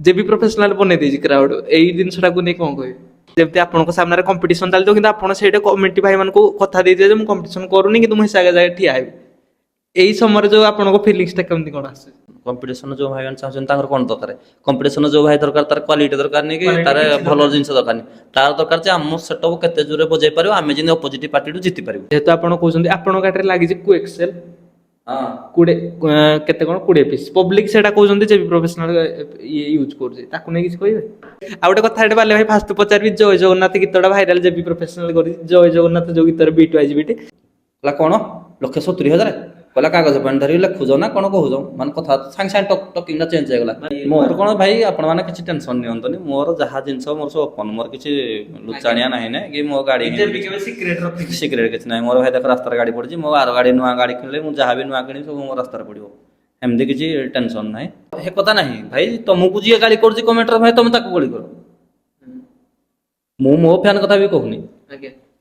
जेबी प्रोफेशनाल बनै ଦେଇଛି କ୍ରାଉଡ ଏଇ ଜିନିଷଟାକୁ ନେଇ କ'ଣ କହିବେ? ଯେମିତି ଆପଣଙ୍କ ସାମ୍ନାରେ କମ୍ପିଟିସନ ଚାଲିଥିବ କିନ୍ତୁ ଆପଣ ସେଇଟା କମିଟି ଭାଇମାନଙ୍କୁ କଥା ଦେଇଥିବେ ଯେ ମୁଁ କମ୍ପିଟିସନ କରୁନି କିନ୍ତୁ ମୁଁ ହିସାବ ଜାଗାରେ ଠିଆ ହେବି। ଏଇ ସମୟରେ ଯୋଉ ଆପଣଙ୍କ ଫିଲିଂସଟା କେମିତି କ'ଣ ଆସୁଛି? କମ୍ପିଟିସନ ଯୋଉ ଭାଇମାନେ ଚାହୁଁଛନ୍ତି ତାଙ୍କର କ'ଣ ଦରକାର? କମ୍ପିଟିସନ ଯୋଉ ଭାଇ ଦରକାର ତାର କ୍ୱାଲିଟି ଦରକାର ନାହିଁ କି Quality ତାର କିଛି ଭଲ ଦରକାର ଜିନିଷ ଦରକାର ନାହିଁ। ତାର ଦରକାର ଯେ ଆମ ସେଟଅପ୍ କେତେ ଜୋରରେ ବଜେଇ ପାରିବ ଆମେ ଯେମିତି ଅପୋଜିଟ୍ ପାର୍ଟିରୁ ଜିତି ପାରିବୁ। ଯେହେତୁ ଆପଣ କହୁଛନ୍ତି ଆପଣଙ୍କ ଗାଡ଼ିରେ ଲାଗିଛି କୁ ଏକ୍ସେଲ ହଁ 20 କେତେ କ'ଣ 20 ପିସ୍ ପବ୍ଲିକ ସେଇଟା କହୁଛନ୍ତି ଯେ ପ୍ରୋଫେସନାଲ ଇଏ ୟୁଜ୍ କରୁଛି ତାକୁ ନେଇ କିଛି କହିବେ? ଆଉ ଗୋଟେ କଥା ଏଠି ବାଲେ ଭାଇ ଫାଷ୍ଟ ପଚାରିବି ଜୟ ଜଗନ୍ନାଥ ଗୀତଟା ଭାଇରାଲ ଯେବି ପ୍ରୋଫେସନାଲ କରିଛି ଜୟ ଜଗନ୍ନାଥ ଯୋଉ ଗୀତରେ ବିଟ୍ ୱାଇଜ୍ ବିଟ୍ କହିଲା କ'ଣ 1,70,000 କହିଲା କାଗଜ ପେନ୍ ଧରିକି ଲେଖୁଛ ନା କ'ଣ କହୁଛ ମାନେ କଥା ସାଙ୍ଗେ ସାଙ୍ଗେ ଟକିଂଟା ଚେଞ୍ଜ ହେଇଗଲା। ମୋର କ'ଣ ଭାଇ ଆପଣମାନେ କିଛି ଟେନସନ୍ ନିଅନ୍ତୁନି ମୋର ଯାହା ଜିନିଷ ମୋର ସବୁ ଓପନ୍ ମୋର କିଛି ଲୁଚାଣିଆ ନାହିଁ ନା କି ମୋ ଗାଡ଼ି ସିକ୍ରେଟ୍ କିଛି ନାହିଁ। ମୋର ଭାଇ ଦେଖ ରାସ୍ତାରେ ଗାଡ଼ି ପଡ଼ିଛି ମୋ ଆର ଗାଡ଼ି ନୂଆ ଗାଡ଼ି କିଣିଲେ ମୁଁ ଯାହା ବି ନୂଆ କିଣିବି ସବୁ ମୋ ରାସ୍ତାରେ ପଡ଼ିବ ଏମିତି କିଛି ଟେନସନ୍ ନାହିଁ। ହେ କଥା ନାହିଁ ଭାଇ ତମକୁ ଯିଏ ଗାଳି କରୁଛି କମେଣ୍ଟରେ ଭାଇ ତମେ ତାକୁ ଗାଳି କର। ମୁଁ ମୋ ଫ୍ୟାନ୍ କଥା ବି କହୁନି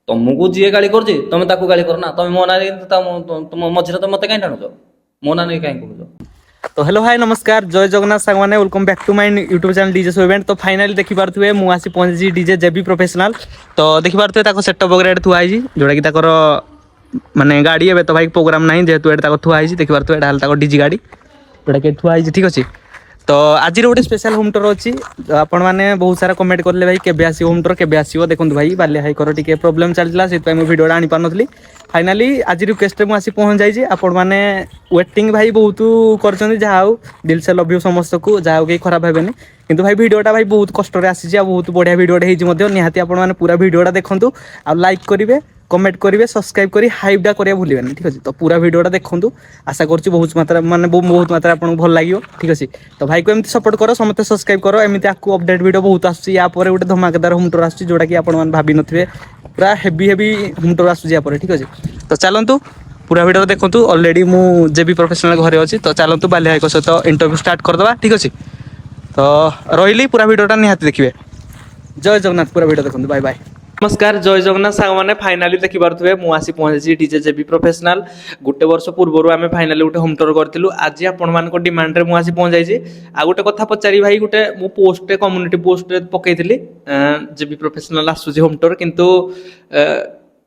ତମକୁ ଯିଏ ଗାଳି କରୁଛି ତମେ ତାକୁ ଗାଳି କର ନା ତମେ ମୋ ନାଁରେ ତମ ମଝିରେ ତ ମତେ କାହିଁ ଟାଣୁଛ ମୋ ନାଁ ନେଇ କାହିଁ କହୁଛ? तो हेलो हाय नमस्कार जय जगन्नाथ सांग मैंने welcome back to my YouTube channel DJ show event. तो फाइनली देखि पारुथुवे मु आसी पहुंची डीजे जेबी प्रोफेशनल तो देखि पारुथुवे ताको सेटअप वगैरह थुआ आइजी जोड़ा कि ताकर माने गाड़ी एबे तो भाई प्रोग्राम नाही जेहेतु एटा ताको थुआ आइजी देखि पारुथुवे एटा हाल ताको डीजे गाड़ी जोड़ा कि थुआ आइजी ठीक अछि। तो आज गोटे स्पेशल होम टूर अच्छी आपण मैंने बहुत सारा कमेंट करले भाई केबे आसी होम टूर केबे आसीबो देखंतु भाई बाल्या भाई कर टिके प्रॉब्लम चलला से मु वीडियोटा आनी पार नथली फाइनाली आज रिक्वेस्ट मु आसी पहुंच जाइए आपण मैंने वेटिंग भाई बहुत करछन जहा हो दिल से लव यू समस्त को जहा के खराब हेबेनी किंतु भाई वीडियोटा भाई बहुत कष्ट रे आसी आ बहुत बढ़िया वीडियोटा हेजी मध्ये निहाती आपण मैंने पूरा वीडियोटा देखंतु आ लाइक करिवे कमेंट करेंगे सब्सक्राइब करी हाइपटा करिया भूलिबेनी ठीक अछि। तो पूरा वीडियोटा देखंतु आशा करछि बहुत मात्रा माने बहुत मात्रा आपन भल लागियो ठीक अछि। तो भाई को एमती सपोर्ट करो समस्त सब्सक्राइब करो एमती आकु अपडेट वीडियो बहुत आछी या पर गोटे धमाकेदार होम टूर आछी जोटा कि आपण मान भाबी नथिबे पूरा हेवी होम टूर आछी या पर ठीक अछि। तो चलंतु पूरा वीडियो देखंतु ऑलरेडी मु जेबी प्रोफेशनल घरे अछि तो चलंतु बाल्या भाई को सहित इंटरव्यू स्टार्ट कर दबा ठीक अछि। तो रहिली पूरा वीडियोटा निहाती देखिबे जय जगन्नाथ पूरा वीडियो देखंतु बाय बाय। नमस्कार जय जगन्नाथ सांग मैंने फाइनाली देखि पारुथुवे मु आसी पहुंची डीजे जेबी प्रोफेशनल गोटे वर्ष पूर्व आम फाइनाली गोटे होम टूर करथिलु आज आपण मान डिमांड रे मु आसी पहुंच जाइए। आ गोटे कथा पचारि भाई गोटे मु पोस्ट कम्युनिटी पोस्ट पकईली जेबी प्रोफेशनल आसुची होम टूर किंतु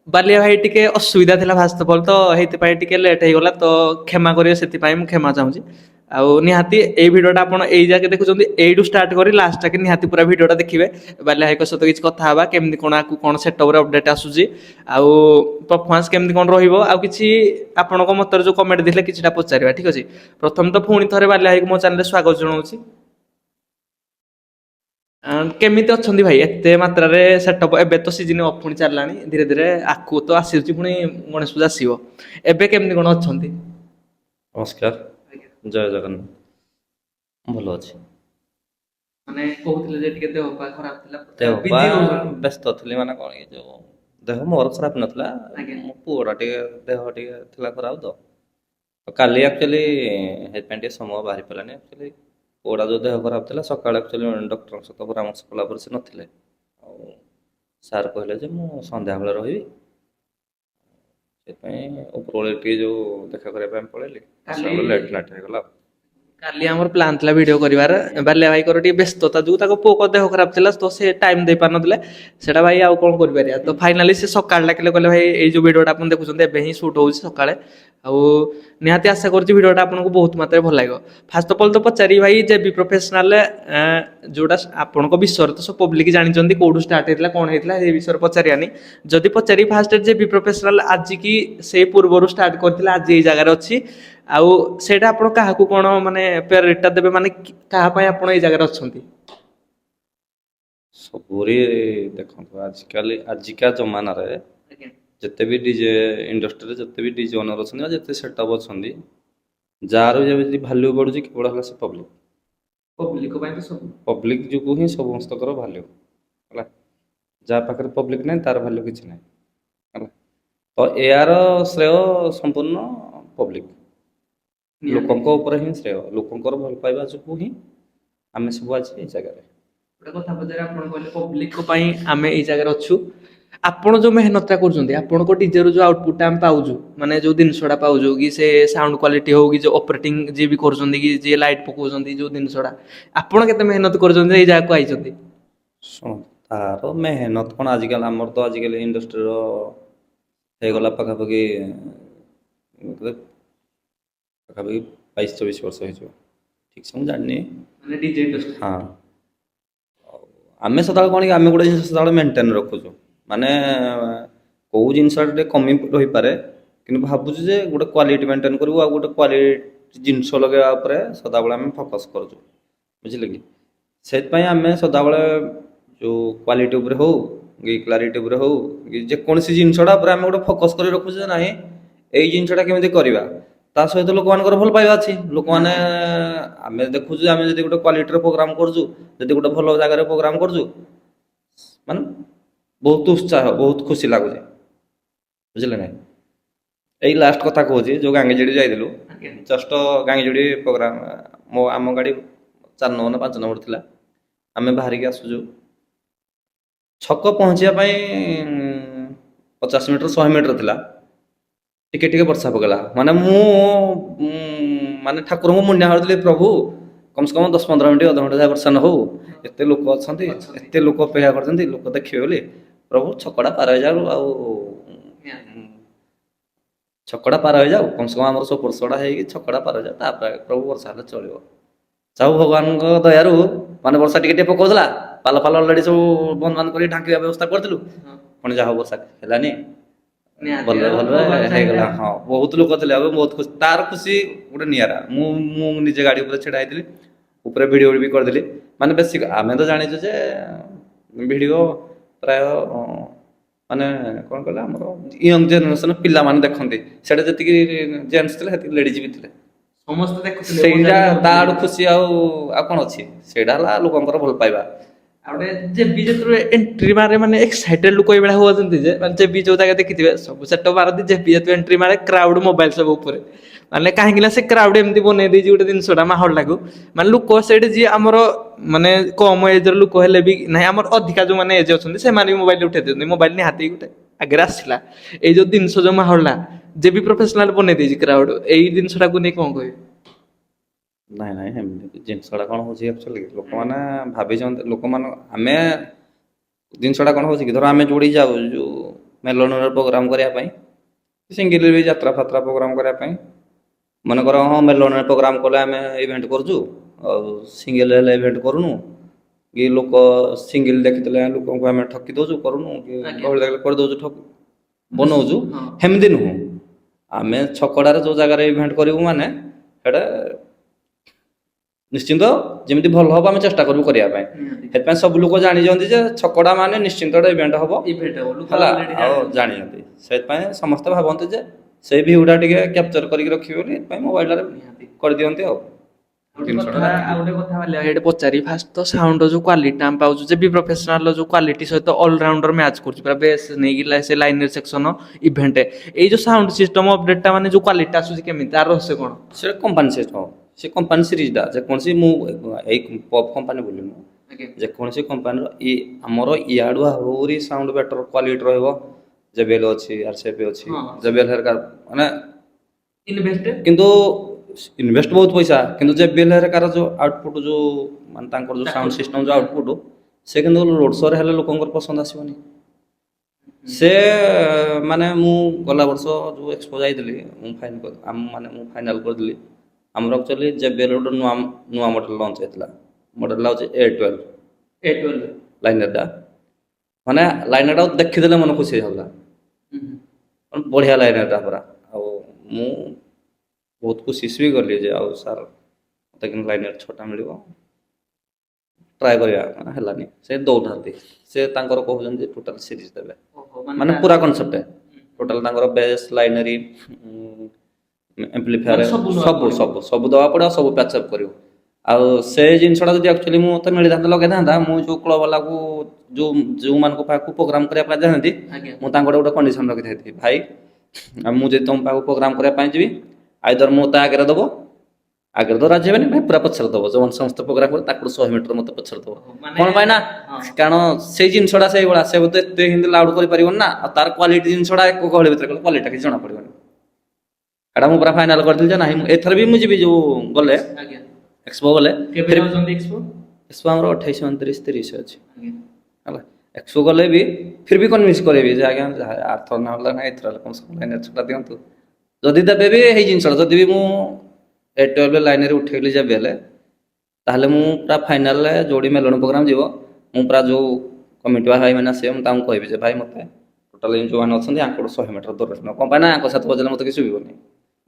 बालिया भाई टिके असुविधा थिला फास्ट ऑफ ऑल तो हेति टिके लेट हो गला तो क्षमा करियो सेति मु क्षमा चाहूची। आउ निहाती ए वीडियोटा आपण एई जाके देखुचंदी एइडू स्टार्ट करी लास्ट तक निहाती पूरा वीडियोटा देखिबे बाल्या भाई को सहित किछ कथा हबा केमदी कोन आकु कोन सेटअप रे अपडेट आसुची आउ परफॉर्मेंस केमदी कोन रहिबो आउ किछि आपण को मतरे जो कमेंट दिले किछटा पचारिबा ठीक अछि। प्रथम तो पुणी थरे बाल्या भाई को मो चैनल रे स्वागत जणाउची केमिति अछंदी भाई एते मात्रा रे सेटअप एबे तो सीजन ऑफ पुणी चललानी धीरे धीरे आकु तो आसीउची पुणी गणेश पूजा आसीबो एबे केमदी कोन अछंदी? नमस्कार जय जगन्नाथ भल अच्छे माने कहउतले जे टिके देह पा खराब थिला देह व्यस्त थी माने कौन कि जो देह मोर खराब नाला मो पुअटा टे देह टे थिला खराब तो काली एक्चुअली हेल्थ समय बाहरी पालानी एक्चुअली पुअटा जो देह खराब था सकाल एक्चुअली डॉक्टर सहित परामर्श कला से नथिले सार कहले जे मु संध्या बेले रही उपरोले टे जो देखा करबा पळेली लेट नाइट हो गला। काली हमर प्लान थला वीडियो करिवार बाल्या भाई कर टी व्यस्तता जो ताको पो को देह खराब थिला तो से टाइम दे पार नथले सेटा भाई आ कोन करि परिया तो फाइनली से सकाळ डाकिले कहले भाई ए जो वीडियोटा आपन देखुछन एबे ही शूट होउछ सकाळे आ निहाती आशा करछि वीडियोटा आपन को बहुत मात्रा भल लागो। फास्ट ऑफ ऑल तो पचारि भाई जे बी प्रोफेशनल जोटा आपन को विषय तो सब पब्लिक जानि चंदी कोडू स्टार्ट हेतला कोन हेतला ए विषय पचारियानी जदि पचारि फास्ट जे बी प्रोफेशनल आज की से पूर्वरु स्टार्ट करथिला आज ए जगह रे अछि आउ सेटा आपण काहाकू कोन माने प्रेरिटा देबे माने काहा पय आपण ए जगह रे अछंती सबुरी देखो आजिका जमाना रे जिते भी डीजे इंडस्ट्री रे जिते भी डीजे ओनर अछन जिते सेटअप अछन जार जे वैल्यू बढ़ुची केवल हला से पब्लिक पय तो सब पब्लिक जो ही समस्त कर वैल्यू हला जा पाखर पब्लिक नहीं तार वैल्यू किछ नहीं हला तो यार श्रेय संपूर्ण पब्लिक लोकंको ऊपर ही श्रेय लोकंकर भल पाइबा जो ही आमे सब आज ए जगह रे गोटे कथा पचारे आपण कहले पब्लिक को पई आमे ए जगह रे अछु ଆପଣ ଯୋଉ ମେହନତଟା କରୁଛନ୍ତି ଆପଣଙ୍କ ଡିଜେରୁ ଯୋଉ ଆଉଟପୁଟଟା ଆମେ ପାଉଛୁ ମାନେ ଯୋଉ ଜିନିଷଟା ପାଉଛୁ କି ସେ ସାଉଣ୍ଡ କ୍ୱାଲିଟି ହଉ କି ଯୋଉ ଅପରେଟିଂ ଯିଏ ବି କରୁଛନ୍ତି କି ଯିଏ ଲାଇଟ୍ ପକଉଛନ୍ତି ଯୋଉ ଜିନିଷଟା ଆପଣ କେତେ ମେହନତ କରୁଛନ୍ତି ଏଇ ଜାଗାକୁ ଆଇଛନ୍ତି? ଶୁଣ ତାର ମେହନତ କ'ଣ ଆଜିକାଲି ଆମର ତ ଆଜିକାଲି ଇଣ୍ଡଷ୍ଟ୍ରିର ହେଇଗଲା ପାଖାପାଖି ପାଖାପାଖି 22-24 ବର୍ଷ ହେଇଯିବ ଠିକ୍ ସେ ମୁଁ ଜାଣିନି। ମାନେ ଡିଜେ ଇଣ୍ଡଷ୍ଟ୍ରି ହଁ ଆମେ ସଦାବେଳେ କ'ଣ କି ଆମେ ଗୋଟେ ଜିନିଷ ସଦାବେଳେ ମେଣ୍ଟେନ୍ ରଖୁଛୁ ମାନେ କେଉଁ ଜିନିଷଟା ଟିକେ କମି ରହିପାରେ କିନ୍ତୁ ଭାବୁଛୁ ଯେ ଗୋଟେ କ୍ୱାଲିଟି ମେଣ୍ଟେନ୍ କରିବୁ ଆଉ ଗୋଟେ କ୍ୱାଲିଟି ଜିନିଷ ଲଗାଇବା ଉପରେ ସଦାବେଳେ ଆମେ ଫୋକସ୍ କରୁଛୁ ବୁଝିଲେ କି ସେଥିପାଇଁ ଆମେ ସଦାବେଳେ ଯେଉଁ କ୍ୱାଲିଟି ଉପରେ ହଉ କି କ୍ଲାରିଟି ଉପରେ ହଉ କି ଯେକୌଣସି ଜିନିଷଟା ଉପରେ ଆମେ ଗୋଟେ ଫୋକସ୍ କରି ରଖୁଛୁ ଯେ ନାହିଁ ଏଇ ଜିନିଷଟା କେମିତି କରିବା ତା ସହିତ ଲୋକମାନଙ୍କର ଭଲ ପାଇବା ଅଛି ଲୋକମାନେ ଆମେ ଦେଖୁଛୁ ଆମେ ଯଦି ଗୋଟେ କ୍ୱାଲିଟିର ପ୍ରୋଗ୍ରାମ କରୁଛୁ ଯଦି ଗୋଟେ ଭଲ ଜାଗାରେ ପ୍ରୋଗ୍ରାମ କରୁଛୁ ମାନେ ବହୁତ ଉତ୍ସାହ ବହୁତ ଖୁସି ଲାଗୁଛି ବୁଝିଲେ ନାହିଁ। ଏଇ ଲାଷ୍ଟ କଥା କହୁଛି ଯେଉଁ ଗାଙ୍ଗିଜୋଡ଼ି ଯାଇଥିଲୁ ଜଷ୍ଟ ଗାଙ୍ଗିଜୋଡ଼ି ପ୍ରୋଗ୍ରାମ ଆମ ଗାଡ଼ି 4 ନମ୍ବର ନା 5 ନମ୍ବର ଥିଲା ଆମେ ବାହାରିକି ଆସୁଛୁ ଛକ ପହଞ୍ଚିବା ପାଇଁ 50 ମିଟର 100 ମିଟର ଥିଲା ଟିକେ ଟିକେ ବର୍ଷା ପକେଇଲା ମାନେ ମୁଁ ମାନେ ଠାକୁରଙ୍କୁ ମୁଣ୍ଡିଆ ମାରୁଥିଲି ପ୍ରଭୁ କମ୍ ସେ କମ୍ 10-15 ମିନିଟ୍ ଅଧଘଣ୍ଟା ଯାଏ ବର୍ଷା ନ ହଉ ଏତେ ଲୋକ ଅଛନ୍ତି ଏତେ ଲୋକ ଅପେକ୍ଷା କରିଛନ୍ତି ଲୋକ ଦେଖିବେ ବୋଲି ପ୍ରଭୁ ଛକଟା ପାର ହେଇଯାଉ ଆଉ ଛକଟା ପାର ହେଇଯାଉ କମ୍ ସେ କମ୍ ଆମର ସବୁ ବର୍ଷଟା ହେଇକି ଛକଟା ପାର ହେଇଯାଉ ତାପରେ ପ୍ରଭୁ ବର୍ଷା ହେଲେ ଚଳିବ। ଯାଉ ଭଗବାନଙ୍କ ଦୟାରୁ ମାନେ ବର୍ଷା ଟିକେ ଟିକେ ପକଉଥିଲା ପାଲ ଫାଲ ଅଲରେଡ଼ି ସବୁ ବନ୍ଦ ବାନ୍ଦ କରି ଢାଙ୍କିବା ବ୍ୟବସ୍ଥା କରିଥିଲୁ ପୁଣି ଯାହା ହଉ ବର୍ଷା ହେଲାନି ଭଲରେ ଭଲରେ ହେଇଗଲା। ହଁ ବହୁତ ଲୋକ ଥିଲେ ଆଉ ବହୁତ ଖୁସି ତାର ଖୁସି ଗୋଟେ ନିଆରା ମୁଁ ନିଜେ ଗାଡ଼ି ଉପରେ ଛିଡ଼ା ହେଇଥିଲି ଉପରେ ଭିଡ଼ିଓ ବି କରିଦେଲି ମାନେ ବେଶୀ ଆମେ ତ ଜାଣିଛୁ ଯେ ଭିଡ଼ିଓ ପ୍ରାୟ ମାନେ କ'ଣ କହିଲେ ଆମର ୟଙ୍ଗ ଜେନେରେସନ୍ ପିଲାମାନେ ଦେଖନ୍ତି ସେଇଟା ଯେତିକି ଜେଣ୍ଟସ୍ ଥିଲେ ସେତିକି ଲେଡ଼ିଜ୍ ବି ଥିଲେ ସମସ୍ତେ ଦେଖୁଥିଲେ ସେଇଟା ତା ଆଡ଼ୁ ଖୁସି ଆଉ କ'ଣ ଅଛି ସେଇଟା ହେଲା ଲୋକଙ୍କର ଭଲ ପାଇବା। ଆଉ ଗୋଟେ ଜେବି ଯେତେବେଳେ ଏଣ୍ଟ୍ରି ମାରେ ମାନେ ଏକ୍ସାଇଟେଡ୍ ଲୋକ ଏଇଭଳିଆ ହୁଅନ୍ତି ଯେ ମାନେ ଜେବି ଯୋଉ ଜାଗା ଦେଖିଥିବେ ସବୁ ସେଟ ମାରନ୍ତି ଜେବି ଯେତେବେଳେ ଏଣ୍ଟ୍ରି ମାରେ କ୍ରାଉଡ୍ ମୋବାଇଲ ସବୁ ଉପରେ ମାନେ କାହିଁକି ନା ସେ କ୍ରାଉଡ୍ ଏମିତି ବନେଇ ଦେଇଛି ଗୋଟେ ଜିନିଷଟା ମାହୋଲଟାକୁ ମାନେ ଲୋକ ସେଇଠି ଯିଏ ଆମର ମାନେ କମ ଏଜର ଲୋକ ହେଲେ ବି ନାହିଁ ଆମର ଅଧିକା ଯୋଉମାନେ ଏଜ ଅଛନ୍ତି ସେମାନେ ବି ମୋବାଇଲ ଉଠେଇ ଦିଅନ୍ତି ମୋବାଇଲ ନିହାତି ଗୋଟେ ଆଗରେ ଆସିଲା ଏଇ ଯୋଉ ଜିନିଷ ଯୋଉ ମାହୋଲଟା ଜେବି ପ୍ରଫେସନାଲ ବନେଇ ଦେଇଛି କ୍ରାଉଡ୍ ଏଇ ଜିନିଷଟାକୁ ନେଇ କ'ଣ କହିବେ? ନାଇଁ ନାଇଁ ଏମିତି ଜିନିଷଟା କ'ଣ ହେଉଛି ଆକ୍ଚୁଆଲି ଲୋକମାନେ ଭାବିଛନ୍ତି ଲୋକମାନେ ଆମେ ଜିନିଷଟା କ'ଣ ହେଉଛି କି ଧର ଆମେ ଯୋଉଠିକି ଯାଉ ଯେଉଁ ମେଲଣର ପ୍ରୋଗ୍ରାମ କରିବା ପାଇଁ ସିଙ୍ଗିଲ ବି ଯାତ୍ରା ଫାତ୍ରା ପ୍ରୋଗ୍ରାମ କରିବା ପାଇଁ ମନେକର ହଁ ମେଲଣରେ ପ୍ରୋଗ୍ରାମ କଲେ ଆମେ ଇଭେଣ୍ଟ କରୁଛୁ ଆଉ ସିଙ୍ଗିଲ ହେଲେ ଇଭେଣ୍ଟ କରୁନୁ କି ଲୋକ ସିଙ୍ଗିଲ ଦେଖିଥିଲେ ଲୋକଙ୍କୁ ଆମେ ଠକି ଦେଉଛୁ କରୁନୁ କି ଗହଳି ଦେଖିଲେ କରିଦେଉଛୁ ବନଉଛୁ ସେମିତି ନୁହଁ ଆମେ ଛକଟାରେ ଯେଉଁ ଜାଗାରେ ଇଭେଣ୍ଟ କରିବୁ ମାନେ ସେଇଟା ନିଶ୍ଚିନ୍ତ ଯେମିତି ଭଲ ହବ ଆମେ ଚେଷ୍ଟା କରିବୁ କରିବା ପାଇଁ ସେଥିପାଇଁ ସବୁ ଲୋକ ଜାଣିଛନ୍ତି ଯେ ଛକଟା ମାନେ ନିଶ୍ଚିନ୍ତ ଗୋଟେ ଇଭେଣ୍ଟ ହବ ହେଲା ଆଉ ଜାଣିଛନ୍ତି ସେଥିପାଇଁ ସମସ୍ତେ ଭାବନ୍ତି ଯେ ସେଇ ଭିୟୁଟା ଟିକେ କ୍ୟାପଚର କରିକି ରଖିବେ ବୋଲି ସେଥିପାଇଁ ମୋବାଇଲରେ କରିଦିଅନ୍ତି ଆଉ ଗୋଟେ କଥା ପଚାରି ଫାଷ୍ଟ ତ ସାଉଣ୍ଡ ଯୋଉ କ୍ୱାଲିଟି ଆମେ ପାଉଛୁ ଯେ ବି ପ୍ରଫେସନାଲ ଯୋଉ କ୍ୱାଲିଟି ସହିତ ଅଲରାଉଣ୍ଡର ମ୍ୟାଚ୍ କରୁଛି ପୁରା ବେସ୍ ନେଇକି ସେ ଲାଇନର ସେକ୍ସନ ଇଭେଣ୍ଟ ଏଇ ଯୋଉ ସାଉଣ୍ଡ ସିଷ୍ଟମ ଅପଡେଟଟା ମାନେ ଯୋଉ କ୍ୱାଲିଟି ଆସୁଛି କେମିତି ତାର ରହସ୍ୟ କ'ଣ? ସେଟା କମ୍ପାନୀ ସିଷ୍ଟମ ସେ କମ୍ପାନୀ ସିରିଜଟା ଯେକୌଣସି ମୁଁ ଏଇ ପପ୍ କମ୍ପାନୀ ବୋଲି ନୁହଁ ଯେକୌଣସି କମ୍ପାନୀର ଆମର ଇଆଡ଼ୁ ଆହୁରି ସାଉଣ୍ଡ ବେଟର କ୍ୱାଲିଟି ରହିବ ଜେବିଏଲ୍ ଅଛି ଆରସିଏଫ ଅଛି ଜେବିଏଲ୍ ହେରିକା ମାନେ କିନ୍ତୁ ଇନଭେଷ୍ଟ ବହୁତ ପଇସା କିନ୍ତୁ ଜେବିଏଲ୍ ହେରିକାର ଯେଉଁ ଆଉଟପୁଟ୍ ଯେଉଁ ମାନେ ତାଙ୍କର ଯେଉଁ ସାଉଣ୍ଡ ସିଷ୍ଟମ ଯେଉଁ ଆଉଟପୁଟ୍ ସେ କିନ୍ତୁ ରୋଡ୍ ଶୋରେ ହେଲେ ଲୋକଙ୍କର ପସନ୍ଦ ଆସିବନି। ସେ ମାନେ ମୁଁ ଗଲା ବର୍ଷ ଯେଉଁ ଏକ୍ସପୋ ଯାଇଥିଲି ମୁଁ ଫାଇନାଲ କରିଥିଲି ଆମର ଆକ୍ଚୁଆଲି ଜେବିଏଲ୍ ଗୋଟେ ନୂଆ ମଡ଼େଲ ଲଞ୍ଚ ହେଇଥିଲା ମଡ଼େଲଟା ହେଉଛି A12 ଲାଇନରଟା ମାନେ ଲାଇନରଟା ଦେଖିଦେଲେ ମନ ଖୁସି ହେଇଯାଉଥିଲା ବଢ଼ିଆ ଲାଇନରଟା ପୁରା ଆଉ ମୁଁ ବହୁତ ଖୁସି ବି କଲି ଯେ ଆଉ ସାର୍ ମୋତେ କିନ୍ତୁ ଲାଇନର 6ଟା ମିଳିବ ଟ୍ରାଏ କରିବା ହେଲାନି ସେ ଦେଉନାହାନ୍ତି ସେ ତାଙ୍କର କହୁଛନ୍ତି ଟୋଟାଲ ସିରିଜ ଦେବେ ମାନେ ପୁରା କନସେପ୍ଟ ଟୋଟାଲ ତାଙ୍କର ବେସ୍ ଲାଇନେରୀ ଆମ୍ପ୍ଲିଫାୟର ସବୁ ଦେବାକୁ ପଡ଼ିବ ସବୁ ପ୍ୟାଚଅପ୍ କରିବ ଆଉ ସେ ଜିନିଷଟା ଯଦି ଆକ୍ଚୁଆଲି ମୁଁ ମୋତେ ମିଳିଥାନ୍ତା ଲଗେଇଥାନ୍ତା ମୁଁ ଯେଉଁ କ୍ଲବ ବାଲାକୁ ଯେଉଁମାନଙ୍କ ପାଖକୁ ପ୍ରୋଗ୍ରାମ କରିବା ପାଇଁ ଯାଇଥାନ୍ତି ମୁଁ ତାଙ୍କର ଗୋଟେ କଣ୍ଡିସନ ରଖିଥାନ୍ତି ଭାଇ ଆଉ ମୁଁ ଯଦି ତୁମ ପାଖକୁ ପ୍ରୋଗ୍ରାମ କରିବା ପାଇଁ ଯିବି ଆଇଦର ମୁଁ ତା ଆଗରେ ଦେବ ଆଗରେ ତ ରାଜି ହେବେନି ଭାଇ, ପୁରା ପଛରେ ଦବ। ଯୋଉମାନେ ସମସ୍ତେ ପ୍ରୋଗ୍ରାମ କରି ତାକୁ 100 ମିଟର ମତେ ପଛରେ ଦବ। ମାନେ କଣ ପାଇଁ ନା, ହଁ। କାରଣ ସେଇ ଜିନିଷଟା ସେଇଭଳିଆ, ସେ ବୋଧେ ଏତେ ହିନ୍ଦୀ ଲାଉଡ କରିପାରିବନି ନା, ଆଉ ତାର କ୍ୱାଲିଟି ଜିନିଷଟା ଏକ ଗହଳି ଭିତରେ କଲେ କ୍ୱାଲିଟି କିଛି ଜଣା ପଡିବନି। ଏଇଟା ମୁଁ ପୁରା ଫାଇନାଲ କରିଥିଲି ଯେ ନାହିଁ, ଏଥର ବି ମୁଁ ଯିବି ଯୋଉ ଗଲେ ଆଜ୍ଞା। ଏକ୍ସପୋ ଗଲେ। କେବେ ଯାଉଛନ୍ତି ଏକ୍ସପୋ? ଏକ୍ସପୋ ଆମର 28, 29, 30 ଅଛି ଆଜ୍ଞା। ହେଲା। ଏକ୍ସପୋ ଗଲେ ବି ଫିର ବି କନଭିନ୍ସ କରେଇବି ଯେ ଆଜ୍ଞା ଆର୍ଥର ନହେଲା ନା ଏଥର କମ୍ ସେ କମ୍ ଲାଇନରେ ଛୁଟା ଦିଅନ୍ତୁ। ଯଦି ଦେବେ ବି ହେଇ ଜିନିଷଟା ଯଦି ବି ମୁଁ A12 ଲାଇନରେ ଉଠେଇଲି ଯେବେ ହେଲେ, ତାହେଲେ ମୁଁ ପୁରା ଫାଇନାଲରେ ଯୋଉଠି ମେଲଣ ପ୍ରୋଗ୍ରାମ ଯିବ, ମୁଁ ପୁରା ଯୋଉ କମିଟି ଭାଇ ମାନେ ଆସିବେ ମୁଁ ତାଙ୍କୁ କହିବି ଯେ ଭାଇ ମତେ ଟୋଟାଲି ଯୋଉମାନେ ଅଛନ୍ତି ଆଙ୍କଠୁ 100 ମିଟର ଦୂରରେ ନ, କଣ ପାଇଁ ନା ଆଙ୍କ ସାଥ ବଜେଇଲେ ମତେ କିଛି ଶୁଭିବନି।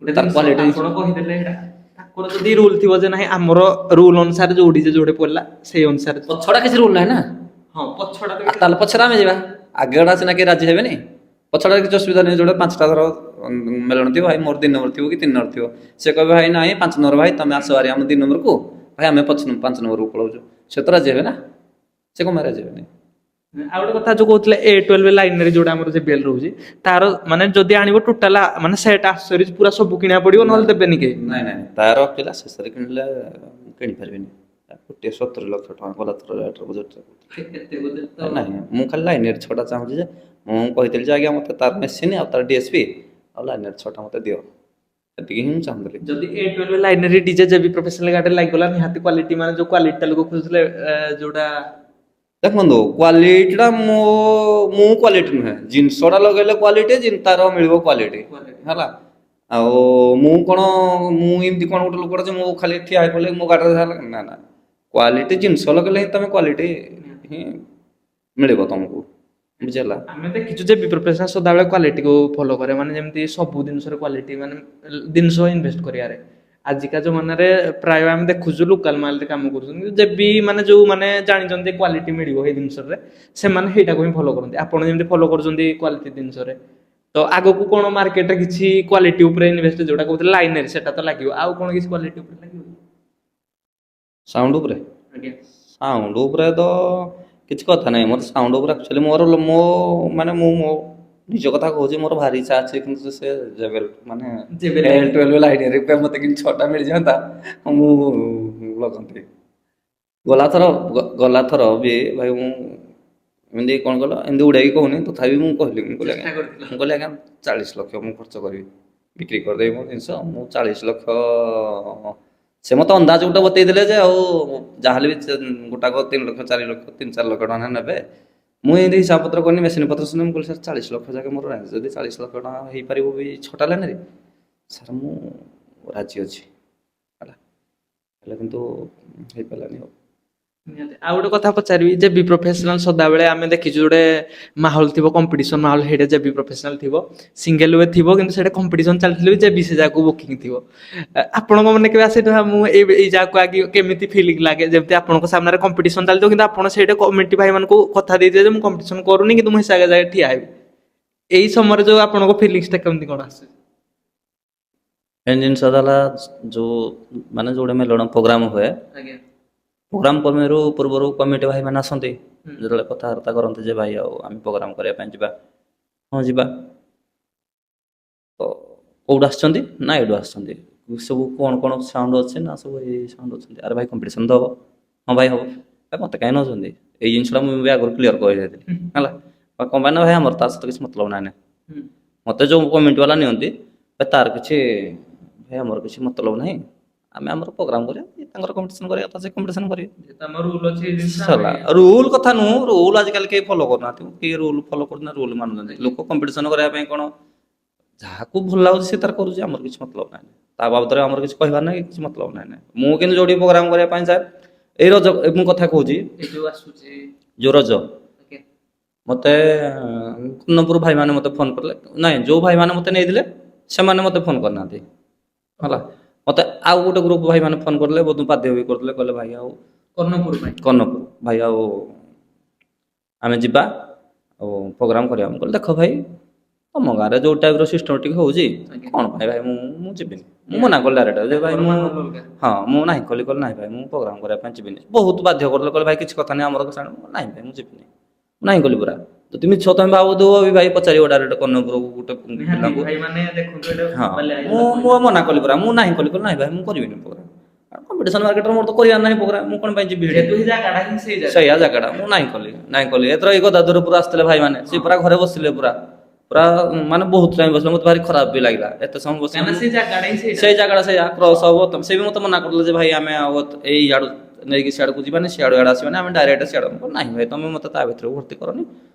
ଗୋଟେ ତାର ଜିନିଷ କ୍ୱାଲିଟି ଆପଣ କହିଦେଲେ ଏଇଟା, ତାଙ୍କର ଯଦି ରୁଲ ଥିବ ଯେ ନାହିଁ ଆମର ରୁଲ ଅନୁସାରେ ଯୋଉଠି ଯେ ଯୋଉଠି ପଡିଲା ସେଇ ଅନୁସାରେ ପଛଟା କିଛି ରୁଲ ନାହିଁ ନା। ହଁ ପଛଟା ତ ଆଉ ତାହେଲେ ପଛରେ ଆମେ ଯିବା, ଆଗେଟା ସିନା କେହି ରାଜି ହେବେନି। ପଛଟା କିଛି ଅସୁବିଧା ନାହିଁ, ଯୋଉଟା 5ଟା ଧର ମେଲଣ ଥିବ, ଭାଇ ମୋର 2 ନମ୍ବର ଥିବ କି 3 ନମ୍ବର ଥିବ, ସେ କହିବେ ଭାଇ ନାହିଁ 5 ନମ୍ବର ଭାଇ ତମେ ଆସ ଭାରି ଆମ 2 ନମ୍ବରକୁ, ଭାଇ ଆମେ 5 ନମ୍ବରକୁ ପଳାଉଛୁ, ସେ ତ ରାଜି ହେବେ ନା, ସେ କଣ ପାଇଁ ରାଜି ହେବେନି। ଆଉ ଗୋଟେ କଥା ଯୋଉ କହୁଥିଲେ A12 ଲାଇନରେ ଯୋଉଟା ଆମର JBL ରହୁଛି, ତାର ମାନେ ଯଦି ଆଣିବ ଟୋଟାଲ ମାନେ ସେଟ୍ ଆକ୍ସେସରିଜ ପୁରା ସବୁ କିଣିବାକୁ ପଡିବ, ନହେଲେ ଦେବେନି କେହି? ନାଇଁ ନାଇଁ, ତାର ପିଲା ଶେଷରେ କିଣିଲେ କିଣିପାରିବେନି। ଗୋଟିଏ 70 ଲକ୍ଷ ଟଙ୍କା ଗଲା ଥର ରେଟ୍ର ବଜେଟ୍। ଏତେ budget ତ ନାହିଁ ମୁଁ ଖାଲି ଲାଇନେର 6ଟା ଚାହୁଁଛି ଯେ, ମୁଁ କହିଥିଲି ଯେ ଆଜ୍ଞା ମୋତେ ତାର ମେସିନ୍ ଆଉ ତାର DSP ଆଉ ଲାଇନେର 6ଟା ମୋତେ ଦିଅ, ସେତିକି ହିଁ ମୁଁ ଚାହୁଁଥିଲି। ଯଦି A12 ଲାଇନରେ DJ JB ପ୍ରଫେସନାଲ ଗାଡ଼ିରେ ଲାଗିଗଲା, ନିହାତି କ୍ୱାଲିଟି ମାନେ ଯୋଉ କ୍ୱାଲିଟିଟା ଲୋକ ଖୋଜୁଥିଲେ ଯୋଉଟା ଦେଖନ୍ତୁ କ୍ୱାଲିଟିଟା ମୁଁ କ୍ୱାଲିଟି ନୁହେଁ, ଜିନିଷଟା ଲଗେଇଲେ କ୍ୱାଲିଟି, ତାର ମିଳିବ କ୍ୱାଲିଟି ହେଲା। ଆଉ ମୁଁ କଣ, ମୁଁ ଏମିତି କଣ ଗୋଟେ ଲୋକଟା ଯେ ମୁଁ ଖାଲି ଠିଆ ହେଇ ପଡ଼ିଲେ ମୋ ଗାଡ଼ିରେ ନା ନା, କ୍ୱାଲିଟି ଜିନିଷ ଲଗେଇଲେ ହିଁ ତମେ କ୍ୱାଲିଟି ହିଁ ମିଳିବ ତମକୁ, ବୁଝିହେଲା। ଆମେ ଦେଖିଛୁ ଯେ ବି ପ୍ରଫେସନାଲ ସଦାବେଳେ କ୍ୱାଲିଟିକୁ ଫଲୋ କରେ, ମାନେ ଯେମିତି ସବୁ ଜିନିଷରେ କ୍ୱାଲିଟି, ମାନେ ଜିନିଷ ଇନଭେଷ୍ଟ କରିବାରେ। ଆଜିକା ଜମାନାରେ ପ୍ରାୟ ଆମେ ଦେଖୁଛୁ ଲୋକାଲ ମାଲରେ କାମ କରୁଛନ୍ତି, ଯେ ବି ମାନେ ଯୋଉ ମାନେ ଜାଣିଛନ୍ତି କ୍ୱାଲିଟି ମିଳିବ ଏଇ ଜିନିଷରେ, ସେମାନେ ସେଇଟାକୁ ହିଁ ଫଲୋ କରନ୍ତି। ଆପଣ ଯେମିତି ଫଲୋ କରୁଛନ୍ତି କ୍ୱାଲିଟି ଜିନିଷରେ, ତ ଆଗକୁ କଣ ମାର୍କେଟରେ କିଛି କ୍ୱାଲିଟି ଉପରେ ଇନଭେଷ୍ଟ, ଯୋଉଟା କହୁଥିଲେ ଲାଇନରେ ସେଟା ତ ଲାଗିବ, ଆଉ କଣ କିଛି କ୍ୱାଲିଟି ଉପରେ ଲାଗିବ? ସାଉଣ୍ଡ ଉପରେ, ଆଜ୍ଞା। ସାଉଣ୍ଡ ଉପରେ ତ କିଛି କଥା ନାହିଁ। ମୋର ସାଉଣ୍ଡ ଉପରେ ଆକ୍ଚୁଆଲି ମୋ ମାନେ ମୁଁ ମୋ ନିଜ କଥା କହୁଛି, ମୋର ଭାରି ଇଚ୍ଛା ଅଛି କିନ୍ତୁ ସେ ମାନେ JBL A12 ଲାଇନରେ ମୋତେ କିନ୍ତୁ 6ଟା ମିଳିଯାଆନ୍ତା ମୁଁ ଲଗନ୍ତି। ଗଲାଥର ବି ଭାଇ ମୁଁ ଏମିତି କଣ କଲ ଏମିତି ଉଡ଼େଇକି କହୁନି, ତଥାପି ମୁଁ କହିଲି ଚେଷ୍ଟା କରିଥିଲ। ମୁଁ କହିଲି ଆଜ୍ଞା 40 ଲକ୍ଷ ମୁଁ ଖର୍ଚ୍ଚ କରିବି, ବିକ୍ରି କରିଦେବି ମୋ ଜିନିଷ, ମୁଁ 40 ଲକ୍ଷ। ସେ ମୋତେ ଅନ୍ଦାଜ ଗୋଟେ ବତେଇ ଦେଲେ ଯେ ଆଉ ଯାହାହେଲେ ବି ଗୋଟାକ 3 ଲକ୍ଷ 4 ଲକ୍ଷ 3-4 ଲକ୍ଷ ଟଙ୍କା ନେବେ। ମୁଁ ଏମିତି ହିସାବ ପତ୍ର କରିନି, ମେସିନ୍ ପତ୍ର ଶୁଣି ମୁଁ କହିଲି ସାର୍ 40 ଲକ୍ଷ ଯାକେ ମୋର ରାଜି, ଯଦି 40 ଲକ୍ଷ ଟଙ୍କା ହେଇପାରିବ ବି 6ଟା ଲାଇନରେ ସାର୍ ମୁଁ ରାଜି ଅଛି ହେଲା। ହେଲେ କିନ୍ତୁ ହେଇପାରିଲାନି ଆଉ। ନିହାତି। ଆଉ ଗୋଟେ କଥା ପଚାରିବି, ଯେ ବି ପ୍ରଫେସନାଲ ସଦାବେଳେ ଆମେ ଦେଖିଛୁ ଗୋଟେ ମାହୋଲ ଥିବ, କମ୍ପିଟିସନ ମାହୋଲ, ହେଇଟା ଯେ ବି ପ୍ରଫେସନାଲ ଥିବ, ସିଙ୍ଗଲ ୱେ ଥିବ, କିନ୍ତୁ ସେଇଟା କମ୍ପିଟିସନ ଚାଲିଥିଲେ ବି ଯେ ବି ସେ ଜାଗାକୁ ବୁକିଂ ଥିବ। ଆପଣଙ୍କ ମନେ କେବେ ଆସେ ମୁଁ ଏଇ ଜାଗାକୁ ଆଗେ କେମିତି ଫିଲିଂ ଲାଗେ, ଯେମିତି ଆପଣଙ୍କ ସାମ୍ନାରେ କମ୍ପିଟିସନ ଚାଲିଥିବ କିନ୍ତୁ ଆପଣ ସେଇଟା କମିଟି ଭାଇମାନଙ୍କୁ କଥା ଦେଇଥିବେ ଯେ ମୁଁ କମ୍ପିଟିସନ କରୁନି କିନ୍ତୁ ମୁଁ ସେ ଜାଗାରେ ଠିଆ ହେବି, ଏଇ ସମୟରେ ଯୋଉ ଆପଣଙ୍କ ଫିଲିଂସଟା କେମିତି କଣ ଆସେ? ମେନ୍ ଜିନିଷ ହେଲା ଯୋଉ ମାନେ ଯୋଉଟା ମେଲଣ ପ୍ରୋଗ୍ରାମ ହୁଏ, ଆଜ୍ଞା। ପ୍ରୋଗ୍ରାମ ପୂର୍ବରୁ କମିଟି ଭାଇ ମାନେ ଆସନ୍ତି, ଯେତେବେଳେ କଥାବାର୍ତ୍ତା କରନ୍ତି ଯେ ଭାଇ ଆଉ ଆମେ ପ୍ରୋଗ୍ରାମ କରିବା ପାଇଁ ଯିବା, ହଁ ଯିବା। ତ କୋଉଠୁ ଆସିଛନ୍ତି ନା ଏଇଠୁ ଆସିଛନ୍ତି, ସବୁ କଣ କଣ ସାଉଣ୍ଡ ଅଛି ନା ସବୁ ଏଇ ସାଉଣ୍ଡ ଅଛନ୍ତି, ଆରେ ଭାଇ କମ୍ପିଟିସନ ତ ହବ, ହଁ ଭାଇ ହବ, ମୋତେ କାହିଁ ନେଉଛନ୍ତି, ଏଇ ଜିନିଷଟା ମୁଁ ବି ଆଗରୁ କ୍ଲିୟର କହିଦେଇଥିଲି ହେଲା। କଣ ପାଇଁ ନା ଭାଇ ଆମର ତା ସହିତ କିଛି ମତଲବ ନାହିଁ, ମୋତେ ଯୋଉ କମିଟି ବାଲା ନିଅନ୍ତି ତାର କିଛି ଭାଇ ଆମର କିଛି ମତଲବ ନାହିଁ, ଆମେ ଆମର ପ୍ରୋଗ୍ରାମ କରିବା, ତାଙ୍କର କମ୍ପିଟିସନ କରିବା କଥା ସେ କମ୍ପିଟିସନ କରିବେ। ସରିଲା। ରୁଲ କଥା ନୁହଁ, ରୁଲ ଆଜିକାଲି କେହି ଫଲୋ କରୁନାହାନ୍ତି, କିଏ ରୁଲ ଫଲୋ କରୁଛନ୍ତି, ରୁଲ ମାନୁଛନ୍ତି। ଲୋକ କମ୍ପିଟିସନ କରିବା ପାଇଁ କଣ ଯାହାକୁ ଭଲ ଲାଗୁଛି ସେ ତାର କରୁଛି, ଆମର କିଛି ମତଲବ ନାହିଁ, ତା ବାବଦରେ ଆମର କିଛି କହିବାର ନାହିଁ, କିଛି ମତଲବ ନାହିଁ। ମୁଁ କିନ୍ତୁ ଯୋଉଠି ପ୍ରୋଗ୍ରାମ କରିବା ପାଇଁ ଯାଏ, ଏଇ ରଜ ମୁଁ କଥା କହୁଛି, ଯୋଉ ରଜ ମୋତେ କୁନପୁର ଭାଇମାନେ ମୋତେ ଫୋନ କଲେ, ନାଇଁ ଯୋଉ ଭାଇମାନେ ମୋତେ ନେଇଥିଲେ ସେମାନେ ମୋତେ ଫୋନ କରିନାହାନ୍ତି ହେଲା। ମୋତେ ଆଉ ଗୋଟେ ଗ୍ରୁପ ଭାଇମାନେ ଫୋନ କରିଲେ, ବହୁତ ବାଧ୍ୟ ବି କରୁଥିଲେ, କହିଲେ ଭାଇ ଆଉ କର୍ଣ୍ଣପୁର ଭାଇ ଆଉ ଆମେ ଯିବା ଆଉ ପ୍ରୋଗ୍ରାମ କରିବା। ମୁଁ କହିଲି ଦେଖ ଭାଇ ତମ ଗାଁରେ ଯୋଉ ଟାଇପର ସିଷ୍ଟମେଟିକ ହଉଛି, କଣ ପାଇଁ ଭାଇ ମୁଁ ଯିବିନି। ମୁଁ ମନା କଲି ଡାଇରେକ୍ଟ ଯେ ଭାଇ ମୁଁ ମୁଁ ନାହିଁ କଲି ନାହିଁ ଭାଇ ମୁଁ ପ୍ରୋଗ୍ରାମ କରିବା ପାଇଁ ଯିବିନି। ବହୁତ ବାଧ୍ୟ କରିଲେ, କହିଲେ ଭାଇ କିଛି କଥା ନାହିଁ ଆମର ନାହିଁ ଭାଇ ମୁଁ ଯିବିନି, ନାହିଁ କଲି ପୁରା। ଯଦି ମିଛ ତମେ ଭାବୁଥିବ ଭାଇ ପଚାରିବ ଡାଇରେକ୍ଟ କର୍ଣ୍ଣପୁରକୁ ଗୋଟେ ପିଲାଙ୍କୁ। ହଁ ମୁଁ ମନା କଲି ପୁରା, ମୁଁ ନାହିଁ କଲି ନାହିଁ ଭାଇ ମୁଁ କରିବିନି ପ୍ରୋଗ୍ରାମ। କମ୍ପିଟିସନ ମାର୍କେଟରେ ମୋର ତ କରିବାର ନାହିଁ ପ୍ରୋଗ୍ରାମ, ମୁଁ କଣ ପାଇଁ ଯିବି ଯେହେତୁ ଏ ଜାଗାଟା ହିଁ ସେଇ ଜାଗା। ସେଇଆ ଜାଗାଟା ମୁଁ ନାହିଁ କଲି ଏଥର ଏଇ ଗଦାଧର ପୁରା ଆସିଥିଲେ ଭାଇମାନେ, ସେ ପୁରା ଘରେ ବସିଲେ ପୁରା ପୁରା ମାନେ ବହୁତ ଟାଇମ ବସିଲେ, ମତେ ଭାରି ଖରାପ ବି ଲାଗିଲା ଏତେ ସମୟ ବସିଲେ। କାହିଁକିନା ସେଇ ଜାଗାଟା ହିଁ ସେଇଟା। ସେଇ ଜାଗାଟା ସେଇଆ କ୍ରସ ହବ, ସେ ବି ମତେ ମନା କରିଦେଲେ ଯେ ଭାଇ ଆମେ ଆଉ ଏଇ ଇଆଡୁ ନେଇକି ସିଆଡକୁ ଯିବାନି, ସିଆଡୁ ଇଆଡେ ଆସିବାନି, ଆମେ ଡାଇରେକ୍ଟ ସିଆଡୁ। ମୁଁ କହିଲି ନାହିଁ ଭାଇ ତମେ ମତେ ତା ଭିତରକୁ ଭର୍ତ୍ତି କରନି,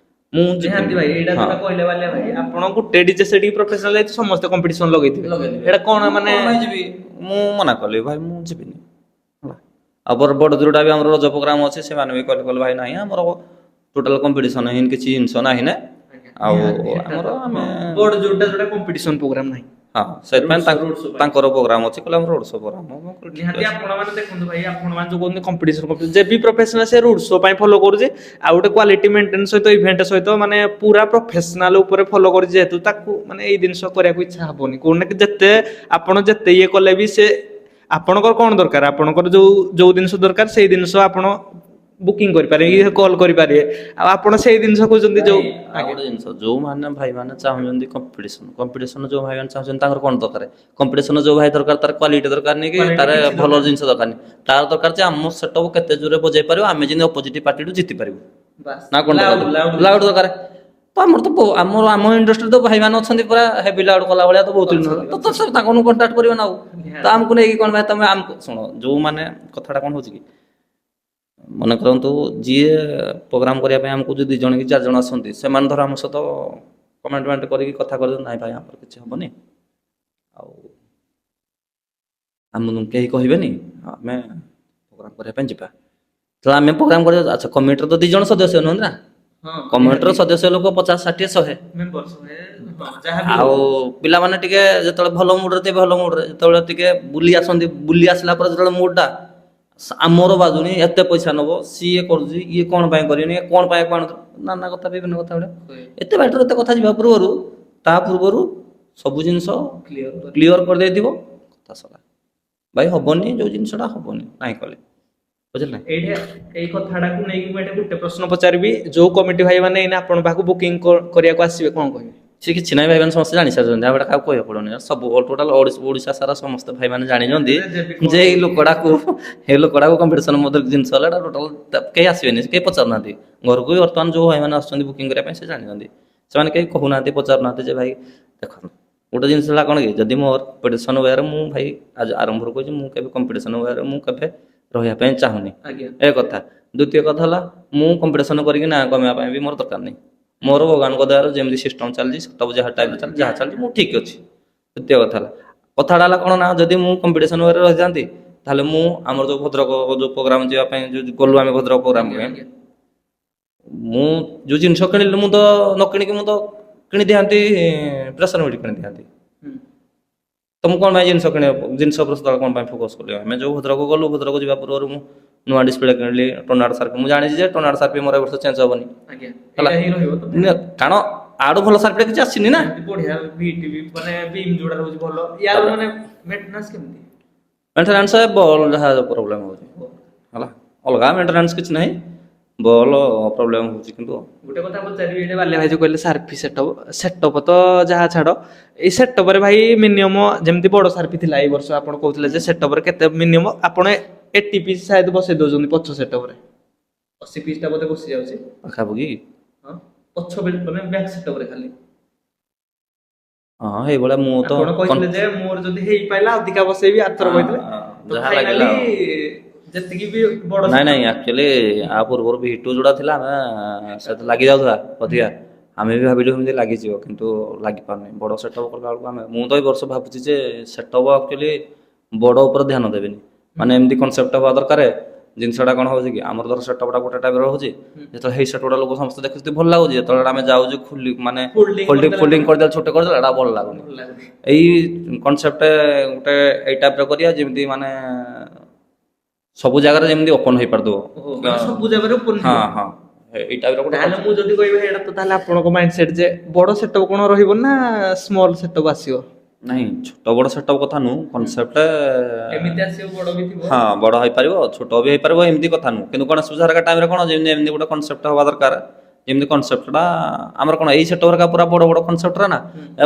ମୁଁ ନିହାତି ଭାଇ ଏଇଟା ହଁ। ଯୋଉଟା କହିଲେ ବାଲିଆ ଭାଇ, ଆପଣ ଗୋଟେ ଡିଜେ ସେଠି ପ୍ରଫେସନାଲ ହେଇଛି, ସମସ୍ତେ କମ୍ପିଟିସନ ଲଗେଇଥିବେ, ଏଇଟା କଣ ମାନେ କଣ ପାଇଁ ଯିବି, ମୁଁ ମନା କଲି ଭାଇ ମୁଁ ଯିବିନି ହେଲା। ଆଉ ବଡ଼ ଯୋଉଟା ବି ଆମର ରଜ ପ୍ରୋଗ୍ରାମ ଅଛି, ସେମାନେ ବି କହିଲେ ଭାଇ ନାହିଁ ଆମର ଟୋଟାଲ କମ୍ପିଟିସନ ହିଁ କିଛି ଜିନିଷ ନାହିଁ ନା, ଆଉ ଆମର ଆମେ ବୋର୍ଡ ଯୋଉଟା କମ୍ପିଟିସନ ପ୍ରୋଗ୍ରାମ ନାହିଁ। ହଁ ସେଥିପାଇଁ ରୋଡ୍ ଶୋ ପାଇଁ। ତାଙ୍କର ପ୍ରୋଗ୍ରାମ ଅଛି, କହିଲେ ଆମର ରୋଡ ଶୋ ପ୍ରୋଗ୍ରାମ। ନିହାତି ଆପଣ ମାନେ ଦେଖନ୍ତୁ ଭାଇ, ଆପଣ ମାନେ ଯୋଉ କହୁଛନ୍ତି କମ୍ପିଟିସନ ଯେ ବି ପ୍ରଫେସନାଲ ସେ ରୋଡ ଶୋ ପାଇଁ ଫଲୋ କରୁଛି, ଆଉ ଗୋଟେ କ୍ୱାଲିଟି ମେଣ୍ଟେନ ସହିତ ଇଭେଣ୍ଟ ସହିତ ମାନେ ପୁରା ପ୍ରଫେସନାଲ ଉପରେ ଫଲୋ କରୁଛି, ଯେହେତୁ ତାକୁ ମାନେ ଏଇ ଜିନିଷ କରିବାକୁ ଇଚ୍ଛା ହବନି କୋଉଠି କି ଯେତେ ଆପଣ ଯେତେ ଇଏ କଲେ ବି ସେ ଆପଣଙ୍କର କଣ ଦରକାର, ଆପଣଙ୍କର ଯୋଉ ଜିନିଷ ଦରକାର ସେଇ ଜିନିଷ ଆପଣ ବୁକିଂ କରିପାରିବେ, କଲ୍ କରିପାରିବେ, ଆଉ ଆପଣ ସେଇ ଜିନିଷ କହୁଛନ୍ତି ଯୋଉ ଆଉ ଗୋଟେ ଜିନିଷ ଯୋଉମାନେ ଭାଇମାନେ ଚାହୁଁଛନ୍ତି କମ୍ପିଟିସନ ଯୋଉ ଭାଇମାନେ ଚାହୁଁଛନ୍ତି ତାଙ୍କର କଣ ଦରକାର, କମ୍ପିଟିସନ ଯୋଉ ଭାଇ ଦରକାର ତାର କ୍ୱାଲିଟି ଦରକାର ନାହିଁ କି ତାର ଭଲ ଜିନିଷ ଦରକାର ନାହିଁ, ତାର ଦରକାର ଯେ ଆମ ସେଟକୁ କେତେ ଜୋରରେ ବଜେଇ ପାରିବ, ଆମେ ଯେମିତି ଅପୋଜିଟ ପାର୍ଟିରୁ ଜିତି ପାରିବୁ ନା କଣ ଲାଉଡ ଦରକାର। ତ ଆମର ତ ଆମ ଇଣ୍ଡଷ୍ଟ୍ରିରେ ତ ଭାଇମାନେ ଅଛନ୍ତି ପୁରା ହେଭି ଲାଉଡ କଲା ଭଳିଆ ତ ବହୁତ ତ ତାଙ୍କୁ କଣ୍ଟାକ୍ଟ କରିବ ନା ଆଉ, ତ ଆମକୁ ନେଇକି କଣ ଭାଇ ତମେ ଆମକୁ ଶୁଣ, ଯୋଉମାନେ କଥାଟା କଣ ହଉଛି କି ମନେ କରନ୍ତୁ ଯିଏ ପ୍ରୋଗ୍ରାମ କରିବା ପାଇଁ ଆମକୁ ଯଦି 2 ଜଣ କି 4 ଜଣ ଆସନ୍ତି, ସେମାନେ ଧର ଆମ ସହିତ କମେଣ୍ଟମେଣ୍ଟ କରିକି କଥା କରିଦିଅନ୍ତି ନାହିଁ ଭାଇ ଆମର କିଛି ହବନି, ଆଉ ଆମକୁ କେହି କହିବେନି, ଆମେ ପ୍ରୋଗ୍ରାମ କରିବା ପାଇଁ ଯିବା, ତ ଆମେ ପ୍ରୋଗ୍ରାମ କରିବା। ଆଚ୍ଛା କମିଟିର ତ 2 ଜଣ ସଦସ୍ୟ ନୁହନ୍ତି ନା, କମିଟିର ସଦସ୍ୟ ଲୋକ 50 60 100, ଆଉ ପିଲାମାନେ ଟିକେ ଯେତେବେଳେ ଭଲ ମୁଡରେ ଥିବେ ଭଲ ମୁଡରେ, ଯେତେବେଳେ ଟିକେ ବୁଲି ଆସନ୍ତି, ବୁଲି ଆସିଲା ପରେ ଯେତେବେଳେ ମୁଡଟା ଆମର ବାଜୁନି, ଏତେ ପଇସା ନବ, ସିଏ କରୁଛି, ଇଏ କଣ ପାଇଁ କରିବେନି, କଣ ପାଇଁ ନାନା କଥା ବିଭିନ୍ନ କଥା ଗୁଡା ଏତେ ବାଟରେ ଏତେ କଥା ଯିବା ପୂର୍ବରୁ ତା ପୂର୍ବରୁ ସବୁ ଜିନିଷ କ୍ଲିୟର କରିଦେଇଥିବ, କଥା ସଲା ଭାଇ ହବନି, ଯୋଉ ଜିନିଷଟା ହବନି ନାହିଁ କଲେ ବୁଝିଲେ ନା। ଏଇଟା ଏଇ କଥାଟାକୁ ନେଇକି ମୁଁ ଏଠି ଗୋଟେ ପ୍ରଶ୍ନ ପଚାରିବି, ଯୋଉ କମିଟି ଭାଇ ମାନେ ଏଇନା ଆପଣଙ୍କ ପାଖକୁ ବୁକିଂ କରିବାକୁ ଆସିବେ କଣ କହିବେ? ସେ କିଛି ନାହିଁ ଭାଇମାନେ ସମସ୍ତେ ଜାଣିସାରିଛନ୍ତି, ଆଉ କାହାକୁ କହିବାକୁ ପଡୁନି, ସବୁ ଟୋଟାଲ ଓଡ଼ିଶା ସାରା ସମସ୍ତେ ଭାଇମାନେ ଜାଣିଛନ୍ତି ଯେ ଏଇ ଲୋକଟାକୁ କମ୍ପିଟିସନ ମଧ୍ୟ ଜିନିଷ ହେଲା, ଟୋଟାଲ କେହି ଆସିବେନି, କେହି ପଚାରୁନାହାନ୍ତି ଘରକୁ ବି। ବର୍ତ୍ତମାନ ଯୋଉ ଭାଇମାନେ ଆସୁଛନ୍ତି ବୁକିଂ କରିବା ପାଇଁ ସେ ଜାଣିଛନ୍ତି, ସେମାନେ କେହି କହୁନାହାନ୍ତି ପଚାରୁନାହାନ୍ତି ଯେ ଭାଇ ଦେଖନ୍ତୁ ଗୋଟେ ଜିନିଷ ହେଲା କଣ କି, ଯଦି ମୋର କମ୍ପିଟିସନ ୱେରେ ମୁଁ ଭାଇ ଆରମ୍ଭରୁ କହୁଛି ମୁଁ କେବେ କମ୍ପିଟିସନ ୱେରେ ମୁଁ କେବେ ରହିବା ପାଇଁ ଚାହୁଁନି, ଏ କଥା। ଦ୍ୱିତୀୟ କଥା ହେଲା ମୁଁ କମ୍ପିଟିସନ କରିକି ନାଁ କମେଇବା ପାଇଁ ବି ମୋର ଦରକାର ନାହିଁ, ମୋର ଭଗବାନଙ୍କ ଦୟାରୁ ଯେମିତି ସିଷ୍ଟମ ଚାଲିଛି ସବୁ ଯାହା ଟାଇମରେ ଚାଲିଛି ଯାହା ଚାଲିଛି ମୁଁ ଠିକ ଅଛି। ଦ୍ୱିତୀୟ କଥା ହେଲା କଥାଟା ହେଲା କଣ ନା, ଯଦି ମୁଁ କମ୍ପିଟିସନ ୱେରେ ରହିଯାନ୍ତି ତାହେଲେ ମୁଁ ଆମର ଯୋଉ ଭଦ୍ରକ ଯୋଉ ପ୍ରୋଗ୍ରାମ ଯିବା ପାଇଁ ଯୋଉ ଗଲୁ ଆମେ ଭଦ୍ରକ ପ୍ରୋଗ୍ରାମ ପାଇଁ, ମୁଁ ଯୋଉ ଜିନିଷ କିଣିଲି ମୁଁ ତ ନ କିଣିକି ମୁଁ ତ କିଣିଦିଆନ୍ତି ପ୍ରେସର ମିଟ୍ କିଣିଦିଆନ୍ତି, ତ ମୁଁ କଣ ପାଇଁ ଜିନିଷ ଉପରେ କଣ ପାଇଁ ଫୋକସ କଲି। ଆମେ ଯୋଉ ଭଦ୍ରକ ଗଲୁ, ଭଦ୍ରକ ଯିବା ପୂର୍ବରୁ ମୁଁ ନୂଆ ଡିସପ୍ଲେ କିଣିଲି, ଟର୍ନାଡୋ ସାର୍ଫି, ମୁଁ ଜାଣିଛି ଯେ ଟର୍ନାଡୋ ସାର୍ଫି ମୋର ଏ ବର୍ଷ ଚେଞ୍ଜ ହବନି ହେଲା, କାରଣ ଆଡୁ ଭଲ ସାର୍ଫିଟା କିଛି ଆସିନି ନା। ମେଣ୍ଟେନାନ୍ସ ବଲ୍ ଯାହା ପ୍ରୋବ୍ଲେମ ହଉଛି ହେଲା, ଅଲଗା ମେଣ୍ଟେନାନ୍ସ କିଛି ନାହିଁ, ବଲ୍ ପ୍ରୋବ୍ଲେମ ହଉଛି। କିନ୍ତୁ ଗୋଟେ କଥା ପଚାରିବି, ଏଇଟା ବାଲିଆ ଭାଇ ଯୋଉ କହିଲେ ସାର୍ଫି ସେଟଅପ ତ ଯାହା ଛାଡ, ଏଇ ସେଟଅପରେ ଭାଇ ମିନିମମ ଯେମିତି ବଡ ସାର୍ଫି ଥିଲା ଏଇ ବର୍ଷ ଆପଣ କହୁଥିଲେ ଯେ ସେଟଅପରେ କେତେ ମିନିମମ ଆପଣ 80 ପିସ୍ ସାୟଦ ବସେଇ ଦଉଛନ୍ତି ପଛ ସେଟଅପରେ, 80 ପିସ୍ ଟା ବୋଧେ ବସି ଯାଉଛି ପାଖାପାଖି, ହଁ ପଛ ମାନେ ବ୍ୟାକ୍ ସେଟଅପରେ ଖାଲି। ହଁ ଏଇଭଳିଆ ମୁଁ ତ ଆପଣ କହିଥିଲେ ଯେ ମୋର ଯଦି ହେଇପାରିଲା ଅଧିକା ବସେଇବି, ଆରଥର କହିଥିଲେ ତ ଯାହା ଲାଗିଲା ଫାଇନାଲି ଯେତିକି ବି ବଡ ନାଇଁ ଆକ୍ଚୁଆଲି ଆ ପୂର୍ବରୁ V2 ଯୋଉଟା ଥିଲା ଆମେ ସେଟା ଲାଗି ଯାଉଥିଲା ଅଧିକା, ଆମେ ବି ଭାବିଲୁ ଏମିତି ଲାଗିଯିବ କିନ୍ତୁ ଲାଗିପାରୁନି। ବଡ଼ ସେଟଅପ୍ କଲା ବେଳକୁ ମୁଁ ତ ଏଇ ବର୍ଷ ଭାବୁଛି ଯେ ସେଟଅପ୍ ଆକ୍ଚୁଆଲି ବଡ଼ ଉପରେ ଧ୍ୟାନ ଦେବେନି, ମାନେ ଏମିତି କନସେପ୍ଟ ହେବା ଦରକାର। ଜିନିଷଟା କଣ ହଉଛି କି ଆମର ଧର ସେଟଅପ୍ ଟା ଗୋଟେ ଟାଇପର ରହୁଛି, ଯେତେବେଳେ ହେଇ ସେଟଅପ୍ ଟା ଲୋକ ସମସ୍ତେ ଦେଖୁଛନ୍ତି ଭଲ ଲାଗୁଛି, ଯେତେବେଳେ ଆମେ ଯାଉଛୁ ମାନେ ଫୋଲ୍ଡିଂ କରିଦେଲେ ଛୋଟ କରିଦେଲେ ଏଟା ଭଲ ଲାଗୁନି। ଏଇ କନସେପ୍ଟ ଗୋଟେ ଏଇ ଟାଇପର କରିବା ଯେମିତି ମାନେ ସବୁ ଜାଗାରେ ଯେମିତି ଓପନ ହେଇପାରୁଥିବ, ସବୁ ଜାଗାରେ ଓପନ ଥିବ। ହଁ ହଁ ଏଇ ଟାଇପର ଗୋଟେ। ତାହେଲେ ମୁଁ ଯଦି କହିବି ଏଇଟା ତ ତାହେଲେ ଆପଣଙ୍କ ମାଇଣ୍ଡ ସେଟ୍ ଯେ ବଡ ସେଟଅପ୍ କଣ ରହିବ ନା ସ୍ମଲ୍ ସେଟଅପ୍ ଆସିବ? ନାହିଁ ଛୋଟ ବଡ଼ ସେଟଅପ୍ କଥା ନୁହଁ, କନସେପ୍ଟ ଏମିତି ଆସିବ, ବଡ ବି ଥିବ, ହଁ ବଡ଼ ହେଇପାରିବ ଛୋଟ ବି ହେଇପାରିବ ଏମିତି କଥା ନୁହଁ, କିନ୍ତୁ ଗଣେଶ ପୂଜା ହେରିକା ଟାଇମରେ କଣ ଯେମିତି ଏମିତି ଗୋଟେ କନସେପ୍ଟ ହବା ଦରକାର ଯେମିତି କନସେପ୍ଟଟା ଆମର କ'ଣ ଏଇ ସେଟର ଏକା ପୁରା ବଡ଼ ବଡ଼ କନସେପ୍ଟରା ନା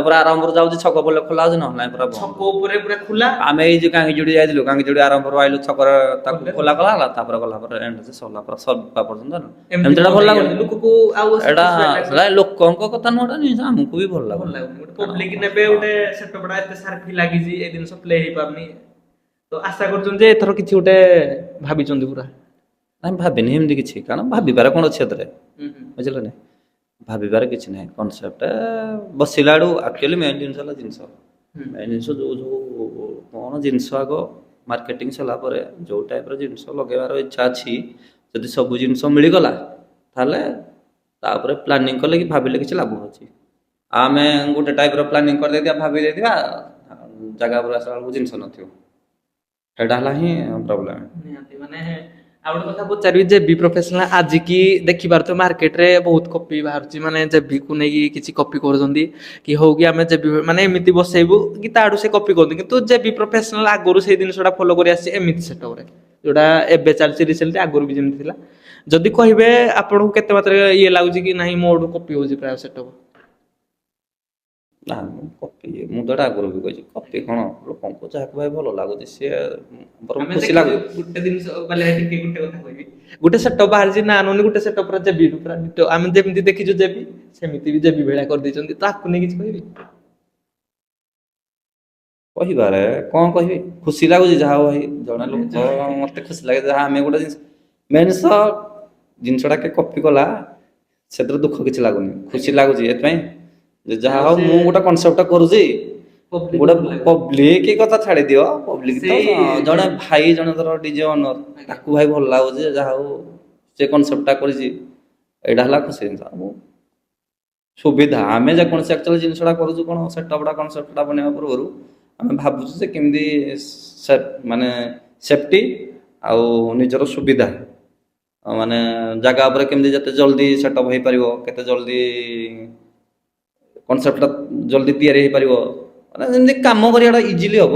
ପୁରା ଆରମ୍ଭରୁ ଯାଉଛି ଛକ ପଡ଼ିଲେ ଖୋଲା ହେଉଛି ନହେଲେ ନାହିଁ ପୁରା ଛକ ଉପରେ ପୁରା ଖୋଲା। ଆମେ ଏଇ ଯୋଉ ଗାଙ୍ଗିଜୁଡ଼ି ଯାଇଥିଲୁ ଗାଙ୍ଗିଜୁଡ଼ି ଆରମ୍ଭରୁ ଆଇଲୁ ଛକରେ ତାକୁ ଖୋଲା କଲା ହେଲା ତାପରେ ଗଲା ପରେ ଏଣ୍ଡ ସରିଲା ପୁରା ସରିବା ପର୍ଯ୍ୟନ୍ତ ଏମିତିଟା ଭଲ ଲାଗୁନି ଲୋକକୁ ଆଉ ଏଇଟା ସେଟା ଲୋକଙ୍କ କଥା ନୁହଁ ଏଟା ଜିନିଷ ଆମକୁ ବି ଭଲ ଲାଗୁନି ପବ୍ଲିକ ନେବେ ଗୋଟେ ସେଟପଟା ଏତେ ସାର ଫି ଲାଗିଛି ଏ ଜିନିଷ ପ୍ଲେ ହେଇପାରୁନି ତ ଆଶା କରୁଛନ୍ତି ଯେ ଏଥର କିଛି ଗୋଟେ ଭାବିଛନ୍ତି ପୁରା। ନାଇଁ ଭାବିନି ଏମିତି କିଛି କାରଣ ଭାବିବାର କ'ଣ ଅଛି ଏଥିରେ ବୁଝିଲେ ନା ଭାବିବାର କିଛି ନାହିଁ କନସେପ୍ଟ ବସିଲା ବେଳୁ ଆକ୍ଚୁଆଲି ମେନ୍ ଜିନିଷ ହେଲା ଜିନିଷ ମେନ୍ ଜିନିଷ ଯୋଉ କ'ଣ ଜିନିଷ ଆଗ ମାର୍କେଟିଂ ସରିଲା ପରେ ଯୋଉ ଟାଇପ୍ର ଜିନିଷ ଲଗେଇବାର ଇଚ୍ଛା ଅଛି ଯଦି ସବୁ ଜିନିଷ ମିଳିଗଲା ତାହେଲେ ତାପରେ ପ୍ଲାନିଂ କଲେ କି ଭାବିଲେ କିଛି ଲାଭ ଅଛି। ଆମେ ଗୋଟେ ଟାଇପ୍ର ପ୍ଲାନିଂ କରିଦେଇଥିବା ଭାବି ଦେଇଥିବା ଜାଗା ଉପରେ ଆସିଲା ବେଳକୁ ଜିନିଷ ନଥିବ ସେଇଟା ହେଲା ହିଁ ପ୍ରୋବ୍ଲେମ୍। ନିହାତି ମାନେ ଆଉ ଗୋଟେ କଥା ପଚାରିବି ଜେବି ପ୍ରଫେସନାଲ ଆଜିକି ଦେଖିପାରୁଥିବ ମାର୍କେଟରେ ବହୁତ କପି ବାହାରୁଛି ମାନେ ଜେବିକୁ ନେଇକି କିଛି କପି କରୁଛନ୍ତି କି ହଉ କି ଆମେ ଜେବି ମାନେ ଏମିତି ବସେଇବୁ କି ତାଠୁ ସେ କପି କରନ୍ତି କିନ୍ତୁ ଜେବି ପ୍ରଫେସନାଲ ଆଗରୁ ସେଇ ଜିନିଷଟା ଫଲୋ କରି ଆସିଛି ଏମିତି ସେଟପରେ ଯୋଉଟା ଏବେ ଚାଲିଛି ରିସେଣ୍ଟଲି ଆଗରୁ ବି ଯେମିତି ଥିଲା ଯଦି କହିବେ ଆପଣଙ୍କୁ କେତେ ମାତ୍ରାରେ ଇଏ ଲାଗୁଛି କି ନାହିଁ ମୋଠୁ କପି ହଉଛି ପ୍ରାୟ ସେଟପ? ନା କପି ମୁଁ ତ ଏଟା ଆଗରୁ ବି କହିଛି କପି କ'ଣ ଲୋକଙ୍କୁ ଯାହାକୁ ଭାଇ ଭଲ ଲାଗୁଛି ସିଏ ବରଂ ଖୁସି ଲାଗୁଛି। ଗୋଟେ ଜିନିଷ ମାନେ ଟିକେ ଗୋଟେ କଥା କହିବି ଗୋଟେ ସେଟପ ବାହାରିଛି ନା ନୁନି ଗୋଟେ ସେଟପ ପୁରା ଜେବି ପୁରା ଆମେ ଯେମିତି ଦେଖିଛୁ ଜେବି ସେମିତି ବି ଜେବି ଭଳିଆ କରିଦେଇଛନ୍ତି ତାକୁ ନେଇ କିଛି କହିବି କହିବାରେ କ'ଣ କହିବି ଖୁସି ଲାଗୁଛି ଯାହା ହଉ ଭାଇ ଜଣେ ଲୋକ ମତେ ଖୁସି ଲାଗେ ଯାହା ଆମେ ଗୋଟେ ଜିନିଷ ମେନ୍ ଜିନିଷଟା କିଏ କପି କଲା ସେଥିରେ ଦୁଃଖ କିଛି ଲାଗୁନି ଖୁସି ଲାଗୁଛି ଏଥିପାଇଁ ଯେ ଯାହା ହଉ ମୁଁ ଗୋଟେ କନସେପ୍ଟ କରୁଛି ଗୋଟେ ପବ୍ଲିକ କଥା ଛାଡ଼ି ଦିଅ ପବ୍ଲିକ ତ ଜଣେ ଭାଇ ଜଣେ ଧର ଡିଜେ ଅନର ତାକୁ ଭାଇ ଭଲ ଲାଗୁଛି ଯାହା ହଉ ସେ କନସେପ୍ଟଟା କରିଛି ଏଇଟା ହେଲା ଖୁସି ଜିନିଷ ସୁବିଧା ଆମେ ଯେକୌଣସି ଆକ୍ଚୁଆଲି ଜିନିଷଟା କରୁଛୁ କ'ଣ ସେଟଅପ୍ଟା କନସେପ୍ଟଟା ବନେଇବା ପୂର୍ବରୁ ଆମେ ଭାବୁଛୁ ଯେ କେମିତି ମାନେ ସେଫ୍ଟି ଆଉ ନିଜର ସୁବିଧା ମାନେ ଜାଗା ଉପରେ କେମିତି ଯେତେ ଜଲ୍ଦି ସେଟଅପ୍ ହେଇପାରିବ କେତେ ଜଲ୍ଦି କନସେପ୍ଟଟା ଜଲ୍ଦି ତିଆରି ହେଇପାରିବ ମାନେ ଯେମିତି କାମ କରିବାଟା ଇଜିଲି ହବ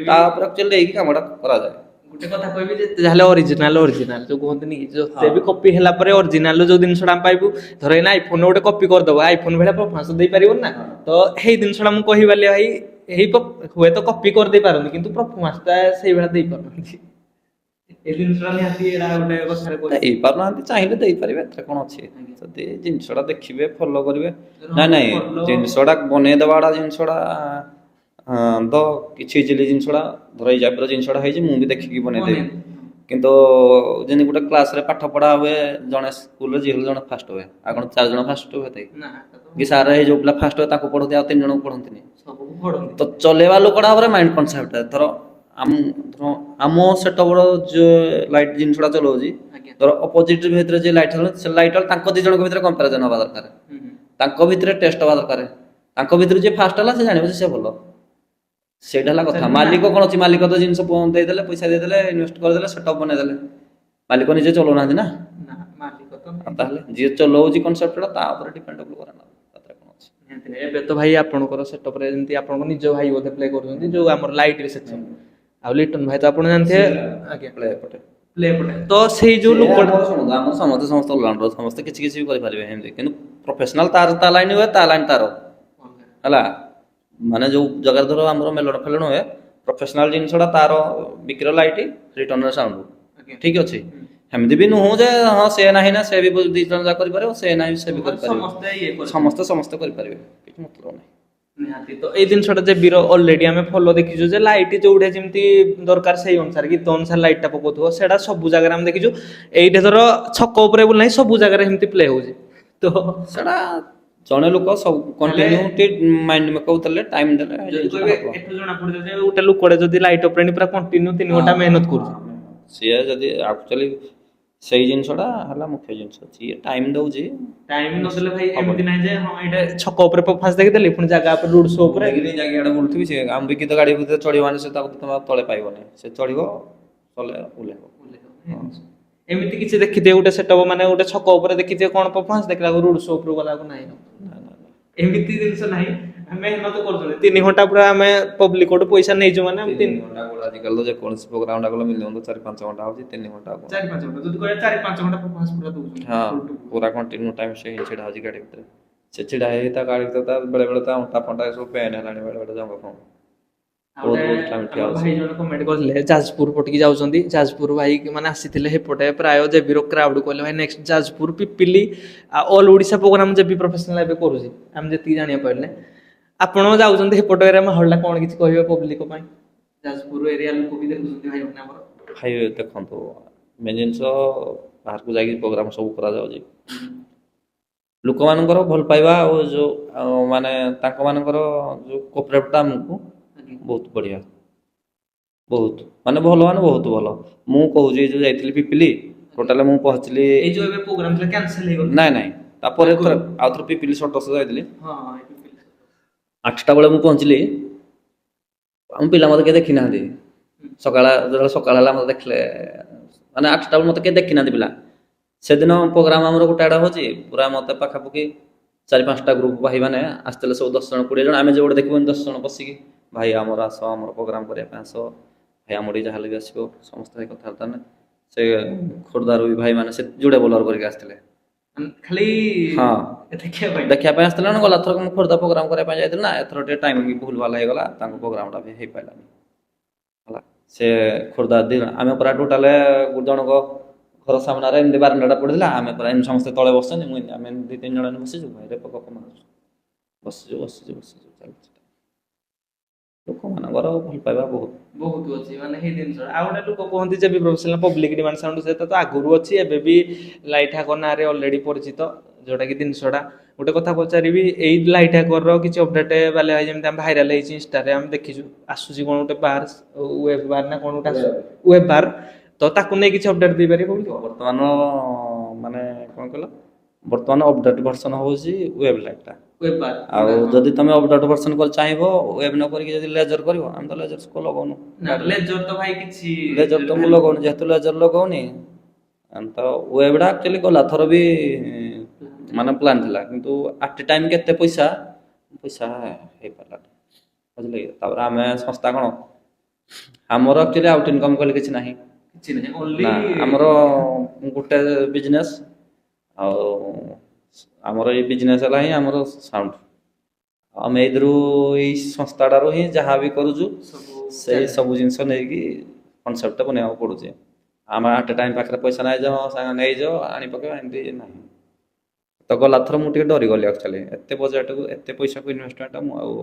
ତା ଉପରେ ଆକ୍ଚୁଆଲି ଦେଇକି କାମଟା କରାଯାଏ। ଗୋଟେ କଥା କହିବି ଯେ ଯାହେଲେ ଅରିଜିନାଲ ଯୋଉ କୁହନ୍ତିନି କି ଯେତେ ବି କପି ହେଲା ପରେ ଅରିଜିନାଲ ଯୋଉ ଜିନିଷଟା ଆମେ ପାଇବୁ ଧର ଏଇନା ଆଇଫୋନ ଗୋଟେ କପି କରିଦବ ଆଇଫୋନ ଭଳିଆ ପରଫରମାନ୍ସ ଦେଇପାରିବନି ନା ତ ହେଇ ଜିନିଷଟା ମୁଁ କହିବାଲି ଭାଇ ହୁଏତ କପି କରିଦେଇ ପାରନ୍ତି କିନ୍ତୁ ପରଫରମାନ୍ସଟା ସେଇଭଳିଆ ଦେଇପାରୁନାହାନ୍ତି ଏ ଜିନିଷଟା ନିହାତି ଏଇଟା ଗୋଟେ କଥାରେ ଦେଇପାରୁନାହାନ୍ତି ଚାହିଁଲେ ଦେଇପାରିବେ ଏଥିରେ କ'ଣ ଅଛି ଯଦି ଜିନିଷଟା ଦେଖିବେ ଫଲୋ କରିବେ ନାଇଁ ଜିନିଷଟା ବନେଇଦେବାଟା ଜିନିଷଟା ତ କିଛି ଇଜିଲି ଜିନିଷଟା ଧର ଏଇ ଟାଇପ୍ର ଜିନିଷଟା ହେଇଛି ମୁଁ ବି ଦେଖିକି ବନେଇଦେବି କିନ୍ତୁ ଯେମିତି ଗୋଟେ କ୍ଲାସରେ ପାଠ ପଢ଼ା ହୁଏ ଜଣେ ସ୍କୁଲରେ ଯିଏ ହେଲେ ଜଣେ ଫାଷ୍ଟ ହୁଏ ଆଉ କ'ଣ 4 ଜଣ ଫାଷ୍ଟ ହୁଏ କି ସାର୍ ଏଇ ଯୋଉ ପିଲା ଫାଷ୍ଟ ହୁଏ ତାକୁ ପଢ଼ନ୍ତି ଆଉ 3 ଜଣଙ୍କୁ ପଢ଼ନ୍ତିନି ତ ଚଲେଇବା ଲୋକଟା ଉପରେ ମାଇଣ୍ଡ କନସେପ୍ଟ ଧର ଆମ ସେଟଅପ୍ର ଯୋଉ ଲାଇଟ୍ ଜିନିଷଟା ଚଲାଉଛି ଧର ଅପୋଜିଟ୍ ଭିତରେ ଯେ ଲାଇଟ୍ ସେ ଲାଇଟ୍ ତାଙ୍କ 2 ଜଣଙ୍କ ଭିତରେ କମ୍ପାରିଜନ୍ ହେବା ଦରକାର ତାଙ୍କ ଭିତରେ ଟେଷ୍ଟ ହେବା ଦରକାର ତାଙ୍କ ଭିତରୁ ଯିଏ ଫାଷ୍ଟ ହେଲା ସେ ଜାଣିବ ଯେ ସେ ଭଲ ସେଇଟା ହେଲା କଥା ମାଲିକ କ'ଣ ଅଛି ମାଲିକ ତ ଜିନିଷ ଦେଇଦେଲେ ପଇସା ଦେଇଦେଲେ ଇନଭେଷ୍ଟ କରିଦେଲେ ସେଟଅପ୍ ବନେଇଦେଲେ ମାଲିକ ନିଜେ ଚଲାଉନାହାନ୍ତି ନା ତାହେଲେ ଯିଏ ଚଲାଉଛି କନସେପ୍ଟଟା ତା ଉପରେ ଡିପେଣ୍ଡେବଲ୍ କରେ ନା କ'ଣ ଅଛି। ଏବେ ତ ଭାଇ ଆପଣଙ୍କର ସେଟଅପରେ ଯେମିତି ଆପଣଙ୍କ ନିଜ ଭାଇ ବୋଧେ ପ୍ଲେ କରୁଛନ୍ତି ଯୋଉ ଆମର ଲାଇଟ୍ ରିସେପ୍ସନ ଆଉ ଲିଟନ ଭାଇ ତ ଆପଣ ଜାଣିଥିବେ ଆଜ୍ଞା ପ୍ଲେ ପଟେ ତ ସେଇ ଯୋଉ ଲୋକ ଆମର ସମସ୍ତେ ଅଲରାଉଣ୍ଡର ସମସ୍ତେ କିଛି କିଛି ବି କରିପାରିବେ ଏମିତି କିନ୍ତୁ ପ୍ରଫେସନାଲ ତା ଲାଇନ୍ ହୁଏ ତା ଲାଇନ୍ ତାର ହେଲା ମାନେ ଯୋଉ ଜାଗାରେ ଧର ଆମର ମେଲଣ ଫେଲଣ ହୁଏ ପ୍ରଫେସନାଲ ଜିନିଷଟା ତାର ବିକ୍ରିର ଲାଇଟ୍ ରିଟର୍ନର ସାଉଣ୍ଡ ଠିକ ଅଛି ସେମିତି ବି ନୁହଁ ଯେ ହଁ ସେ ନାହିଁ ନା ସେ ବି 2 ଜଣ ଯାକ କରିପାରିବ ସେ ନାହିଁ ସେ ବି କରିପାରିବ ସମସ୍ତେ କରିପାରିବେ କିଛି ମତଲବ ନାହିଁ। ନିହାତି ତ ଏଇ ଜିନିଷଟା ଯେ ବିର ଅଲରେଡି ଆମେ ଫଲୋ ଦେଖିଛୁ ଯେ ଲାଇଟ୍ ଯୋଉଟା ଯେମିତି ଦରକାର ସେଇ ଅନୁସାରେ ଗୀତ ଅନୁସାରେ ଲାଇଟଟା ପକଉଥିବ ସେଇଟା ସବୁ ଜାଗାରେ ଆମେ ଦେଖିଛୁ ଏଇଟା ଧର ଛକ ଉପରେ ବୋଲି ନାହିଁ ସବୁ ଜାଗାରେ ଏମିତି ପ୍ଲେ ହଉଛି ତ ସେଟା ଜଣେ ଲୋକ ସବୁ କଣ୍ଟିନ୍ୟୁଟି ମାଇଣ୍ଡ ମେକଅପ୍ ଦେଲେ ଟାଇମ୍ ଦେଲେ ଏଠୁ ଜଣା ପଡୁଛି ଯେ ଗୋଟେ ଲୋକଟେ ଯଦି ଲାଇଟ୍ ଉପରେ ପୁରା କଣ୍ଟିନ୍ୟୁ 3 ଘଣ୍ଟା ମେହନତ କରୁଛି ସିଏ ଯଦି ଆକ୍ଚୁଆଲି ସେଇ ଜିନିଷଟା ହେଲା ମୁଖ୍ୟ ଜିନିଷ ଯିଏ ଟାଇମ୍ ଦଉଛି ଟାଇମ୍ ନଦେଲେ ଭାଇ ଏମିତି ନାହିଁ ଯେ ହଁ ଏଇଟା ଛକ ଉପରେ ପରଫରମାନ୍ସ ଦେଖିଦେଲି ପୁଣି ଜାଗା ଉପରେ ରୋଡ୍ ଶୋ ଉପରେ ଜାଗା ବୁଲୁଥିବି ସେ ଆମ ବିକିତ ଗାଡ଼ି ଭିତରେ ଚଢ଼ିବ ମାନେ ସେ ତାକୁ ତମେ ତଳେ ପାଇବନି ସେ ଚଢ଼ିବ ଚଲେ ଓହ୍ଲେଇବ ଏମିତି କିଛି ଦେଖିଥିବେ ଗୋଟେ ସେଟଅପ ମାନେ ଗୋଟେ ଛକ ଉପରେ ଦେଖିଥିବେ କ'ଣ ପରଫରମାନ୍ସ ଦେଖିଲା ରୋଡ୍ ଶୋ ଉପରକୁ ଗଲାକୁ ନାହିଁ ଏମିତି ଜିନିଷ ନାହିଁ ମେହନତ କରୁଛନ୍ତି 3 ଘଣ୍ଟା ପୁରା ଆମେ ପବ୍ଲିକ କୋଠୁ ପଇସା ନେଇଛୁ ମାନେ ଆମେ 3 ଘଣ୍ଟା ଗୁଡ଼ା ଆଜିକାଲି ତ ଯେକୌଣସି ପ୍ରୋଗ୍ରାମଟା କଲେ ମିନିମମ୍ ତ 4-5 ଘଣ୍ଟା ହେଉଛି 3 ଘଣ୍ଟା ହବ। 4-5 ଘଣ୍ଟା ଯଦି କହିବା 4-5 ଘଣ୍ଟା ପରଫର୍ମାନ୍ସ ପୁରା ଦଉଛନ୍ତି ହଁ full to full। ପୁରା କଣ୍ଟିନ୍ୟୁ ଟାଇମ୍ ସେ ହିଁ ଛିଡ଼ା ହେଉଛି ଗାଡ଼ି ଭିତରେ। ସେ ଛିଡ଼ା ହେଇ ତା ଗାଡ଼ି ଭିତରେ ତା ବେଳେବେଳେ ତା ଅଣ୍ଟା ଫଣ୍ଟା ସବୁ ପେନ୍ ହେଲାଣି ବେଳେବେଳେ ଜଙ୍ଗ ଫଙ୍ଗ। ଆଉ ବହୁତ ଗୋଟେ ବହୁତ ଟାଇମ୍ ଠିଆ ଆମ ହେଉଛି। ଭାଇ ଜଣେ କମେଣ୍ଟ କରିଥିଲେ ଯାଜପୁର ପଟିକି ଯାଉଛନ୍ତି ଯାଜପୁର ଭାଇ ମାନେ ଆସିଥିଲେ ସେପଟେ ପ୍ରାୟ ଜେବିର କ୍ରାଉଡ୍ କହିଲେ ଭାଇ next Jajpur Pipili all Odisha programme JB professional ଏବେ କରୁଛି ଆମେ ଯେତିକି ଜାଣିବାକୁ ପାଇଲେ ଆପଣ ଯାଉଛନ୍ତି ସେପଟ ଏରିଆ ମାହୋଲଟା କ'ଣ କିଛି କହିବେ ପବ୍ଲିକ ପାଇଁ ଯାଜପୁର ଏରିଆ ଲୋକ ବି ଦେଖୁଛନ୍ତି ଭାଇ ମାନେ ଆମର ଭାଇ ଦେଖନ୍ତୁ ମେନ୍ ଜିନିଷ ବାହାରକୁ ଯାଇକି ପ୍ରୋଗ୍ରାମ ସବୁ କରାଯାଉଛି ଲୋକମାନଙ୍କର ଭଲ ପାଇବା ଆଉ ଯେଉଁ ମାନେ ତାଙ୍କମାନଙ୍କର ଯେଉଁ କୋପରେଟଟା ଆମକୁ ବହୁତ ବଢ଼ିଆ ବହୁତ ମାନେ ବହୁତ ଭଲ। ମୁଁ କହୁଛି ଯେଉଁ ଯାଇଥିଲି ପିପିଲି ଟୋଟାଲ ମୁଁ ପହଞ୍ଚିଲି ଏଇ ଯୋଉ ଏବେ ପ୍ରୋଗ୍ରାମ ଥିଲା କ୍ୟାନସେଲ ହେଇଗଲା ନାଇଁ ତାପରେ ଆଉ ଥରେ ପିପିଲି ସଟର୍ସ ଯାଇଥିଲି ହଁ 8ଟା ବେଳେ ମୁଁ ପହଞ୍ଚିଲି ଆମ ପିଲା ମୋତେ କେହି ଦେଖିନାହାନ୍ତି ଯେତେବେଳେ ସକାଳ ହେଲା ମୋତେ ଦେଖିଲେ ମାନେ 8ଟା ବେଳେ ମୋତେ କେହି ଦେଖିନାହାନ୍ତି ପିଲା ସେଦିନ ପ୍ରୋଗ୍ରାମ ଆମର ଗୋଟେ ଆଡ଼େ ହେଉଛି ପୁରା ମୋତେ ପାଖାପାଖି 4-5ଟା ଗ୍ରୁପ ଭାଇ ମାନେ ଆସିଥିଲେ ସବୁ 10 ଜଣ 20 ଜଣ ଆମେ ଯୋଉଟେ ଦେଖିବୁନି 10 ଜଣ ବସିକି ଭାଇ ଆମର ଆସ ଆମର ପ୍ରୋଗ୍ରାମ କରିବା ପାଇଁ ଆସ ଭାଇ ଆମର ଯାହା ହେଲେ ବି ଆସିବ ସମସ୍ତେ କଥାବାର୍ତ୍ତା ନା ସେ ଖୋର୍ଦ୍ଧାରୁ ବି ଭାଇ ମାନେ ସେ ଯୋଡ଼େ ବୋଲର କରିକି ଆସିଥିଲେ ଖାଲି ହଁ ଦେଖିବା ପାଇଁ ଆସିଥିଲେ ନା ଗଲା ଥର ମୁଁ ଖୋର୍ଦ୍ଧା ପ୍ରୋଗ୍ରାମ କରିବା ପାଇଁ ଯାଇଥିଲି ନା ଏଥର ଟିକେ ଟାଇମ୍ ଭୁଲ ଭାଲ ହେଇଗଲା ତାଙ୍କ ପ୍ରୋଗ୍ରାମଟା ବି ହେଇପାରିଲାନି ହେଲା ସେ ଖୋର୍ଦ୍ଧା ଆମେ ପୁରା ଟୋଟାଲ ଜଣଙ୍କ ଘର ସାମ୍ନାରେ ଏମିତି ବାରଣ୍ଡାଟା ପଡ଼ିଥିଲା ଆମେ ପୁରା ଏମିତି ସମସ୍ତେ ତଳେ ବସିଛନ୍ତି ମୁଁ ଆମେ 2-3 ଜଣ ବସିଛୁ ଭାଇରେ ଗପ ମାରୁଛୁ ବସିଛୁ ଚାଲିଛି ଲୋକମାନଙ୍କର ଭଲ ପାଇବା ବହୁତ ଅଛି ମାନେ ସେଇ ଜିନିଷ ଆଉ ଗୋଟେ ଲୋକ କୁହନ୍ତି ଯେ ବି ପ୍ରଫେସନାଲ ପବ୍ଲିକ ଡିମାଣ୍ଡ ସାଉଣ୍ଡ ସହିତ ତ ଆଗରୁ ଅଛି ଏବେ ବି ଲାଇଟ୍ ହାକର ନାଁରେ ଅଲରେଡି ପରିଚିତ ଯୋଉଟା କି ଜିନିଷଟା ଗୋଟେ କଥା ପଚାରିବି ଏଇ ଲାଇଟ୍ ହାକରର କିଛି ଅପଡେଟ୍ ବାଲେ ଭାଇ ଯେମିତି ଆମେ ଭାଇରାଲ ହେଇଛି ଇନଷ୍ଟାରେ ଆମେ ଦେଖିଛୁ ଆସୁଛି କ'ଣ ଗୋଟେ ବାର ୱେବ ବାର ନା କ'ଣ ଗୋଟେ ଆସୁଛି ୱେବ ବାର ତ ତାକୁ ନେଇ କିଛି ଅପଡେଟ୍ ଦେଇପାରିବ ବର୍ତ୍ତମାନ ମାନେ କ'ଣ କହିଲ ବର୍ତ୍ତମାନ ଅପଡେଟ୍ ଭର୍ସନ ହେଉଛି ୱେବ ଲାଇଟ୍ଟା ଆଉ ଯଦି ତମେ ଅପଡେଟ୍ ଭର୍ସନ ଚାହିଁବ ୱେବ ନ କରିକି ଯଦି ଲେଜର କରିବ ଆମେ ତ ଲେଜର ଲଗାଉନୁ ଲେଜର ତ ଭାଇ କିଛି ଲେଜର ତ ମୁଁ ଲଗାଉନି ଯେହେତୁ ଲେଜର ଲଗାଉନି ତ ୱେବଟା ଆକ୍ଚୁଆଲି ଗଲା ଥର ବି ମାନେ ପ୍ଲାନ୍ ଥିଲା କିନ୍ତୁ ଆଟ୍ ଏ ଟାଇମ୍ କେତେ ପଇସା ହେଇପାରିଲାନି ବୁଝିଲେ କି ତାପରେ ଆମେ ସଂସ୍ଥା କ'ଣ ଆମର ଆକ୍ଚୁଆଲି ଆଉଟ୍ ଇନକମ୍ କହିଲେ କିଛି ନାହିଁ ନା ଆମର ଗୋଟେ ବିଜନେସ୍ ଆଉ ଆମର ଏଇ ବିଜନେସ୍ ହେଲା ହିଁ ଆମର ସାଉଣ୍ଡ ଆମେ ଏଇଥିରୁ ଏଇ ସଂସ୍ଥାଟାରୁ ହିଁ ଯାହା ବି କରୁଛୁ ସେଇ ସବୁ ଜିନିଷ ନେଇକି କନସେପ୍ଟଟା ବନେଇବାକୁ ପଡ଼ୁଛି ଆମେ ଆଟ୍ ଏ ଟାଇମ୍ ପାଖରେ ପଇସା ନେଇଯାଅ ଆଣି ପକେଇବା ଏମିତି ନାହିଁ ତ ଗଲା ଥର ମୁଁ ଟିକେ ଡରିଗଲି ଆକ୍ଚୁଆଲି ଏତେ ବଜେଟକୁ ଏତେ ପଇସାକୁ ଇନଭେଷ୍ଟମେଣ୍ଟଟା ମୁଁ ଆଉ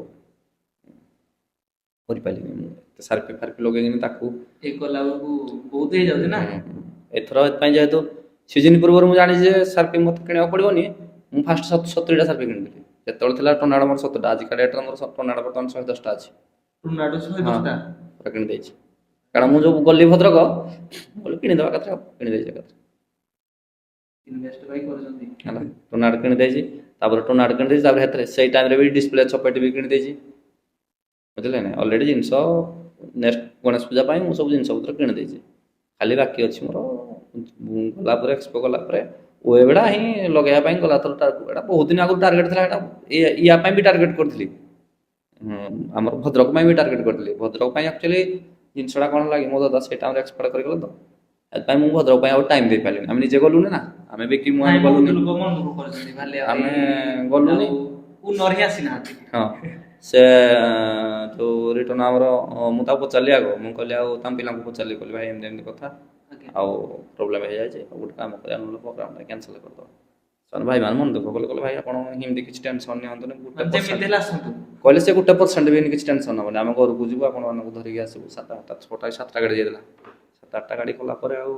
କରିପାରିଲିନି ମୁଁ ଏତେ ସାର୍ଫି ଲଗେଇକିନି ତାକୁ କଲା ବେଳକୁ ବହୁତ ହେଇଯାଉଛି ନା ଏଥର ଏଥିପାଇଁ ଯେହେତୁ ସିଜିନ୍ ପୂର୍ବରୁ ମୁଁ ଜାଣିଛି ଯେ ସାର୍ଫି ମୋତେ କିଣିବାକୁ ପଡ଼ିବନି ମୁଁ ଫାଷ୍ଟ 70ଟା ସାର୍ଫି କିଣିଥିଲି ଯେତେବେଳେ ଥିଲା ଟର୍ନାଡୋ ମୋର 70ଟା ଆଜିକା ଡେଟ୍ରେ ମୋର ଟର୍ନାଡୋ ବର୍ତ୍ତମାନ 110ଟା ଅଛି ପୁରା କିଣିଦେଇଛି କାରଣ ମୁଁ ଯେଉଁ ଗଲି ଭଦ୍ରକ କିଣିଦେବା କଥା କିଣିଦେଇଛି ଏକାଥରେ ହେଲା ଟର୍ନାଡୋ କିଣିଦେଇଛି ତାପରେ ଟର୍ନାଡୋ କିଣିଦେଇଛି ତାପରେ ସେଥିରେ ସେଇ ଟାଇମ୍ରେ ବି ଡିସପ୍ଲେ ସପେଟ ବି କିଣିଦେଇଛି ବୁଝିଲେ ନା ଅଲରେଡ଼ି ଜିନିଷ ନେକ୍ସଟ ଗଣେଶ ପୂଜା ପାଇଁ ମୁଁ ସବୁ ଜିନିଷ ପତ୍ର କିଣିଦେଇଛି ଖାଲି ବାକି ଅଛି ମୋର ଗଲା ପରେ ଏକ୍ସପୋ ଗଲା ପରେ ୱେବଟା ହିଁ ଲଗାଇବା ପାଇଁ ଗଲା ଥର ଏଇଟା ବହୁତ ଦିନ ଆଗରୁ ଟାର୍ଗେଟ୍ ଥିଲା ଏଇଟା ୟା ପାଇଁ ବି ଟାର୍ଗେଟ୍ କରିଥିଲି ଆମର ଭଦ୍ରକ ପାଇଁ ବି ଟାର୍ଗେଟ୍ କରିଥିଲି ଭଦ୍ରକ ପାଇଁ ଆକ୍ଚୁଆଲି ଜିନିଷଟା କ'ଣ ହେଲା କି ମୋ ଦାଦା ସେଇ ଟାଇମ୍ରେ ଏକ୍ସପୋର୍ଟ କରିଗଲେ ତ ସେଥିପାଇଁ ମୁଁ ଭଦ୍ରକ ପାଇଁ ଆଉ ଟାଇମ୍ ଦେଇପାରିଲିନି ଆମେ ନିଜେ ଗଲୁନି ନା ଆମେ ବିକି ମୁଁ ଆମେ ଗଲୁନି ଆମେ ଗଲୁନି ହଁ ସେ ଯେଉଁ ରିଟର୍ନ ଆମର ମୁଁ ତାକୁ ପଚାରିଲି ଆଗ ମୁଁ କହିଲି ଆଉ ତାଙ୍କ ପିଲାଙ୍କୁ ପଚାରିଲି କହିଲି ଭାଇ ଏମିତି ଏମିତି କଥା ଆଉ ପ୍ରୋବ୍ଲେମ୍ ହେଇଯାଇଛି ଆଉ ଗୋଟେ କାମ କରିବା ନହେଲେ ପ୍ରୋଗ୍ରାମଟା କ୍ୟାନସଲ୍ କରିଦେବା ସେମାନେ ଭାଇମାନେ ମନେ ଦୁଃଖ କଲେ ଭାଇ ଆପଣ ଏମିତି କିଛି ଟେନସନ୍ ନିଅନ୍ତୁନି କହିଲେ ସେ 1% ବି କିଛି ଟେନସନ୍ ନେବନି ଆମେ ଘରକୁ ଯିବୁ ଆପଣମାନଙ୍କୁ ଧରିକି ଆସିବୁ 7-8 ଗାଡ଼ି ଯାଇଥିଲା 7-8ଟା ଗାଡ଼ି କଲା ପରେ ଆଉ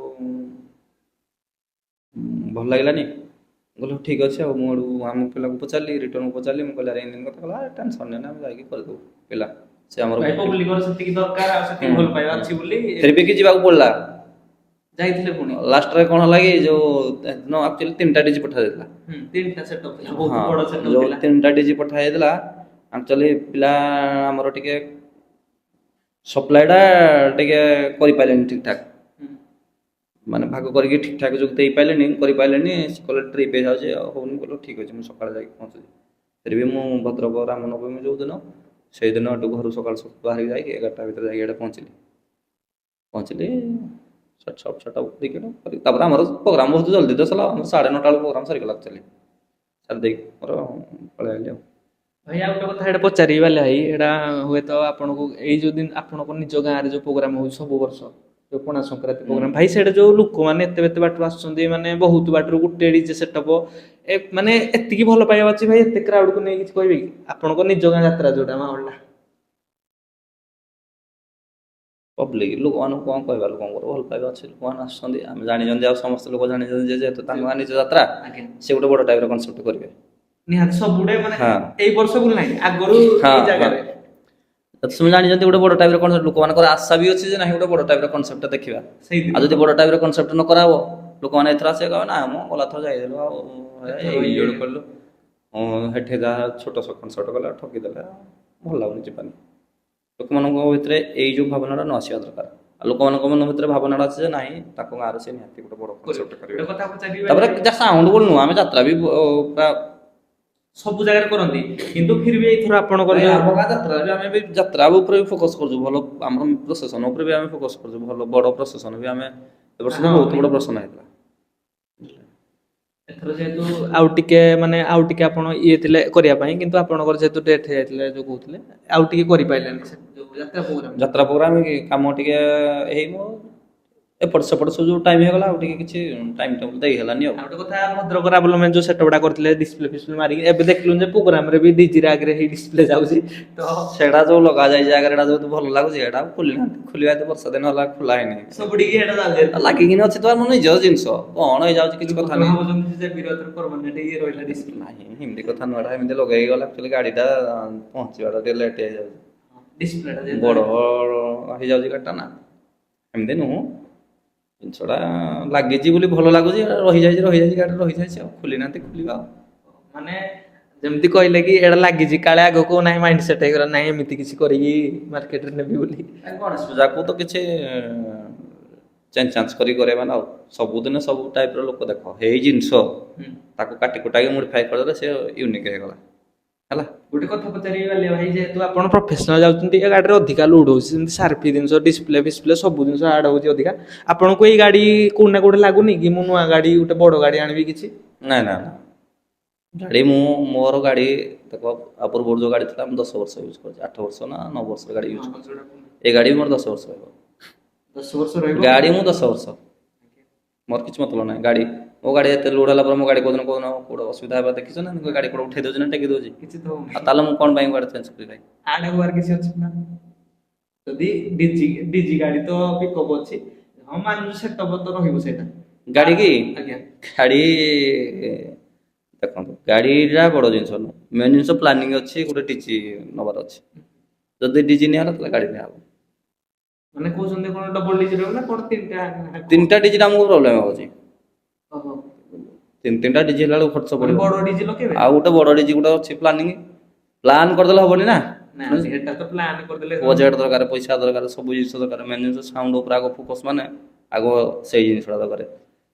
ଭଲ ଲାଗିଲାନି କହିଲେ ଠିକ୍ ଅଛି ଆଉ ମୁଁ ଆମ ପିଲାକୁ ପଚାରିଲି ରିଟର୍ନକୁ ପଚାରିଲି ମୁଁ କହିଲି ଏମିତି କଥା କହିଲା ଟେନସନ୍ ନେନା ଆମେ ଯାଇକି କରିଦେବୁ ପିଲା ସେ ଆମର ଫେର ବି ଯିବାକୁ ପଡ଼ିଲା ଯାଇଥିଲେ ପୁଣି ଲାଷ୍ଟରେ କ'ଣ ହେଲା କି ଯେଉଁ ଆକ୍ଚୁଆଲି 3ଟା ଡିଜି ପଠାଯାଇଥିଲା ଯେଉଁ 3ଟା ଡିଜି ପଠାଯାଇଥିଲା ଆକ୍ଚୁଆଲି ପିଲା ଆମର ଟିକେ ସପ୍ଲାଇଟା ଟିକେ କରିପାରିଲେନି ଠିକ୍ ଠାକ୍ ମାନେ ଭାଗ କରିକି ଠିକ୍ ଠାକ୍ ଯୋଉ ଦେଇପାରିଲେନି କରିପାରିଲେନି ସେ କହିଲେ ଟ୍ରିପ୍ ହେଇଯାଉଛି ଆଉ ହେଉନି କହିଲେ ଠିକ୍ ଅଛି ମୁଁ ସକାଳେ ଯାଇକି ପହଞ୍ଚୁଛି ଫିର ବି ମୁଁ ଭଦ୍ରକ ରାମନବମୀ ଯେଉଁଦିନ ସେଇଦିନ ଏଠୁ ଘରୁ ସକାଳୁ ସକାଳୁ ବାହାରିକି ଯାଇକି 11ଟା ଭିତରେ ଯାଇକି ଏଠି ପହଞ୍ଚିଲି ସେଟଅପ୍ ଦେଇକି କରି ତାପରେ ଆମର ପ୍ରୋଗ୍ରାମ ବହୁତ ଜଲ୍ଦି ତ ସରିଲା ଆମର 9:30 ବେଳକୁ ପ୍ରୋଗ୍ରାମ ସରିଗଲା ଆକ୍ଚୁଆଲି ସାରି ଦେଇକି ମୋର ପଳେଇ ଆଇଲି ଆଉ। ଭାଇ ଆଉ ଗୋଟେ କଥା ଏଇଟା ପଚାରିବି ବାଲେ ଭାଇ, ଏଇଟା ହୁଏତ ଆପଣଙ୍କୁ ଏଇ ଯୋଉ ଦିନ ଆପଣଙ୍କ ନିଜ ଗାଁରେ ଯୋଉ ପ୍ରୋଗ୍ରାମ ହଉଛି ସବୁ ବର୍ଷ ଯୋଉ ପଣା ସଂକ୍ରାନ୍ତି ପ୍ରୋଗ୍ରାମ, ଭାଇ ସେଇଟା ଯୋଉ ଲୋକମାନେ ଏତେ ଏତେ ବାଟରୁ ଆସୁଛନ୍ତି, ମାନେ ବହୁତ ବାଟରୁ ଗୋଟେ ଡିଜେ ସେଟଅପ ମାନେ ଏତିକି ଭଲ ପାଇବା ଅଛି ଭାଇ, ଏତେ କ୍ରାଉଡକୁ ନେଇ କିଛି କହିବେ କି ଆପଣଙ୍କ ନିଜ ଗାଁ ଯାତ୍ରା ଯୋଉଟା ମାହୋଲଟା? ପବ୍ଲିକ ଲୋକମାନଙ୍କୁ କଣ କହିବା, ଲୋକଙ୍କର ଭଲ ପାଇବା ଅଛି, ଲୋକମାନେ ଆସୁଛନ୍ତି, ଆମେ ଜାଣିଛନ୍ତି ଆଉ ସମସ୍ତେ ଲୋକ ଜାଣିଛନ୍ତି ଯେ ଯେହେତୁ ତାଙ୍କ ଗାଁ ନିଜ ଯାତ୍ରା ଆଜ୍ଞା ସେ ଗୋଟେ ବଡ଼ ଟାଇପର କନସେପ୍ଟ କରିବେ। ନିହାତି ସବୁଡେ ମାନେ ହଁ ଏଇ ବର୍ଷ ବୋଲି ନାହିଁ ଆଗରୁ ହଁ ଏଇ ହଁ ଜାଗାରେ তুমি ଜାଣିଛନ୍ତି ଗୋଟେ ବଡ଼ ଟାଇପର କନସେପ୍ଟ, ଲୋକମାନଙ୍କର ଆଶା ବି ଅଛି ଯେ ନାହିଁ ଗୋଟେ ବଡ଼ ଟାଇପର କନସେପ୍ଟ ଦେଖିବା। ସେଇଦିନ ଆଉ ଯଦି ବଡ଼ ଟାଇପର କନସେପ୍ଟ ନ କରାହବ ଲୋକମାନେ ଏଥର ଆସିବେ କହିବେ ନା ମୁଁ ଗଲାଥର ଯାଇଥିଲୁ ଆଉ ଏଥର ଏଇ ଇଏ ଯୋడు କଲୁ ହେଠି ଯାହା ଛୋଟ କନସେପ୍ଟ କଲେ ଠକିଦେଲେ ଭଲ ଲାଗୁନି ଯିବାନି। ଲୋକମାନଙ୍କ ଭିତରେ ଏଇ ଯୋଉ ଭାବନାଟା ନ ଆସିବା ଦରକାର। ଆଉ ଲୋକମାନଙ୍କ ମନ ଭିତରେ ଭାବନାଟା ଅଛି ଯେ ନାହିଁ ତାଙ୍କ ଗାଁରେ ସେ ନିହାତି ଗୋଟେ ବଡ଼ କନସେପ୍ଟ କରିବେ। ଗୋଟେ କଥା ପଚାରିବି ତାପରେ ଭାଇ, ଯାହା ସାଉଣ୍ଡ ବୋଲି ନୁହଁ, ଆମେ ଯାତ୍ରା ବି ପୁରା ସବୁ ଜାଗାରେ କରନ୍ତି କିନ୍ତୁ ଫିର ବି ଏଇଥର ଆପଣଙ୍କର ନାଇଁ, ଯୋଉ ଆମ ଗାଁ ଯାତ୍ରା ବି ଆମେ ବି ଯାତ୍ରା ଉପରେ ବି ଫୋକସ୍ କରୁଛୁ, ଭଲ ଆମର ପ୍ରଶାସନ ଉପରେ ବି ଆମେ ଫୋକସ୍ କରୁଛୁ, ଭଲ ବଡ଼ ପ୍ରଶାସନ ବି ଆମେ ଏ ବର୍ଷ ତ ହଁ ବହୁତ ଭାଇ, ବଡ଼ ପ୍ରଶାସନ ହେଇଥିଲା। ଏଥର ଯେହେତୁ ଆଉ ଟିକେ ମାନେ ଆଉ ଟିକେ ଆପଣ ଇଏ ଥିଲେ କରିବା ପାଇଁ, କିନ୍ତୁ ଆପଣଙ୍କର ଯେହେତୁ ଡେଥ୍ ହେଇଯାଇଥିଲେ ଯୋଉ କହୁଥିଲେ ଆଉ ଟିକେ କରିପାରିଲେନି ସେ ଯୋଉ ଯାତ୍ରା ପ୍ରୋଗ୍ରାମ। ଯାତ୍ରା ପ୍ରୋଗ୍ରାମ କି କାମ ଟିକେ ହେଇନି, ଏପଟ ସେପଟ ସବୁ ଯୋଉ ଟାଇମ୍ ହେଇଗଲା ଆଉ ଟିକେ କିଛି ଟାଇମ୍ ଟେବୁଲ୍ ଦେଇ ହେଲାନି ଆଉ। ଆଉ ଗୋଟେ କଥା, ଭଦ୍ରକ ରାବଲମେଣ୍ଟ ଯୋଉ ସେଟଅପଟା କରିଥିଲେ ଡିସପ୍ଲେ ଫିସପ୍ଲେ ମାରିକି, ଏବେ ଦେଖିଲୁ ଯେ ପ୍ରୋଗ୍ରାମରେ ବି ଡିଜିରେ ଆଗରେ ହେଇ ଡିସପ୍ଲେ ଯାଉଛି ତ ସେଟା ଯୋଉ ଲଗାଯାଇଛି ଜାଗାରେ ଏଟା ଯୋଉ ଭଲ ଲାଗୁଛି ଏଟା ଖୋଲିନାହାନ୍ତି, ଖୋଲିବା ଏତେ ବର୍ଷ ଦିନ ହେଲା ଖୋଲା ହେଇନି। ସବୁଠିକି ହେଟା ଯାଉଛି। ଲାଗିକିନି ଅଛି ତ ଆମ ନିଜ ଜିନିଷ କଣ ହେଇଯାଉଛି କିଛି କଥା ନାହିଁ। ଭାବୁଛନ୍ତି ଯେ ବିରୋଧରେ ପରମାନେଣ୍ଟ ଇଏ ରହିଲା ଡିସପ୍ଲେ। ନାହିଁ ଏମିତି କଥା ନୁହଁ, ଏଟା ଏମିତି ଲଗେଇକି ଗଲେ ଆକ୍ଚୁଆଲି ଗାଡ଼ିଟା ପହଞ୍ଚିବାଟା ଟିକେ ଲେଟ୍ ହେଇଯାଉଛି। ଡିସପ୍ଲେଟା ବଡ଼ ଯେହେତୁ ହେଇଯାଉଛି ଗାଡ଼ିଟା ନା, ଏମିତି ନୁହଁ ଜିନିଷଟା ଲାଗିଛି ବୋଲି ଭଲ ଲାଗୁଛି, ରହିଯାଇଛି ଗାଡ଼ିରେ ରହିଯାଇଛି ଆଉ ଖୋଲି ନାହାନ୍ତି, ଖୋଲିବା ଆଉ। ମାନେ ଯେମିତି କହିଲେ କି ଏଇଟା ଲାଗିଛି କାଳେ ଆଗକୁ ନାହିଁ ମାଇଣ୍ଡ ସେଟ୍ ହେଇଗଲା ନାହିଁ ଏମିତି କିଛି କରିକି ମାର୍କେଟରେ ନେବି ବୋଲି। ଗଣେଶ ପୂଜାକୁ ତ କିଛି ଚେଞ୍ଜ ଚାଞ୍ଜ କରି କରିବା ନା ଆଉ ସବୁଦିନ ସବୁ ଟାଇପ୍ର ଲୋକ ଦେଖ ହେଇ ଜିନିଷ ତାକୁ କାଟି କୁଟାକି ମୋଡିଫାଏ କରିଦେଲେ ସେ ୟୁନିକ୍ ହେଇଗଲା ହେଲା। ଗୋଟେ କଥା ପଚାରିବି ବାଲିଆ ଭାଇ, ଯେହେତୁ ଆପଣ ପ୍ରଫେସନାଲ ଯାଉଛନ୍ତି ଏ ଗାଡ଼ିରେ ଅଧିକା ଲୋଡ୍ ହେଉଛି, ଯେମିତି ସାର୍ଫି ଜିନିଷ ଡିସପ୍ଲେ ଫିସପ୍ଲେ ସବୁ ଜିନିଷ ଆଡ୍ ହେଉଛି ଅଧିକା, ଆପଣଙ୍କୁ ଏଇ ଗାଡ଼ି କୋଉଠି ନା କୋଉଠି ଲାଗୁନି କି ମୁଁ ନୂଆ ଗାଡ଼ି ଗୋଟେ ବଡ଼ ଗାଡ଼ି ଆଣିବି କିଛି? ନାଇଁ ନା ଗାଡ଼ି ମୋର ଗାଡ଼ି ଦେଖ ଆ ପୂର୍ବରୁ ଯୋଉ ଗାଡ଼ି ଥିଲା ମୁଁ 10 ବର୍ଷ ୟୁଜ୍ କରିଛି, 8 ବର୍ଷ ନା 9 ବର୍ଷ ଗାଡ଼ି ୟୁଜ୍ କରିଛି, ଏ ଗାଡ଼ି ବି ମୋର 10 ବର୍ଷ ରହିବ। 10 ବର୍ଷ ରହିବ ଗାଡ଼ି ମୁଁ 10 ବର୍ଷ, ମୋର କିଛି ମତଲବ ନାହିଁ ଗାଡ଼ି, ମୋ ଗାଡ଼ି ଏତେ ଲୋଡ୍ ହେଲା ପରେ ମୋ ଗାଡ଼ି କୋଉଦିନ କୋଉଠି ଅସୁବିଧା ହେବା ଦେଖିଛ ନା, ଗାଡ଼ି କୋଉଠି ଉଠେଇ ଦେଉଛି ନା ଟେକି ଦେଉଛି, କିଛି ତ ହଉନି। ଆଉ ତାହେଲେ ମୁଁ କଣ ପାଇଁ ଗାଡ଼ି ଚେଞ୍ଜ କରିବି ଭାଇ। ଆଡ୍ ହବାର କିଛି ଅଛି ନା? ଯଦି ଡିଜି ଗାଡ଼ି ତ ପିକଅପ୍ ଅଛି, ହଁ ମାନୁଛି ସେଟଅପ୍ ତ ରହିବ ସେଇଟା। ଗାଡ଼ି କି ଆଜ୍ଞା ଗାଡ଼ି ଦେଖନ୍ତୁ ଗାଡ଼ିଟା ବଡ଼ ଜିନିଷ ନୁହଁ, ମେନ୍ ଜିନିଷ ପ୍ଲାନିଂ ଅଛି, ଗୋଟେ ଡିଜି ନେବାର ଅଛି, ଯଦି ଡିଜି ନିଆହେଲା ତାହେଲେ ଗାଡ଼ି ନିଆହବ। ମାନେ କହୁଛନ୍ତି କଣ ଡବଲ ଡିଜି ରହିବ ନା କଣ ତିନିଟା? ତିନିଟା ଡିଜିରେ ଆମକୁ ପ୍ରୋବ୍ଲେମ ହେଉଛି, ଓହୋ। ତିନିଟା ଡିଜି ହେଲା ବେଳକୁ ଖର୍ଚ୍ଚ ମାନେ ପଡ଼ିବ, ବଡ ଡିଜି ଲଗେଇବେ? ଆଉ ଗୋଟେ ବଡ଼ ଡିଜି ଗୋଟେ ଅଛି ପ୍ଲାନିଂ, ପ୍ଲାନ୍ କରିଦେଲେ ହବନି ନା, ନା ସେଟା ତ ପ୍ଲାନ୍ କରିଦେଲେ ବଜେଟ୍ ଦରକାର, ପଇସା ଦରକାର, ସବୁ ଜିନିଷ ଦରକାର, ମେନ୍ ଜିନିଷ ସାଉଣ୍ଡ ଉପରେ ଆଗ ଫୋକସ୍, ମାନେ ଆଗ ସେଇ ଜିନିଷଟା ଦରକାର,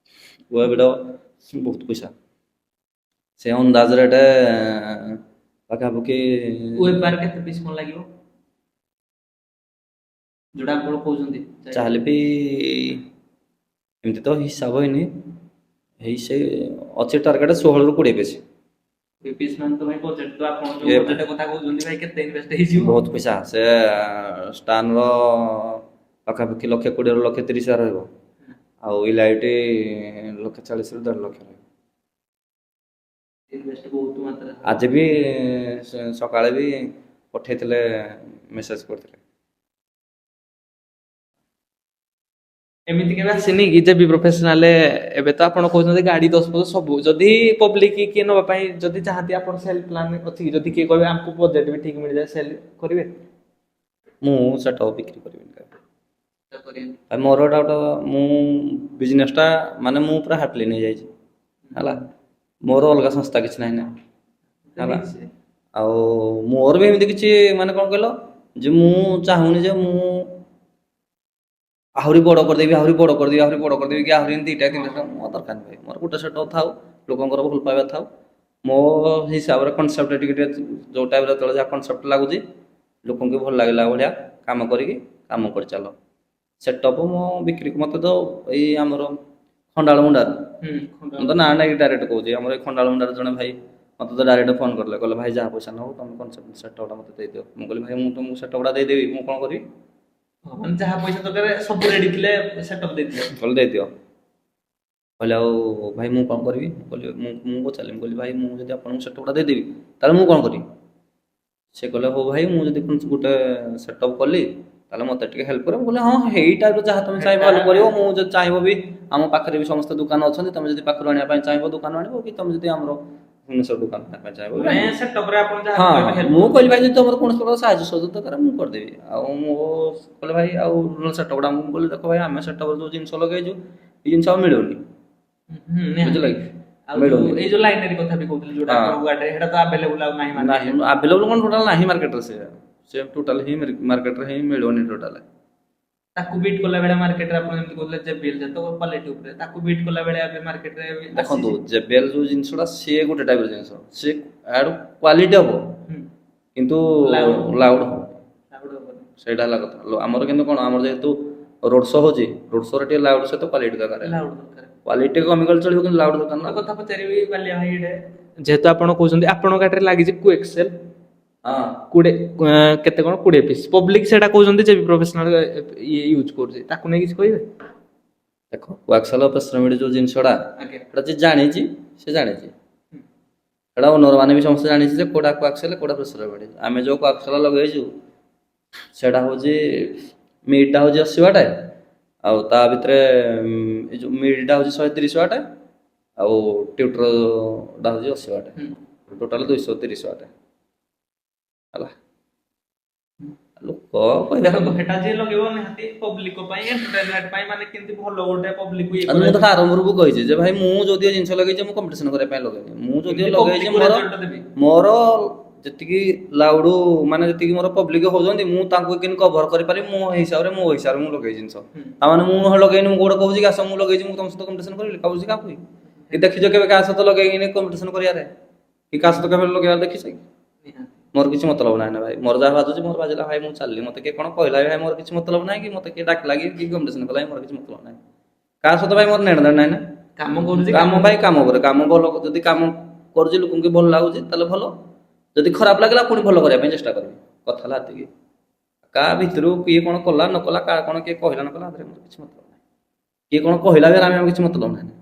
ୱେବ୍ ଭିଡ଼ିଓ ବହୁତ ପଇସା, ସେ ଅନ୍ଦାଜ ରେଟ୍ ପାଖାପାଖି ୱେବ୍ ବାର କେତେ ପିସ୍ କଣ ଲାଗିବ ଯୋଉଟା ଆପଣ କହୁଛନ୍ତି? ଚାହେଲେ ବି ଏମିତି ତ ହିସାବ ହେଇନି, ହେଇ ସେ ଅଛି ଟାର୍ଗେଟ 16 ରୁ 20 ପିସ୍। ପିସ୍ ମାନେ ତ ଭାଇ ବଜେଟ୍ ତ ଆପଣ ଯୋଉ ବଜେଟ୍ କଥା କହୁଛନ୍ତି ଭାଇ କେତେ ଇନଭେଷ୍ଟ ହେଇଯିବ? ବହୁତ ପଇସା, ସେ ଷ୍ଟାନର ପାଖାପାଖି 1,20,000 ରୁ 1,30,000 ରହିବ, ଆଉ ଏଇ ଲାଇଟ୍ 1,40,000 ରୁ 1,50,000 ରହିବ। ଇନଭେଷ୍ଟ ବହୁତ ମାତ୍ରାରେ। ଆଜି ବି ସକାଳେ ବି ପଠେଇଥିଲେ, ମେସେଜ କରିଥିଲେ। ଏମିତି କେବେ ଆସିନି କି ଯେ ବି ପ୍ରଫେସନାଲ, ଏବେ ତ ଆପଣ କହୁଛନ୍ତି ଗାଡ଼ି 10 ସବୁ, ଯଦି ପବ୍ଲିକ କିଏ ନେବା ପାଇଁ ଯଦି ଚାହାନ୍ତି ଆପଣ ସେଲ୍ ପ୍ଲାନ୍ ଅଛି କି, ଯଦି କିଏ କହିବେ ଆମକୁ ବଜେଟ୍ ବି ଠିକ୍ ମିଳିଯାଏ ସେଲ୍ କରିବେ? ମୁଁ ସେଟା ବିକ୍ରି କରିବିନି ଆଉ ମୋର ଏଟା ମୁଁ ବିଜନେସଟା ମାନେ ମୁଁ ପୁରା ହାପିଲି ନେଇଯାଇଛି ହେଲା, ମୋର ଅଲଗା ସଂସ୍ଥା କିଛି ନାହିଁ ନା ହେଲା, ଆଉ ମୋର ବି ଏମିତି କିଛି ମାନେ କଣ କହିଲ ଯେ ମୁଁ ଚାହୁଁନି ଯେ ମୁଁ ଆହୁରି ବଡ଼ କରିଦେବି, ଆହୁରି ବଡ଼ କରିଦେବି, ଆହୁରି ବଡ଼ କରିଦେବି, କି ଆହୁରି 2ଟା 3ଟା ମୋର ଦରକାର ନାହିଁ, ମୋର ଗୋଟେ ସେଟଅପ୍ ଥାଉ, ଲୋକଙ୍କର ଭଲ ପାଇବା ଥାଉ, ମୋ ହିସାବରେ କନସେପ୍ଟ ଟିକେ ଟିକେ ଯେଉଁ ଟାଇପ୍ର ଯେତେବେଳେ ଯାହା କନସେପ୍ଟ ଲାଗୁଛି ଲୋକଙ୍କୁ ଭଲ ଲାଗିଲା ଭଳିଆ କାମ କରିକି କାମ କରି ଚାଲ। ସେଟଅପ୍ ମୁଁ ବିକ୍ରି ମୋତେ ତ ଏଇ ଆମର ଖଣ୍ଡାଳ ମୁଣ୍ଡାର ମୁଁ ତ ନାଁ ନେଇକି ଡାଇରେକ୍ଟ କହୁଛି ଆମର ଏଇ ଖଣ୍ଡାଳ ମୁଣ୍ଡାର ଜଣେ ଭାଇ ମୋତେ ତ ଡାଇରେକ୍ଟ ଫୋନ୍ କରିଲେ କହିଲେ ଭାଇ ଯାହା ପଇସା ନେବ ତମେ କନସେପ୍ଟ ସେଟଅପ୍ଟା ମୋତେ ଦେଇଦିଅ। ମୁଁ କହିଲି ଭାଇ ମୁଁ ତୁମକୁ ସେଟଅପ୍ଟା ଦେଇଦେବି ମୁଁ କ'ଣ କରିବି? ମାନେ ଯାହା ପଇସା ଦରକାର ସବୁ ରେଡି ଥିଲେ ସେଟଅପ୍ ଦେଇଥିଲେ। କହିଲେ ଦେଇଦିଅ। କହିଲେ ଆଉ ଭାଇ ମୁଁ କ'ଣ କରିବି? କହିଲି ମୁଁ ପଚାରିଲି ମୁଁ କହିଲି ଭାଇ ମୁଁ ଯଦି ଆପଣଙ୍କୁ ସେଟଅପ୍ଟା ଦେଇଦେବି ତାହେଲେ ମୁଁ କ'ଣ କରିବି? ସେ କହିଲେ ହଉ ଭାଇ ମୁଁ ଯଦି ଗୋଟେ ସେଟଅପ୍ କଲି ତାହେଲେ ମୋତେ ଟିକେ ହେଲ୍ପ କରିବ। ମୁଁ କହିଲି ହଁ ହେଇ ଟାଇପ୍ର ଯାହା ତୁମେ ଚାହିଁବ ହେଲ୍ପ କରିବ। ମୁଁ ଯଦି ଚାହିଁବ ବି ଆମ ପାଖରେ ବି ସମସ୍ତେ ଦୋକାନ ଅଛନ୍ତି ତୁମେ ଯଦି ପାଖରୁ ଆଣିବା ପାଇଁ ଚାହିଁବ ଦୋକାନ ଆଣିବ କି ତୁମେ ଯଦି ଆମର ଭୁବନେଶ୍ୱର ଦୋକାନ ଆଣିବା ପାଇଁ ଚାହିଁବ ସେଟଅପ୍ରେ ଆପଣ ଯାହା ହଁ କହିବେ help ମୁଁ କହିଲି ଭାଇ ଯଦି ତୁମର କୌଣସି ପ୍ରକାର ସାହାଯ୍ୟ ସହଯୋଗ ଦରକାର ମୁଁ କରିଦେବି। ଆଉ ମୁଁ କହିଲେ ଭାଇ ଆଉ ସେଟଅପ୍ଟା ମୁଁ କହିଲି ଦେଖ ଭାଇ ଆମେ ସେଟଅପ୍ରେ ଯେଉଁ ଜିନିଷ ଲଗେଇଛୁ ଏ ଜିନିଷ ଆଉ ମିଳୁନି ବୁଝିଲ କି? ଆଉ ଯୋଉ ଏଇ ଯୋଉ ଲାଇନାରୀ କଥା ବି କହୁଥିଲି ଯୋଉଟା ଆପଣଙ୍କ ଗାଡିରେ ସେଟା ତ ଆଭେଲେବୁଲ ଆଉ ନାହିଁ ନାହିଁ ଆଭେଲେବୁଲ କ'ଣ ଟୋଟାଲ ନାହିଁ ମାର୍କେଟରେ ସେ ଟୋଟାଲ ହିଁ ମାର୍କେଟରେ ହିଁ ମିଳିବନି ଟୋଟାଲ। ତାକୁ ବିଟ୍ କଲା ବେଳେ ମାର୍କେଟରେ ଆପଣ ଯେମିତି କହୁଥିଲେ ଜେବିଏଲ ଯେତ କ୍ୱାଲିଟି ଉପରେ ତାକୁ ବିଟ୍ କଲା ବେଳେ ଏବେ ମାର୍କେଟରେ ଦେଖନ୍ତୁ ଜେବିଏଲ ଯୋଉ ଜିନିଷଟା ସିଏ ଗୋଟେ ଟାଇପର ଜିନିଷ ସେ ଆଡୁ କ୍ୱାଲିଟି ହବ କିନ୍ତୁ ଲାଉଡ ହବ ସେଇଟା ହେଲା କଥା। ଆମର କିନ୍ତୁ କ'ଣ ଆମର ଯେହେତୁ ରୋଡ ଶୋ ହଉଛି ରୋଡ ଶୋରେ ଟିକେ ଲାଉଡ ସହିତ କ୍ୱାଲିଟି ଦରକାର କ୍ୱାଲିଟି କମିଗଲେ ଚଳିବ କିନ୍ତୁ ଲାଉଡ ଦରକାର ନା। କଥା ପଚାରିବି ବାଲିଆ ଭାଇ ଯେହେତୁ ଆପଣ କହୁଛନ୍ତି ଆପଣଙ୍କ ଗାଡ଼ିରେ ଲାଗିଛି କୁଏକ୍ସେଲ କେତେ କ'ଣ 20 ପିସ୍ ପବ୍ଲିକ ସେଟା କହୁଛନ୍ତି ଯେ ପ୍ରଫେସନାଲ ୟୁଜ କରୁଛି ତାକୁ ନେଇ କିଛି କହିବେ? ଦେଖ କୋଆକ୍ସେଲ ପ୍ରେସରମିଡ୍ ଯୋଉ ଜିନିଷଟା ସେଟା ଯିଏ ଜାଣିଛି ସେ ଜାଣିଛି ସେଟା ଓନର ମାନେ ବି ସମସ୍ତେ ଜାଣିଛି ଯେ କୋଉଟା କୋଆକ୍ସେଲ କୋଉଟା ପ୍ରେସରମିଡ୍। ଆମେ ଯୋଉ କୋଆକ୍ସେଲ ଲଗେଇଛୁ ସେଟା ହଉଛି ମିଡଟା ହଉଛି 80 ୱାଟ୍ ଆଉ ତା ଭିତରେ ଏଇ ଯୋଉ ମିଡଟା ହଉଛି 130 ୱାଟ୍ ଆଉ ଟ୍ୟୁଟରଟା ହଉଛି 80 ୱାଟ୍ ଟୋଟାଲ 230 ୱାଟ୍ ହେଲା। ଲୋକ ସେଟା ଯିଏ ଲଗେଇବ ନିହାତି ପବ୍ଲିକ ପାଇଁ ଏଣ୍ଟରଟେନମେଣ୍ଟ ପାଇଁ ମାନେ କେମିତି ଭଲ ଗୋଟେ ପବ୍ଲିକ ମୁଁ ତ ଆରମ୍ଭରୁ କହିଛି ଯେ ଭାଇ ମୁଁ ଯଦିଓ ଜିନିଷ ଲଗେଇଛି ମୁଁ କମ୍ପିଟିସନ କରିବା ପାଇଁ ଲଗେଇନି। ମୁଁ ଯଦିଓ ଲଗେଇଛି ମୋର ଯେତିକି ଲାଉଡ ମାନେ ଯେତିକି ମୋର ପବ୍ଲିକ ହଉଛନ୍ତି ମୁଁ ତାଙ୍କୁ କେମିତି କଭର କରିପାରିବି ମୋ ହିସାବରେ ମୁଁ ଲଗେଇ ଜିନିଷ ତାମାନେ ମୁଁ ଲଗେଇନି ମୁଁ ଗୋଟେ କହୁଛି ଆସ ମୁଁ ଲଗେଇଛି ମୁଁ ତମ ସହିତ କମ୍ପିଟିସନ କରିବି କହୁଛି କାହାକୁ କି ଦେଖିଛ କେବେ କାହା ସହିତ ଲଗେଇକିନି କମ୍ପିଟିସନ କରିବାରେ କି କାହା ସହିତ କେବେ ଲଗେଇବାର ଦେଖିଛ କି? ମୋର କିଛି ମତଲବ ନାହିଁ ନା ଭାଇ ମୋର ଯାହା ବାଜୁଛି ମୋର ବାଜିଲା ଭାଇ ମୁଁ ଚାଲିଲି ମୋତେ କିଏ କ'ଣ କହିଲା ଭାଇ ମୋର କିଛି ମତଲବ ନାହିଁ କି ମୋତେ କିଏ ଡାକିଲା କି କମ୍ପିଟିସନ କଲା ମୋର କିଛି ମତଲବ ନାହିଁ କାହା ସହିତ ଭାଇ ମୋର ନେଣ ଦେଣ ନାହିଁ ନା। କାମ କରୁଛି କାମ ଭାଇ କାମ କରେ କାମ ଭଲ ଯଦି କାମ କରୁଛି ଲୋକଙ୍କୁ ଭଲ ଲାଗୁଛି ତାହେଲେ ଭଲ ଯଦି ଖରାପ ଲାଗିଲା ପୁଣି ଭଲ କରିବା ପାଇଁ ଚେଷ୍ଟା କରିବି କଥା ହେଲା ଏତିକି। କାହା ଭିତରୁ କିଏ କ'ଣ କଲା ନ କଲା କାହା କ'ଣ କିଏ କହିଲା ନ କଲା ସେଥିରେ ମୋର କିଛି ମତଲବ ନାହିଁ। କିଏ କ'ଣ କହିଲା ବି ଆମେ କିଛି ମତଲବ ନାହିଁ।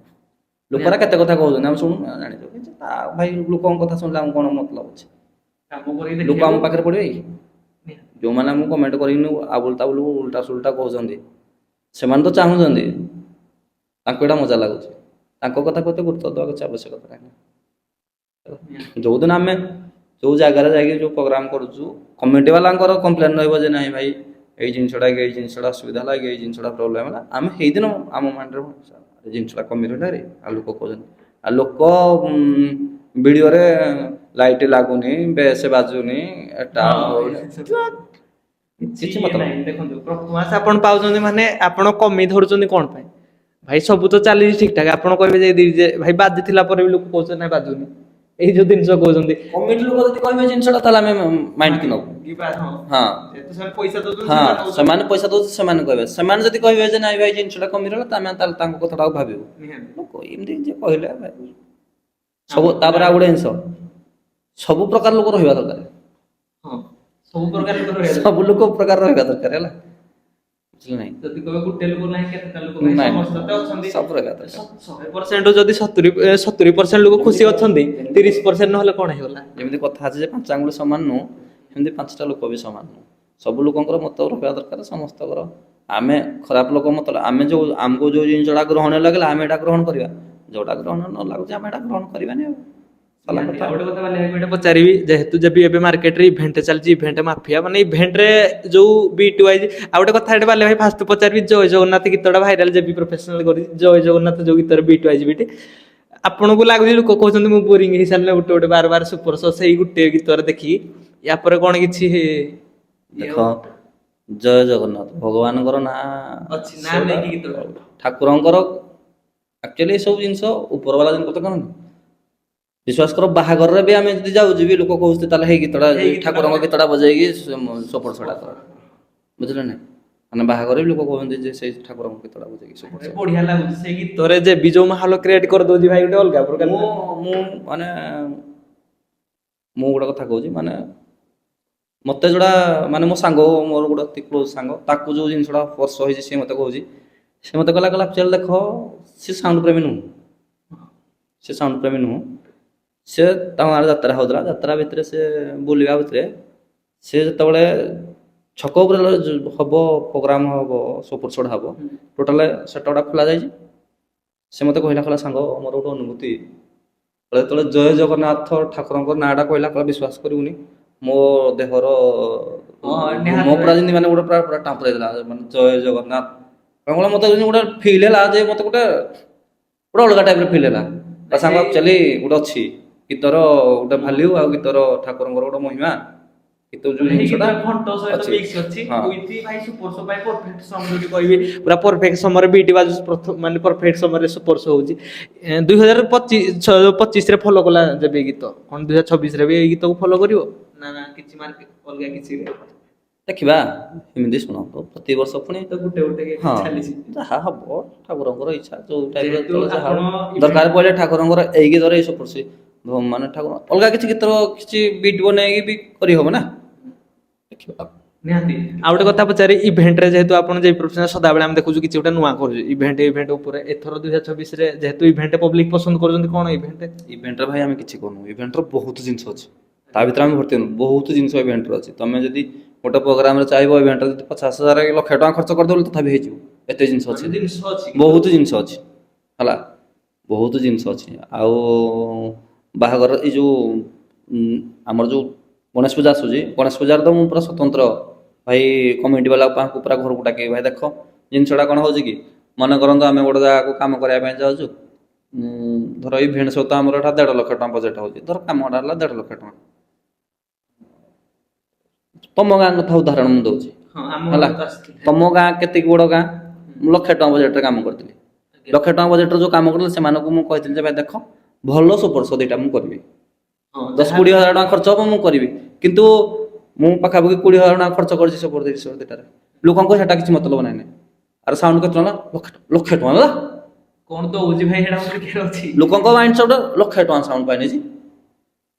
ଲୋକରା କେତେ କଥା କହୁଛନ୍ତି ଆମେ ଶୁଣୁ ଜାଣିଛୁ ତା ଭାଇ ଲୋକଙ୍କ କଥା ଶୁଣିଲେ ଆମକୁ କ'ଣ ମତଲବ ଅଛି? ଲୋକ ଆମ ପାଖରେ ପଡ଼ିବେ କି? ଯେଉଁମାନେ ଆମକୁ କମେଣ୍ଟ କରିକିନି ଆବୁଲ ତାବୁଲ ଉଲ୍ଟା ସୁଲଟା କହୁଛନ୍ତି ସେମାନେ ତ ଚାହୁଁଛନ୍ତି ତାଙ୍କୁ ଏଇଟା ମଜା ଲାଗୁଛି ତାଙ୍କ କଥାକୁ ଏତେ ଗୁରୁତ୍ୱ ଦେବା କିଛି ଆବଶ୍ୟକତା ନାହିଁ। ଯୋଉଦିନ ଆମେ ଯୋଉ ଜାଗାରେ ଯାଇକି ଯୋଉ ପ୍ରୋଗ୍ରାମ କରୁଛୁ କମିଟି ବାଲାଙ୍କର କମ୍ପ୍ଲେନ୍ ରହିବ ଯେ ନାହିଁ ଭାଇ ଏଇ ଜିନିଷଟା ଅସୁବିଧା ହେଲା ଏଇ ଜିନିଷଟା ପ୍ରୋବ୍ଲେମ ହେଲା ଆମେ ସେଇଦିନ ଆମ ମାଇଣ୍ଡରେ ଜିନିଷଟା କମି ରହିଲା ରେ ଆଉ ଲୋକ କହୁଛନ୍ତି ଆଉ ଲୋକ ଭିଡ଼ିଓରେ ଲାଇଟ୍ ଲାଗୁନି ବେସ୍ ବାଜୁନି ଏଟା କିଛି ମତଲବ ନାହିଁ। ଦେଖନ୍ତୁ ପ୍ରଥମାସ ଆପଣ ପାଉଛନ୍ତି ମାନେ ଆପଣ କମେଇ ଧରୁଛନ୍ତି କ'ଣ ପାଇଁ? ଭାଇ ସବୁ ତ ଚାଲିଛି ଠିକ ଠାକ ଆପଣ କହିବେ ଯେ ଭାଇ ବାଜିଥିଲା ପରେ ବି ଲୋକ କହୁଛନ୍ତି ନାଇଁ ବାଜୁନି ଏଇ ଯୋଉ ଜିନିଷ କହୁଛନ୍ତି କମିଟି ଲୋକ ଯଦି କହିବେ ଜିନିଷଟା ତାହେଲେ ଆମେ ମାଇଣ୍ଡ କି ନବୁ ହଁ ସେମାନେ ପଇସା ଦଉଛନ୍ତି ସେମାନେ କହିବେ ସେମାନେ ଯଦି କହିବେ ଯେ ନାଇଁ ଭାଇ ଜିନିଷଟା କମି ରହିଲା ତାହେଲେ ତାଙ୍କ କଥାଟା ଆଉ ଭାବିବୁ ଲୋକ ଏମିତି ଯିଏ କହିଲେ ଭାଇ ସବୁ ତାପରେ ଆଉ ଗୋଟେ ଜିନିଷ ସବୁ ପ୍ରକାର ଲୋକ ରହିବା ଦରକାର ସବୁ ଲୋକ ପ୍ରକାର ରହିବା ଦରକାର ହେଲା ନାହିଁ ଯଦି କହିବେ ଗୋଟେ ଲୋକ ନାହିଁ କେତେଟା ଲୋକ ଅଛନ୍ତି ସବୁ ରହିବା ଦରକାର 100% ଯଦି 70% ଲୋକ ଖୁସି ଅଛନ୍ତି 30% ନହେଲେ କ'ଣ ହେଇଗଲା? ଯେମିତି କଥା ଅଛି ଯେ 5 ଆଙ୍ଗୁଳି ସମାନ ନୁହଁ ସେମିତି 5ଟା ଲୋକ ବି ସମାନ ନୁହଁ ସବୁ ଲୋକଙ୍କର ମତ ରହିବା ଦରକାର ସମସ୍ତଙ୍କର ଆମେ ଖରାପ ଲୋକ ମତ ଆମେ ଯୋଉ ଆମକୁ ଯୋଉ ଜିନିଷଟା ଗ୍ରହଣ ଲାଗିଲା ଆମେ ଏଇଟା ଗ୍ରହଣ କରିବା ଯୋଉଟା ଗ୍ରହଣ ନ ଲାଗୁଛି ଆମେ ଏଇଟା ଗ୍ରହଣ କରିବାନି ଆଉ ଗୋଟେ କଥା ପଚାରିବି ଯେହେତୁ ଏବେ ମାର୍କେଟରେ ଇଭେଣ୍ଟ ଚାଲିଛି ଇଭେଣ୍ଟ ମାଫିଆ ମାନେ ଇଭେଣ୍ଟରେ ଯୋଉ ବିଟ୍ ୱାଇଜ ଆଉ ଗୋଟେ କଥା ଏଠି ବାଲେ ଭାଇ ଫାଷ୍ଟ ପଚାରିବି ଜୟ ଜଗନ୍ନାଥ ଗୀତଟା ଭାଇରାଲ ଜେବି ପ୍ରଫେସନାଲ କରିଛି ଜୟ ଜଗନ୍ନାଥ ଯୋଉ ଗୀତରେ ବିଟ୍ ୱାଇଜ ବିଟ୍ ଆପଣଙ୍କୁ ଲାଗୁଛି ଲୋକ କହୁଛନ୍ତି ମୁଁ ବୋରିଂ ହେଇସାରିଲେ ଗୋଟେ ବାର ସୁପର ଶୋ ସେଇ ଗୋଟେ ଗୀତରେ ଦେଖିକି ୟା ପରେ କ'ଣ କିଛି ଦେଖ ଜୟ ଜଗନ୍ନାଥ ଭଗବାନଙ୍କର ନାଁ ଅଛି ନା ନେଇକି ଗୀତ ଠାକୁରଙ୍କର ଆକ୍ଚୁଆଲି ଏସବୁ ଜିନିଷ ଉପରବାଲା ଜିନିଷ ତ କରନ୍ତି ବିଶ୍ୱାସ କର ବାହାଘରରେ ବି ଆମେ ଯଦି ଯାଉଛୁ ବି ଲୋକ କହୁଛନ୍ତି ତାହେଲେ ହେଇ ଗୀତଟା ଠାକୁରଙ୍କ ଗୀତଟା ବଜେଇକି ସପୋର୍ଟ ଛଡ଼ା କର ବୁଝିଲେ ନା ମାନେ ବାହାଘରରେ ବି ଲୋକ କହୁଛନ୍ତି ଯେ ସେଇ ଠାକୁରଙ୍କ ଗୀତଟା ବଜେଇକି ସପୋର୍ଟ ବଢିଆ ଲାଗୁଛି ସେଇ ଗୀତରେ ଯେ ବି ଯୋଉ ମାହୋଲ କ୍ରିଏଟ କରିଦଉଛି ଭାଇ ଗୋଟେ ଅଲଗା ପ୍ରକାର। ମୁଁ ମାନେ ମୁଁ ଗୋଟେ କଥା କହୁଛି ମାନେ ମତେ ଯୋଉଟା ମାନେ ମୋ ସାଙ୍ଗ ମୋର ଗୋଟେ ଅତି କ୍ଲୋଜ ସାଙ୍ଗ ତାକୁ ଯୋଉ ଜିନିଷଟା ସ୍ପର୍ଶ ହେଇଛି ସିଏ ମତେ କହୁଛି ସେ ମତେ କହିଲା ଆକ୍ଚୁଆଲି ଦେଖ ସେ ସାଉଣ୍ଡ ପ୍ରେମୀ ନୁହଁ ସେ ସାଉଣ୍ଡ ପ୍ରେମୀ ନୁହଁ ସେ ତାଙ୍କ ଗାଁରେ ଯାତ୍ରା ହଉଥିଲା ଯାତ୍ରା ଭିତରେ ସେ ବୁଲିବା ଭିତରେ ସେ ଯେତେବେଳେ ଛକ ଉପରେ ହବ ପ୍ରୋଗ୍ରାମ ହବ ସପୋର୍ଟ ଛଡ଼ା ହବ ଟୋଟାଲ ସେଟା ଗୁଡ଼ା ଖୋଲା ଯାଇଛି ସେ ମତେ କହିଲା ସାଙ୍ଗ ମୋର ଗୋଟେ ଅନୁଭୂତି ଯେତେବେଳେ ଜୟ ଜଗନ୍ନାଥ ଠାକୁରଙ୍କ ନାଁଟା କହିଲା ବିଶ୍ୱାସ କରିବୁନି ମୋ ଦେହର ମୋ ପୁରା ଯେମିତି ମାନେ ଗୋଟେ ପୁରା ଟାମ୍ପ ଦେଇଥିଲା ମାନେ ଜୟ ଜଗନ୍ନାଥ କଣ ମତେ ଗୋଟେ ଫିଲ୍ ହେଲା ଯେ ମତେ ଗୋଟେ ଅଲଗା ଟାଇପର ଫିଲ୍ ହେଲା ତା ସାଙ୍ଗ ଆକ୍ଚୁଆଲି ଗୋଟେ ଅଛି ଗୀତର ଗୋଟେ ଭାଲ୍ୟୁ ଆଉ ଗୀତର ଠାକୁରଙ୍କର ଗୋଟେ ମହିମା ଗୀତ ଯୋଉ ଜିନିଷଟା ପୁରା ପରଫେକ୍ଟ ସମୟରେ ବିଟ୍ ବାଜୁଛି ମାନେ ପରଫେକ୍ଟ ସମୟରେ ସ୍ପର୍ଶ ହଉଛି 2025 ରେ ଫଲୋ କଲା ଯେବେ ଗୀତ କଣ 2026 ରେ ବି ଏଇ ଗୀତକୁ ଫଲୋ କରିବ ନା ନା କିଛି ମାନେ ଅଲଗା କିଛି ଦେଖିବା ଏମିତି ଶୁଣ ପ୍ରତିବର୍ଷ ପୁଣି ତ ଗୋଟେ ଚାଲିଛି ଯାହା ହବ ଠାକୁରଙ୍କର ଇଚ୍ଛା ଯୋଉ ଟାଇପର ଯାହା ଦରକାର ପଡ଼ିଲେ ଠାକୁରଙ୍କର ଏଇ ଗୀତରେ ଏଇ ସପୋର୍ଟ ମାନେ ଠାକୁର ଅଲଗା କିଛି ଗୀତର କିଛି ବିଟ୍ ବନେଇକି ବି କରିହବ ନା ଦେଖିବା ନିହାତି ଆଉ ଗୋଟେ କଥା ପଚାରି ଇଭେଣ୍ଟରେ ଯେହେତୁ ଆପଣ ଯେ ପ୍ରଫେସନାଲ ସଦାବେଳେ ଆମେ ଦେଖୁଛୁ କିଛି ଗୋଟେ ନୂଆ କରୁଛୁ ଇଭେଣ୍ଟ ଉପରେ ଏଥର 2026 ରେ ଯେହେତୁ ଇଭେଣ୍ଟ ପବ୍ଲିକ ପସନ୍ଦ କରୁଛନ୍ତି କଣ ଇଭେଣ୍ଟରେ ଭାଇ ଆମେ କିଛି କରୁନୁ ଇଭେଣ୍ଟର ବହୁତ ଜିନିଷ ଅଛି ତା ଭିତରେ ଆମେ ଭର୍ତ୍ତି ହେନୁ ବହୁତ ଜିନିଷ ଇଭେଣ୍ଟର ଅଛି ତମେ ଯଦି ଗୋଟେ ପ୍ରୋଗ୍ରାମରେ ଚାହିଁବ ଇଭେଣ୍ଟରେ ଯଦି 50,000 ଲକ୍ଷେ ଟଙ୍କା ଖର୍ଚ୍ଚ କରିଦେବ ତଥାପି ହେଇଯିବ ଏତେ ଜିନିଷ ଅଛି ବହୁତ ଜିନିଷ ଅଛି ହେଲା ବହୁତ ଜିନିଷ ଅଛି ଆଉ ବାହାଘର ଏଇ ଯୋଉ ଆମର ଯୋଉ ଗଣେଶ ପୂଜା ଆସୁଛି ଗଣେଶ ପୂଜାରେ ତ ମୁଁ ପୁରା ସ୍ୱତନ୍ତ୍ର ଭାଇ କମିଟି ବାଲା ପାଖକୁ ପୁରା ଘରକୁ ଡାକିବି ଭାଇ ଦେଖ ଜିନିଷଟା କ'ଣ ହେଉଛି କି ମନେ କରନ୍ତୁ ଆମେ ଗୋଟେ ଜାଗାକୁ କାମ କରିବା ପାଇଁ ଯାଉଛୁ ଧର ଇଭେଣ୍ଟ ସହିତ ଆମର ଏଇଟା 1.5 ଲକ୍ଷ ଟଙ୍କା ବଜେଟ୍ ହେଉଛି ଧର କାମଟା ହେଲା 1.5 ଲକ୍ଷ ଟଙ୍କା ତମ ଗାଁ କଥା ଉଦାହରଣ ମୁଁ ଦେଉଛି ହେଲା ତମ ଗାଁ କେତିକି ବଡ଼ ଗାଁ ମୁଁ ଲକ୍ଷେ ଟଙ୍କା ବଜେଟ୍ରେ କାମ କରିଥିଲି ଲକ୍ଷେ ଟଙ୍କା ବଜେଟ୍ରେ ଯେଉଁ କାମ କରିଥିଲି ସେମାନଙ୍କୁ ମୁଁ କହିଥିଲି ଯେ ଭାଇ ଦେଖ ଭଲ ସୁପର ଶୋ ଦୁଇଟା ମୁଁ କରିବି 10-20 ହଜାର ଟଙ୍କା ଖର୍ଚ୍ଚ ହେବ ମୁଁ କରିବି କିନ୍ତୁ ମୁଁ ପାଖାପାଖି 20,000 ଟଙ୍କା ଖର୍ଚ୍ଚ କରିଛି ସୁପର ଦୁଇଟାରେ ଲୋକଙ୍କୁ ସେଟା କିଛି ମତଲବ ନାହିଁ ଆରେ ସାଉଣ୍ଡ କେତେ ଟଙ୍କା ଲକ୍ଷେ ଟଙ୍କା ହେଲା କଣ ତ ହଉଛି ଭାଇ ଲୋକଙ୍କ ମାଇଣ୍ଡ ସେଟ୍ ଲକ୍ଷେ ଟଙ୍କା ସାଉଣ୍ଡ ପାଇଁ ନେଇଛି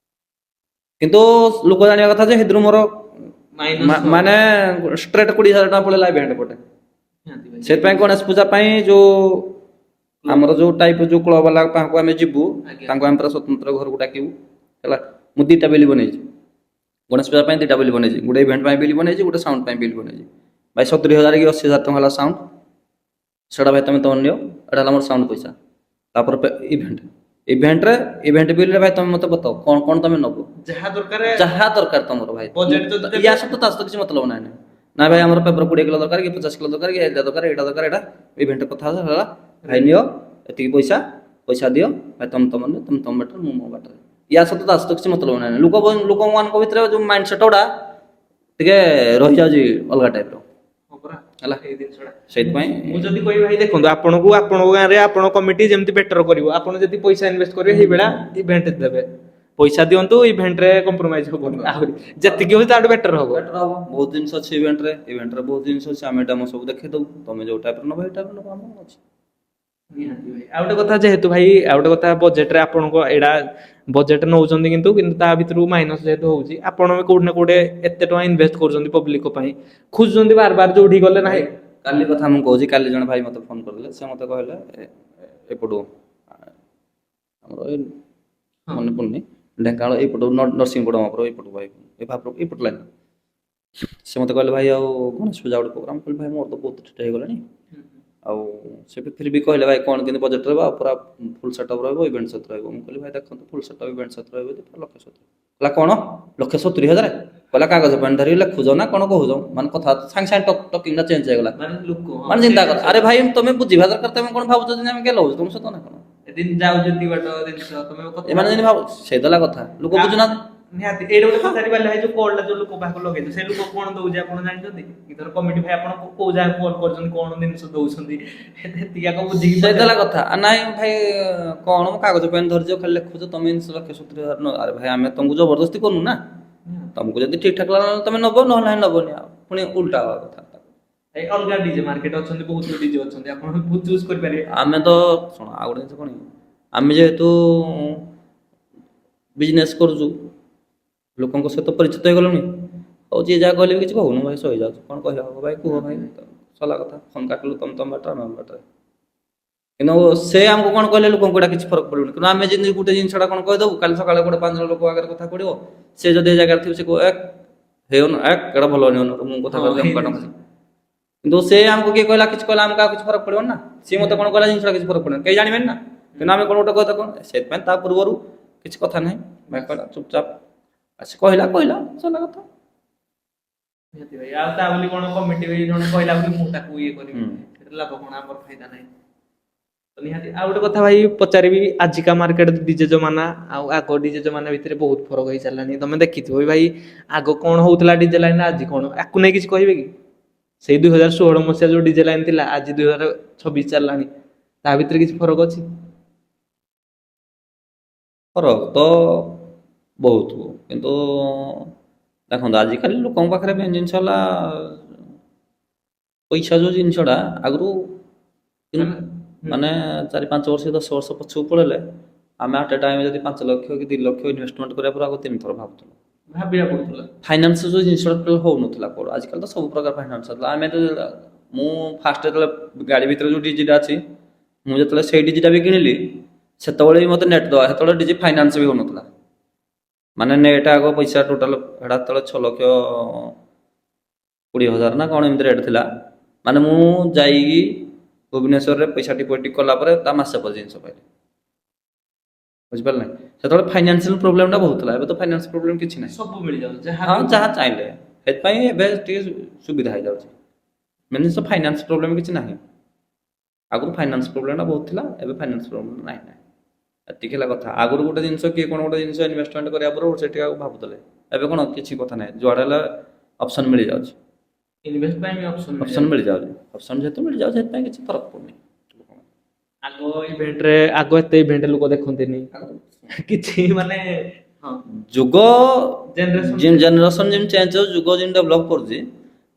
କିନ୍ତୁ ଲୋକ ଜାଣିବା କଥା ଯେ ସେଥିରୁ ମୋର ମାନେ ଷ୍ଟ୍ରେଟ୍ 20,000 ଟଙ୍କା ପଳେଇଲା ଇଭେଣ୍ଟ ପଟେ ସେଥିପାଇଁ ଗଣେଶ ପୂଜା ପାଇଁ ଯୋଉ ଆମର ଯୋଉ ଟାଇପ ଯୋଉ କ୍ଲବ ବାଲା ପାଖକୁ ଆମେ ଯିବୁ ତାଙ୍କୁ ଆମେ ପୁରା ସ୍ୱତନ୍ତ୍ର ଘରକୁ ଡାକିବୁ ହେଲା ମୁଁ 2ଟା ବିଲ୍ ବନେଇଛି ଗଣେଶ ପୂଜା ପାଇଁ 2ଟା ବିଲ୍ ବନେଇଛି ଗୋଟେ ଇଭେଣ୍ଟ ପାଇଁ ବିଲ୍ ବନେଇଛି ଗୋଟେ ସାଉଣ୍ଡ ପାଇଁ ବିଲ୍ ବନେଇଛି ଭାଇ 70,000 କି 80,000 ଟଙ୍କା ହେଲା ସାଉଣ୍ଡ ସେଟା ଭାଇ ତମେ ନିଅ ଏଟା ହେଲା ମୋର ସାଉଣ୍ଡ ପଇସା ତାପରେ ଇଭେଣ୍ଟ ବିଲ୍ରେ ଭାଇ ତମେ ମତେ ବତାଅ କ'ଣ କ'ଣ ତମେ ନବ ଯାହା ଦରକାର ତମର ଭାଇ ୟା ସହିତ ତା ସହିତ କିଛି ମତଲବ ନାହିଁ ନା ଭାଇ ଆମର ପେପର 20 କିଲୋ ଦରକାର କି 50 କିଲୋ ଦରକାର କି ଏଇଟା ଦରକାର ଏଇଟା ଇଭେଣ୍ଟ କଥା ହେଲା ଭାଇ ନିଅ ଏତିକି ପଇସା ଦିଅ ଭାଇ ତମ ବାଟରେ ମୁଁ ମୋ ବାଟରେ ୟା ସହିତ ତା ସହିତ କିଛି ମତଲବ ନାହିଁ ଲୋକମାନଙ୍କ ଭିତରେ ଯୋଉ ମାଇଣ୍ଡ ସେଟ୍ ଗୁଡ଼ା ଟିକେ ରହିଯାଉଛି ଅଲଗା ଟାଇପର ହେଲା ସେଇଥିପାଇଁ ମୁଁ ଯଦି କହିବି ଭାଇ ଦେଖନ୍ତୁ ଆପଣଙ୍କ ଗାଁରେ ଆପଣ କମିଟି ଯେମିତି ବେଟର କରିବ ଆପଣ ଯଦି ପଇସା ଇନଭେଷ୍ଟ କରିବେ ସେଇଭଳିଆ ଇଭେଣ୍ଟ ଦେବେ ପଇସା ଦିଅନ୍ତୁ ଇଭେଣ୍ଟରେ କମ୍ପ୍ରୋମାଇଜ ହବନି ଆହୁରି ଯେତିକି ହଉଛି ତାଠୁ ବେଟର ହବ ବହୁତ ଜିନିଷ ଅଛି ଇଭେଣ୍ଟରେ ବହୁତ ଜିନିଷ ଅଛି ଆମେ ଏଇଟା ସବୁ ଦେଖେଇ ଦବୁ ତମେ ଯୋଉ ଟାଇପର ନେବ ଏଇ ଟାଇପର ନେବ ଆମର ଅଛି ଆଉ ଗୋଟେ କଥା ଯେହେତୁ ଭାଇ ଆଉ ଗୋଟେ କଥା ବଜେଟରେ ଆପଣଙ୍କ ଏଇଟା ବଜେଟ ନେଉଛନ୍ତି କିନ୍ତୁ ତା ଭିତରୁ ମାଇନସ ଯେହେତୁ ହଉଛି ଆପଣ କୋଉଠି ନା କୋଉଠି ଏତେ ଟଙ୍କା ଇନଭେଷ୍ଟ କରୁଛନ୍ତି ପବ୍ଲିକ ପାଇଁ ଖୋଜୁଛନ୍ତି ବାର ଯୋଉଠି ଗଲେ ନାହିଁ କାଲି କଥା ମୁଁ କହୁଛି କାଲି ଜଣେ ଭାଇ ମତେ ଫୋନ କରିଥିଲେ ସେ ମତେ କହିଲେ ଏପଟୁ ଆମର ମନେ ପଡୁନି ଢେଙ୍କାନାଳ ଏଇପଟୁ ନରସିଂହପୁର ଆମର ଏଇପଟୁ ଭାଇ ଏଇପଟ ଲାଇନ ସେ ମତେ କହିଲେ ଭାଇ ଆଉ ଗଣେଶ ପୂଜା ଗୋଟେ ପ୍ରୋଗ୍ରାମ କହିଲେ ଭାଇ ମୋର ତ ବହୁତ ଠିକ୍ ହେଇଗଲାଣି ଆଉ ସେ ଫିର ବି କହିଲେ ଭାଇ କ'ଣ କେମିତି ବଜେଟ୍ ରହିବ ଆଉ ପୁରା ଫୁଲ୍ ସେଟଅପ୍ ରହିବ ଇଭେଣ୍ଟ ସହିତ ରହିବ ମୁଁ କହିଲି ଭାଇ ଦେଖନ୍ତୁ ଫୁଲ୍ ସେଟଅପ୍ ଇଭେଣ୍ଟ ସହିତ ରହିବ ଲକ୍ଷେ 70 କହିଲା କ'ଣ 1,70,000 କହିଲା କାଗଜ ପେନ୍ ଧରିକି ଲେଖୁଛ ନା କ'ଣ କହୁଛ ମାନେ କଥା ସାଙ୍ଗେ ଟକିଂଟା ଚେଞ୍ଜ ହେଇଗଲା ମାନେ ଚିନ୍ତା କର ଆରେ ଭାଇ ତମେ ବୁଝିବା ଦରକାର ତମେ କ'ଣ ଭାବୁଛ ଯେ ଆମେ ଗେଲ ହଉଛୁ ତମ ସହିତ ନା କ'ଣ ଏମାନେ ଯେମିତି ଭାବୁ ସେଇଟା ହେଲା କଥା ଲୋକ ବୁଝୁନାହାନ୍ତି ନିହାତି ଏଇଟା ଗୋଟେ ପଚାରି ପାରିଲେ ଭାଇ ଯୋଉ କଲଟା ଯୋଉ ଲୋକ ପାଖକୁ ଲଗେଇଛୁ ସେ ଲୋକ କଣ ଦଉଛି ଆପଣ ଜାଣିଛନ୍ତି କି ଧର କମିଟି ଭାଇ ଆପଣ କୋଉ ଜାଗା କଲ୍ କରୁଛନ୍ତି କଣ ଜିନିଷ ଦଉଛନ୍ତି ଏତିକି ଆଗ ବୁଝିକି ସେଇଟା ହେଲା କଥା ନାଇଁ ଭାଇ କଣ କାଗଜ ପେନ୍ ଧରିଛ ଖାଲି ଲେଖୁଛ ତମେ 1,70,000 ଆରେ ଭାଇ ଆମେ ତମକୁ ଜବରଦସ୍ତି କରୁନୁ ନା ତମକୁ ଯଦି ଠିକ ଠାକ ଲାଗିଲା ତମେ ନବ ନହେଲେ ନାହିଁ ନବନି ଆଉ ପୁଣି ଉଲ୍ଟା ହବା କଥା ଭାଇ ଅଲଗା ଡିଜେ ମାର୍କେଟ ଅଛନ୍ତି ବହୁତ ଡିଜେ ଅଛନ୍ତି ଆପଣ ଚୁଜ୍ କରିପାରିବେ। ଆମେ ତ ଶୁଣ ଆଉ ଗୋଟେ ଜିନିଷ କଣ କି, ଆମେ ଯେହେତୁ ବିଜନେସ୍ କରୁଛୁ ଲୋକଙ୍କ ସହିତ ପରିଚିତ ହେଇଗଲୁଣି ଆଉ ଯିଏ ଯାହା କହିଲେ ବି କିଛି କହୁନୁ ଭାଇ ସହିଯାଉଛି କଣ କହିବା ହବ ଭାଇ କୁହ ଭାଇ ସରିଲା କଥା ଫୋନ୍ କାଟିଲୁ ତମ ତମ ବାଟରେ ଆମେ ଆମ ବାଟରେ କିନ୍ତୁ ସେ ଆମକୁ କଣ କହିଲେ ଲୋକଙ୍କୁ ଏଇଟା କିଛି ଫରକ ପଡ଼ିବନି କିନ୍ତୁ ଆମେ ଯେମିତି ଗୋଟେ ଜିନିଷଟା କଣ କହିଦେବୁ କାଲି ସକାଳେ ଗୋଟେ 5 ଜଣ ଲୋକ ଆଗରେ କଥା ପଡ଼ିବ ସେ ଯଦି ଏ ଜାଗାରେ ଥିବ ସେ କହିବ ହେଉନ ଏଇଟା ଭଲ ହେଉନି ମୁଁ କଥା କହିଲି ଆମ କାଟ କିନ୍ତୁ ସେ ଆମକୁ କିଏ କହିଲା କିଛି କହିଲା ଆମକୁ ଆଉ କିଛି ଫରକ ପଡ଼ିବନି ନା ସିଏ ମତେ କଣ କହିଲା ଜିନିଷଟା କିଛି ଫରକ ପଡ଼ିବନି କେହି ଜାଣିବେନି ନା କିନ୍ତୁ ଆମେ କଣ ଗୋଟେ କଥା କଣ ସେଥିପାଇଁ ତା ପୂର୍ବରୁ କିଛି କଥା ନାହିଁ ଭାଇ କହିଲା ଚୁପଚାପ ଆସି କହିଲା କହିଲା ସରିଲା କଥା ନିହାତି ଭାଇ ଆଉ ତା ବୋଲି କଣ କମିଟି ଭାଇ ଜଣେ କହିଲା ବୋଲି ମୁଁ ତାକୁ ଇଏ କରିବି ସେଟା ଲାଭ କଣ ଆମର ଫାଇଦା ନାହିଁ ତ ନିହାତି ଆଉ ଗୋଟେ କଥା ଭାଇ ପଚାରିବି ଆଜିକା ମାର୍କେଟ ଡିଜେ ଜମାନା ଆଉ ଆଗ ଡିଜେ ଜମାନା ଭିତରେ ବହୁତ ଫରକ ହେଇସାରିଲାଣି ତମେ ଦେଖିଥିବ ଭାଇ ଆଗ କଣ ହଉଥିଲା ଡିଜେ ଲାଇନ ଆଜି କଣ ଆକୁ ନେଇ କିଛି କହିବେ କି ସେଇ 2016 ମସିହା ଯୋଉ ଡିଜେ ଲାଇନ ଥିଲା ଆଜି 2026 ଚାଲିଲାଣି ତା ଭିତରେ କିଛି ଫରକ ଅଛି। ଫରକ ତ ବହୁତ କିନ୍ତୁ ଦେଖନ୍ତୁ ଆଜିକାଲି ଲୋକଙ୍କ ପାଖରେ ମେନ୍ ଜିନିଷ ହେଲା ପଇସା ଯୋଉ ଜିନିଷଟା ଆଗରୁ ମାନେ 4-5 ବର୍ଷ 10 ବର୍ଷ ପଛକୁ ପଳେଇଲେ ଆମେ ଆଟ୍ ଏ ଟାଇମ୍ ଯଦି 5 ଲକ୍ଷ କି 2 ଲକ୍ଷ ଇନଭେଷ୍ଟମେଣ୍ଟ କରିବା ପରେ ଆଗ 3 ଥର ଭାବୁଥିଲୁ ଭାବିବାକୁ ପଡୁଥିଲା ଫାଇନାନ୍ସ ଯୋଉ ଜିନିଷଟା ହଉନଥିଲା କୋଉ ଆଜିକାଲି ତ ସବୁ ପ୍ରକାର ଫାଇନାନ୍ସ ହେଲା ଆମେ ତ ମୁଁ ଫାଷ୍ଟ ଯେତେବେଳେ ଗାଡ଼ି ଭିତରେ ଯୋଉ ଡିଜିଟା ଅଛି ମୁଁ ଯେତେବେଳେ ସେଇ ଡିଜିଟା ବି କିଣିଲି ସେତେବେଳେ ବି ମୋତେ ନେଟ୍ ଦେବା ସେତେବେଳେ ଡିଜି ଫାଇନାନ୍ସ ବି ହଉନଥିଲା ମାନେ ନେଟ୍ ଆଗ ପଇସା ଟୋଟାଲ ହେଟା ସେତେବେଳେ 6,20,000 ନା କଣ ଏମିତି ରେଟ୍ ଥିଲା ମାନେ ମୁଁ ଯାଇକି ଭୁବନେଶ୍ୱରରେ ପଇସା ଡିପୋଜିଟ୍ କଲା ପରେ ତା ମାସେ ପରେ ଜିନିଷ ପାଇଲି ବୁଝିପାରିଲେ ସେତେବେଳେ ଫାଇନାନ୍ସିଆଲ ପ୍ରୋବ୍ଲେମଟା ବହୁତ ଥିଲା ଏବେ ତ ଫାଇନାନ୍ସ ପ୍ରୋବ୍ଲେମ କିଛି ନାହିଁ ସବୁ ମିଳିଯାଉଛି ହଁ ଯାହା ଚାହିଁଲେ ସେଥିପାଇଁ ଏବେ ଟିକେ ସୁବିଧା ହେଇଯାଉଛି ମେନ୍ ଜିନିଷ ଫାଇନାନ୍ସ ପ୍ରୋବ୍ଲେମ କିଛି ନାହିଁ ଆଗରୁ ଫାଇନାନ୍ସ ପ୍ରୋବ୍ଲେମଟା ବହୁତ ଥିଲା ଏବେ ଫାଇନାନ୍ସ ପ୍ରୋବ୍ଲେମ ନାହିଁ ଏତିକି ହେଲା କଥା ଆଗରୁ ଗୋଟେ ଜିନିଷ କିଏ କଣ ଗୋଟେ ଜିନିଷ ଇନଭେଷ୍ଟମେଣ୍ଟ କରିବା ପରେ ସେଠି ଆଉ ଭାବୁଥିଲେ ଏବେ କଣ କିଛି କଥା ନାହିଁ ଯୁଆଡ଼େ ହେଲେ ଅପସନ୍ ମିଳିଯାଉଛି ଇନଭେଷ୍ଟ ପାଇଁ ଅପସନ୍ ମିଳିଯାଉଛି ଅପସନ୍ ଯେହେତୁ ମିଳିଯାଉଛି ସେଥିପାଇଁ କିଛି ଫରକ ପଡ଼ୁନି ଆଗ ଇଭେଣ୍ଟରେ ଆଗ ଏତେ ଇଭେଣ୍ଟ ଲୋକ ଦେଖନ୍ତିନି କିଛି ମାନେ ହଁ ଯୁଗ ଜେନେରେସନ ଯେମିତି ଚେଞ୍ଜ ହେଉଛି ଯୁଗ ଯେମିତି ଡେଭଲପ୍ କରୁଛି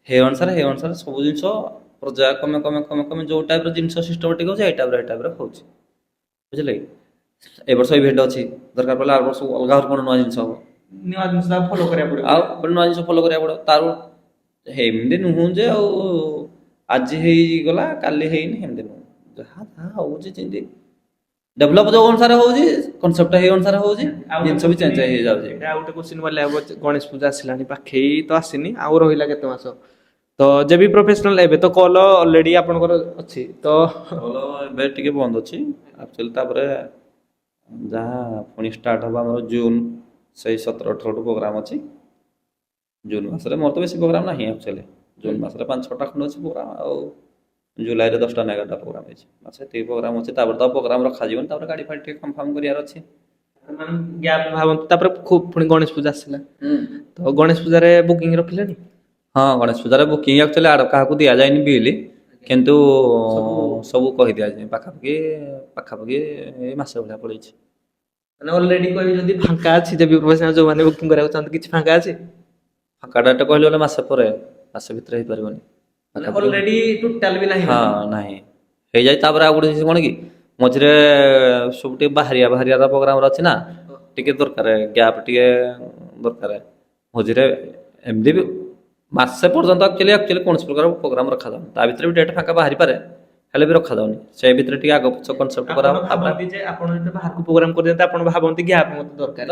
ହେ ଅନୁସାରେ ସବୁ ଜିନିଷ ପର୍ଯ୍ୟାୟ କମେ ଯୋଉ ଟାଇପ୍ର ଜିନିଷ ସିଷ୍ଟମାଟିକ୍ ହେଉଛି ଏଇ ଟାଇପ୍ର ହେଉଛି ବୁଝିଲେ କି ଏ ବର୍ଷ ଇଭେଣ୍ଟ ଅଛି ଦରକାର ପଡ଼ିଲେ ଆର ବର୍ଷ ଅଲଗା କଣ ନୂଆ ଜିନିଷ ହବ ନୂଆ ଜିନିଷ ଫଲୋ କରିବାକୁ ପଡ଼ିବ ଆଉ ଗୋଟେ ନୂଆ ଜିନିଷ ଫଲୋ କରିବାକୁ ପଡ଼ିବ ତାର ଏମିତି ନୁହଁ ଯେ ଆଉ ଆଜି ହେଇଗଲା କାଲି ହେଇନି ସେମିତି ନୁହଁ ଯାହା ଯାହା ହେଉଛି ଯେମିତି ଡେଭଲପ୍ ଯୋଉ ଅନୁସାରେ ହେଉଛି କନସେପ୍ଟ ହେଇ ଅନୁସାରେ ହେଉଛି ଜିନିଷ ବି ଚେଞ୍ଜ ହେଇଯାଉଛି ଆଉ ଗୋଟେ କ୍ୱେଶ୍ଚିନ୍ ଗଲେ ଗଣେଶ ପୂଜା ଆସିଲାଣି ପାଖେଇ ତ ଆସିନି ଆଉ ରହିଲା କେତେ ମାସ ତ ଯେବି ପ୍ରଫେସନାଲ ଏବେ ତ କଲ ଅଲରେଡି ଆପଣଙ୍କର ଅଛି ତ ଭଲ ଏବେ ଟିକେ ବନ୍ଦ ଅଛି ଆକ୍ଚୁଆଲି ତାପରେ ଯାହା ପୁଣି ଷ୍ଟାର୍ଟ ହେବ ଆମର ଜୁନ୍ ସେଇ 17-18 ପ୍ରୋଗ୍ରାମ ଅଛି ଜୁନ୍ ମାସରେ ମୋର ତ ବେଶୀ ପ୍ରୋଗ୍ରାମ ନାହିଁ ଆକ୍ଚୁଆଲି ଜୁନ୍ ମାସରେ 5-6ଟା ଖଣ୍ଡେ ଅଛି ପ୍ରୋଗ୍ରାମ ଆଉ ଜୁଲାଇରେ 10ଟା ନା 11ଟା ପ୍ରୋଗ୍ରାମ ହେଇଛି ମାସେ ଏତିକି ପ୍ରୋଗ୍ରାମ ଅଛି ତାପରେ ତ ପ୍ରୋଗ୍ରାମ ରଖାଯିବନି ତାପରେ ଗାଡ଼ି ଫାଡ଼ି ଟିକେ କନଫର୍ମ କରିବାର ଅଛି ମାନେ ଗ୍ୟାପ ଭାବନ୍ତୁ ତାପରେ ଖୁବ ପୁଣି ଗଣେଶ ପୂଜା ଆସିଲା ତ ଗଣେଶ ପୂଜାରେ ବୁକିଂ ରଖିଲେଣି ହଁ ଗଣେଶ ପୂଜାରେ ବୁକିଂ ଆକ୍ଚୁଆଲି କାହାକୁ ଦିଆଯାଇନି ବିଲ୍ କିନ୍ତୁ ସବୁ କହିଦିଆଯାଇଛି ପାଖାପାଖି ଏଇ ମାସେ ଭଳିଆ ପଳେଇଛି ମାନେ ଅଲରେଡି କହିବି ଯଦି ଫାଙ୍କା ଅଛି ଯେବି ପ୍ରଫେସନାଲ ଯୋଉମାନେ ବୁକିଂ କରିବାକୁ ଚାହାନ୍ତି କିଛି ଫାଙ୍କା ଅଛି ଫାଙ୍କା ଡେଟ୍ କହିଲେ ଗଲେ ମାସେ ଭିତରେ ହେଇପାରିବନି ଅଲରେଡି ଟୋଟାଲ ବି ନାହିଁ ହଁ ନାହିଁ ହେଇଯାଇ ତାପରେ ଆଉ ଗୋଟେ ଜିନିଷ କଣ କି ମଝିରେ ସବୁ ଟିକେ ବାହାରିବାର ପ୍ରୋଗ୍ରାମ ଅଛି ନା ଟିକେ ଦରକାର ଗ୍ୟାପ୍ ଟିକେ ଦରକାର ମଝିରେ ଏମିତି ବି ମାସେ ପର୍ଯ୍ୟନ୍ତ ଆକ୍ଚୁଆଲି କୌଣସି ପ୍ରକାର ପ୍ରୋଗ୍ରାମ ରଖାଯାଉନି ତା ଭିତରେ ବି ଡେଟ୍ ଫାଙ୍କା ବାହାରିପାରେ ହେଲେ ବି ରଖାଯାଉନି ସେ ଭିତରେ ଟିକେ ଆଗ ପଛ କନସେପ୍ଟ କରାହବ ଭାବନ୍ତି ଯେ ଆପଣ ଯେତେ ବାହାରକୁ ପ୍ରୋଗ୍ରାମ କରିଦିଅନ୍ତି ଆପଣ ଭାବନ୍ତି ଗ୍ୟାପ୍ ମତେ ଦରକାର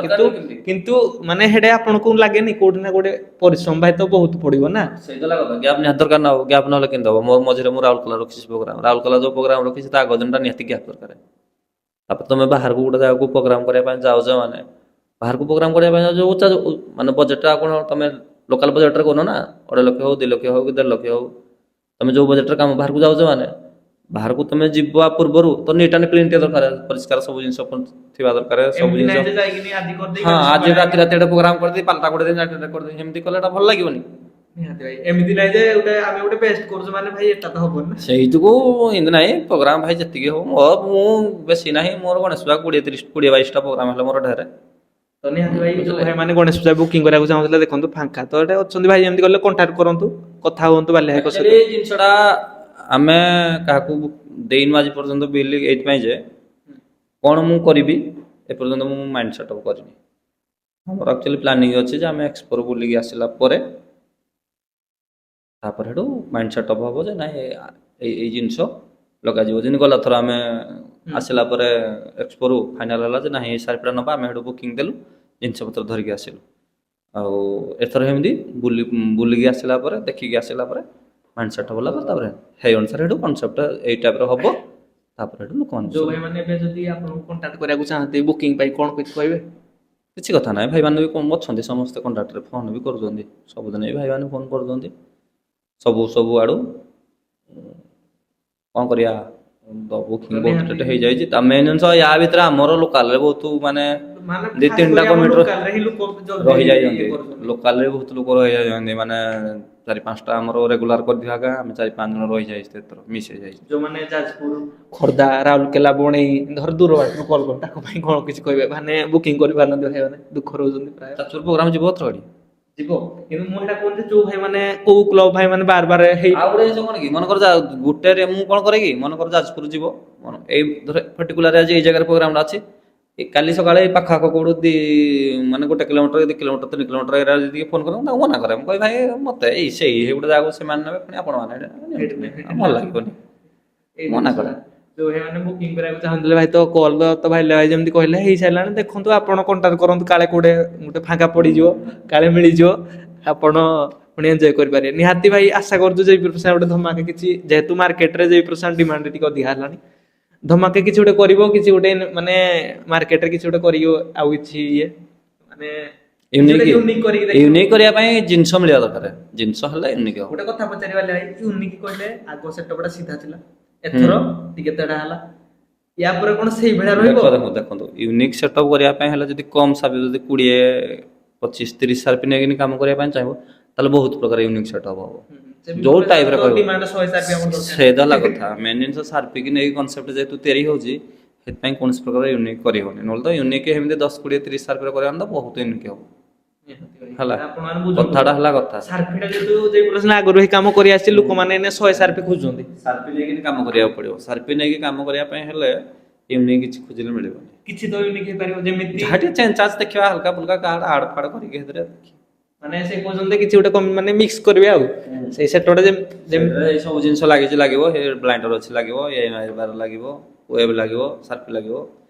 କିନ୍ତୁ ମାନେ ହେଟା ଆପଣଙ୍କୁ ଲାଗେନି କୋଉଠି ନା କୋଉଠି ପରିଶ୍ରମ ଭାଇ ତ ବହୁତ ପଡିବ ନା ସେଇଟା କଥା ଗ୍ୟାପ୍ ନିହାତି ଦରକାର ନା ଗ୍ୟାପ୍ ନହେଲେ କେମିତି ହବ ମୋ ମଝିରେ ମୁଁ ରାଉରକେଲା ରଖିଛି ପ୍ରୋଗ୍ରାମ ରାଉରକେଲା ଯୋଉ ପ୍ରୋଗ୍ରାମ ରଖିଛି ତା ଆଗ ଦିନଟା ନିହାତି ଗ୍ୟାପ୍ ଦରକାର ତାପରେ ତମେ ବାହାରକୁ ଗୋଟେ ଜାଗାକୁ ପ୍ରୋଗ୍ରାମ କରିବା ପାଇଁ ଯାଉଛ ମାନେ ବାହାରକୁ ପ୍ରୋଗ୍ରାମ କରିବା ପାଇଁ ଯାଉଛ ମାନେ ବଜେଟଟା କଣ ତମେ ଲୋକାଲ ବଜେଟରେ କରୁନ ନା 1.5 ଲକ୍ଷ ହଉ 2 ଲକ୍ଷ ହଉ କି 1.5 ଲକ୍ଷ ହଉ ତମେ ଯୋଉ ବଜେଟରେ କାମ ବାହାରକୁ ଯାଉଛ ମାନେ ବାହାରକୁ ତମେ ଯିବା ପୂର୍ବରୁ ତ ନିଟ୍ ଆଣ୍ଡ କ୍ଲିନ୍ ଟିକେ ଦରକାର, ପରିଷ୍କାର ସବୁ ଜିନିଷ ଥିବା ଦରକାର, ସବୁ ଏମିତି ଜିନିଷ। ନାହିଁ ଯେ ଯାଇକିନି ଆଜି କରିଦେଇ ହଁ କାଲି ଆଜି ସକାଳେ ରାତି ରାତି ଗୋଟେ ପ୍ରୋଗ୍ରାମ କରିଦେଇ ପାଲଟା ଗୋଟେ ଦିନ ରାତି କରିଦେଇ ସେମିତି କଲେ ଏଟା ଭଲ ଲାଗିବନି। ନିହାତି ଭାଇ ଏମିତି ନାହିଁ ଯେ ଗୋଟେ ଆମେ ଗୋଟେ ବେଷ୍ଟ କରୁଛୁ ମାନେ ଭାଇ ଏଟା ତ ହବନି ନା। ସେଇଥିକୁ ଏମିତି ନାହିଁ ପ୍ରୋଗ୍ରାମ ଭାଇ ଯେତିକି ହଉ ମୁଁ ବେଶୀ ନାହିଁ, ମୋର ଗଣେଶ ପୂଜା 20-22ଟା ପ୍ରୋଗ୍ରାମ ହେଲେ ମୋର ଢେରେ। ତ ନିହାତି ଭାଇ ଯୋଉ ବୁଝିଲେ? ଭାଇ ମାନେ ଗଣେଶ ପୂଜା ବୁକିଂ କରିବାକୁ ଚାହୁଁଥିଲେ ଦେଖନ୍ତୁ ଫାଙ୍କା ତ ଏଟେ ଅଛନ୍ତି ଭାଇ, ଏମିତି କଲେ କଣ୍ଟାକ୍ଟ କରନ୍ତୁ, କଥା ହୁଅନ୍ତୁ ବାଲିଆ ଭାଇଙ୍କ ସହିତ। ଆକ୍ଚୁଆଲି ଜିନିଷଟା ଆମେ କାହାକୁ ଦେଇନୁ ଆଜି ପର୍ଯ୍ୟନ୍ତ ବିଲ୍ ଏଇଥିପାଇଁ ଯେ କ'ଣ ମୁଁ କରିବି ଏପର୍ଯ୍ୟନ୍ତ ମୁଁ ମାଇଣ୍ଡ ସେଟଅପ୍ କରିନି। ଆମର ଆକ୍ଚୁଆଲି ପ୍ଲାନିଂ ଅଛି ଯେ ଆମେ ଏକ୍ସପୋରେ ବୁଲିକି ଆସିଲା ପରେ ତାପରେ ସେଠୁ ମାଇଣ୍ଡ ସେଟଅପ୍ ହେବ ଯେ ନାଇଁ ଏଇ ଜିନିଷ ଲଗାଯିବ। ଯେମିତି ଗଲା ଥର ଆମେ ଆସିଲା ପରେ ଏକ୍ସପୋରୁ ଫାଇନାଲ୍ ହେଲା ଯେ ନାହିଁ ଏଇ ସାର୍ଟଟା ନେବା, ଆମେ ସେଠୁ ବୁକିଂ ଦେଲୁ, ଜିନିଷପତ୍ର ଧରିକି ଆସିଲୁ। ଆଉ ଏଥର ସେମିତି ବୁଲିକି ଆସିଲା ପରେ ଦେଖିକି ଆସିଲା ପରେ ମାଇଣ୍ଡ ସେଟଅପ୍ ହେଲା ପରେ ତାପରେ ସେଇ ଅନୁସାରେ ସେଠୁ କନସେପ୍ଟ ଏଇ ଟାଇପ୍ର ହେବ। ତାପରେ ସେଠୁ ଲୋକମାନେ ଯୋଉ ଭାଇ ମାନେ ଏବେ ଯଦି ଆପଣଙ୍କୁ କଣ୍ଟାକ୍ଟ କରିବାକୁ ଚାହାନ୍ତି ବୁକିଂ ପାଇଁ କ'ଣ କିଛି କହିବେ? କିଛି କଥା ନାହିଁ, ଭାଇମାନେ ବି ଅଛନ୍ତି ସମସ୍ତେ କଣ୍ଟାକ୍ଟରେ, ଫୋନ୍ ବି କରୁଛନ୍ତି, ସବୁଦିନ ବି ଭାଇମାନେ ଫୋନ୍ କରୁଛନ୍ତି ସବୁ ଆଡ଼ୁ। କ'ଣ କରିବା, ବୁକିଂ ବହୁତ ଡେଟ୍ ହେଇଯାଇଛି। ତା ମେନ୍ ଜିନିଷ ୟା ଭିତରେ ଆମର ଲୋକାଲରେ ବହୁତ ମାନେ ମାନେ 2-3ଟା କମିଟିର ଲୋକାଲରେ ହିଁ ଲୋକ ଜଲ୍ଦି ରହିଯାଇଛନ୍ତି, ଇଏ କରୁଛନ୍ତି। ଲୋକାଲରେ ବହୁତ ଲୋକ ରହିଯାଇଛନ୍ତି, ମାନେ 4-5ଟା ଆମର ରେଗୁଲାର କରିଥିବା ଗାଁ ଆମେ 4-5 ଜଣ ରହିଯାଇଛି, ଏଥର ମିସ୍ ହେଇଯାଇଛି। ଯୋଉମାନେ ଯାଜପୁର, ଖୋର୍ଦ୍ଧା, ରାଉରକେଲା, ବଣେଇ ଧର ଦୂର ବାଟରୁ କଲ୍ କରୁ ତାଙ୍କ ପାଇଁ କ'ଣ କିଛି କହିବେ? ମାନେ ବୁକିଂ କରିପାରୁନାହାନ୍ତି ଭାଇ ମାନେ ଦୁଃଖ ରହୁଛନ୍ତି ପ୍ରାୟ। ଯାଜପୁର ପ୍ରୋଗ୍ରାମ ଯିବ ଏଥର ଗାଡ଼ି ଯିବ କିନ୍ତୁ ମୁଁ ଏଇଟା କହୁଛି ଯୋଉ ଭାଇ ମାନେ କୋଉ କ୍ଲବ ଭାଇ ମାନେ ବାର ହେଇ ଆଉ ଗୋଟେ ଜିନିଷ କ'ଣ କି ମନେକର ଗୋଟେରେ ମୁଁ କ'ଣ କରେ କି ମନେକର ଯାଜପୁର ଯିବ ଏଇ ଧର ପର୍ଟିକୁଲାର ଆଜି ଏଇ ଜାଗାରେ ପ୍ରୋଗ୍ରାମଟା ଅଛି, କାଲି ସକାଳେ ଏଇ ପାଖ ଆଖ କୋଉଠୁ ମାନେ 1 କିଲୋମିଟର 2 କିଲୋମିଟର 3 କିଲୋମିଟର ଏରିଆ ଯଦି ଟିକେ ଫୋନ୍ କରେ ମୁଁ ତାଙ୍କୁ ମନା କରେ, ମୁଁ କହିବି ଭାଇ ମତେ ସେଇ ଗୋଟେ ଜାଗାକୁ ସେମାନେ ନେବେ ପୁଣି ଆପଣମାନେ ଭଲ ଲାଗିବନି, ମନା କରେ। ଯୋଉ ଭାଇ ମାନେ ବୁକିଂ କରିବାକୁ ଚାହୁଁଥିଲେ ଭାଇ ତ କଲ୍ ତ ଭାଇ ଯେମିତି କହିଲେ ହେଇସାରିଲାଣି, ଦେଖନ୍ତୁ ଆପଣ କଣ୍ଟାକ୍ଟ କରନ୍ତୁ, କାଳେ ଗୋଟେ ଫାଙ୍କା ପଡ଼ିଯିବ, କାଳେ ମିଳିଯିବ, ଆପଣ ପୁଣି ଏନ୍ଜୟ କରିପାରିବେ। ନିହାତି ଭାଇ ଆଶା କରୁଛୁ ଯେ ଗୋଟେ ଧମାକେ କିଛି, ଯେହେତୁ ମାର୍କେଟରେ ଡିମାଣ୍ଡ ଟିକେ ଅଧିକା ହେଲାଣି, ଧମାକେ କିଛି ଗୋଟେ କରିବ, କିଛି ଗୋଟେ ମାନେ ମାର୍କେଟରେ କିଛି ଗୋଟେ କରିବ, ଆଉ କିଛି ଇଏ ମାନେ ୟୁନିକ୍ କରିବା ପାଇଁ ଜିନିଷ ମିଳିବା ଦରକାର, ଜିନିଷ ହେଲେ ୟୁନିକ୍ ହେବ। ଗୋଟେ କଥା ପଚାରିବା ଭାଇ, ୟୁନିକ୍ କହିଲେ ଆଗ ସେଟଅପଟା ସିଧା ଥିଲା, ଏଥର ଟିକେ ତେଢା ହେଲା, ୟା ପରେ କ'ଣ ସେଇଭଳିଆ ରହିବ? ଦେଖନ୍ତୁ ୟୁନିକ୍ ସେଟଅପ୍ କରିବା ପାଇଁ ହେଲେ ଯଦି କମ୍ ସାର୍ପି ଯଦି 20-25-30 ସାର୍ପି ନେଇକି କାମ କରିବା ପାଇଁ ଚାହିଁବ ତାହେଲେ ବହୁତ ପ୍ରକାର ୟୁନିକ୍ ସେଟଅପ୍ ହେବ। ଯୋଉ ଟାଇପ୍ର ସେଇଟା ହେଲା କଥା। ମେନ୍ ଜିନିଷ ସାର୍ପିକି ନେଇକି କନସେପ୍ଟ ଯେହେତୁ ତିଆରି ହେଉଛି, ସେଥିପାଇଁ କୌଣସି ପ୍ରକାର ୟୁନିକ୍ କରିହେବନି, ନହେଲେ ତ ୟୁନିକ୍ ଏମିତି 10-20-30 ସାର୍ପିରେ କରିବା ତ ବହୁତ ୟୁନିକ୍ ହେବ। ହେଲା କଥାଟା ହେଲା କଥା, ସାର୍ପିଟା ଯେହେତୁ ଆଗରୁ ହିଁ କାମ କରି ଆସିଛି, ଲୋକମାନେ ଏଇନେ 100 ସାର୍ପି ଖୋଜୁଛନ୍ତି। ସାର୍ପି ନେଇକି କାମ କରିବାକୁ ପଡ଼ିବ, ସାର୍ପି ନେଇକି କାମ କରିବା ପାଇଁ ହେଲେ ୟୁନିକ୍ କିଛି ଖୋଜିଲେ ମିଳିବନି। କିଛି ତ ୟୁନିକ୍ ହେଇପାରିବ, ଯେମିତି ଯାହା ଟିକେ ଚେଞ୍ଜ ଚାଞ୍ଜ ଦେଖିବା, ହାଲକା ଫୁଲକା କାହାଡା ଆଡ ଫାଡ କରିକି ସେଥିରେ ମାନେ ସେ କହୁଛନ୍ତି କିଛି ଗୋଟେ ମାନେ ମିକ୍ସ କରିବେ, ଆଉ ସେଇ ସେଟଟା ଯେମିତି ଏଇ ସବୁ ଜିନିଷ ଲାଗିଛି, ଲାଗିବ ବ୍ଲାଇଣ୍ଡର ଅଛି ଲାଗିବ, ବାର ଲାଗିବ, ୱେବ୍ ଲାଗିବ, ସାର୍ପି ଲାଗିବ,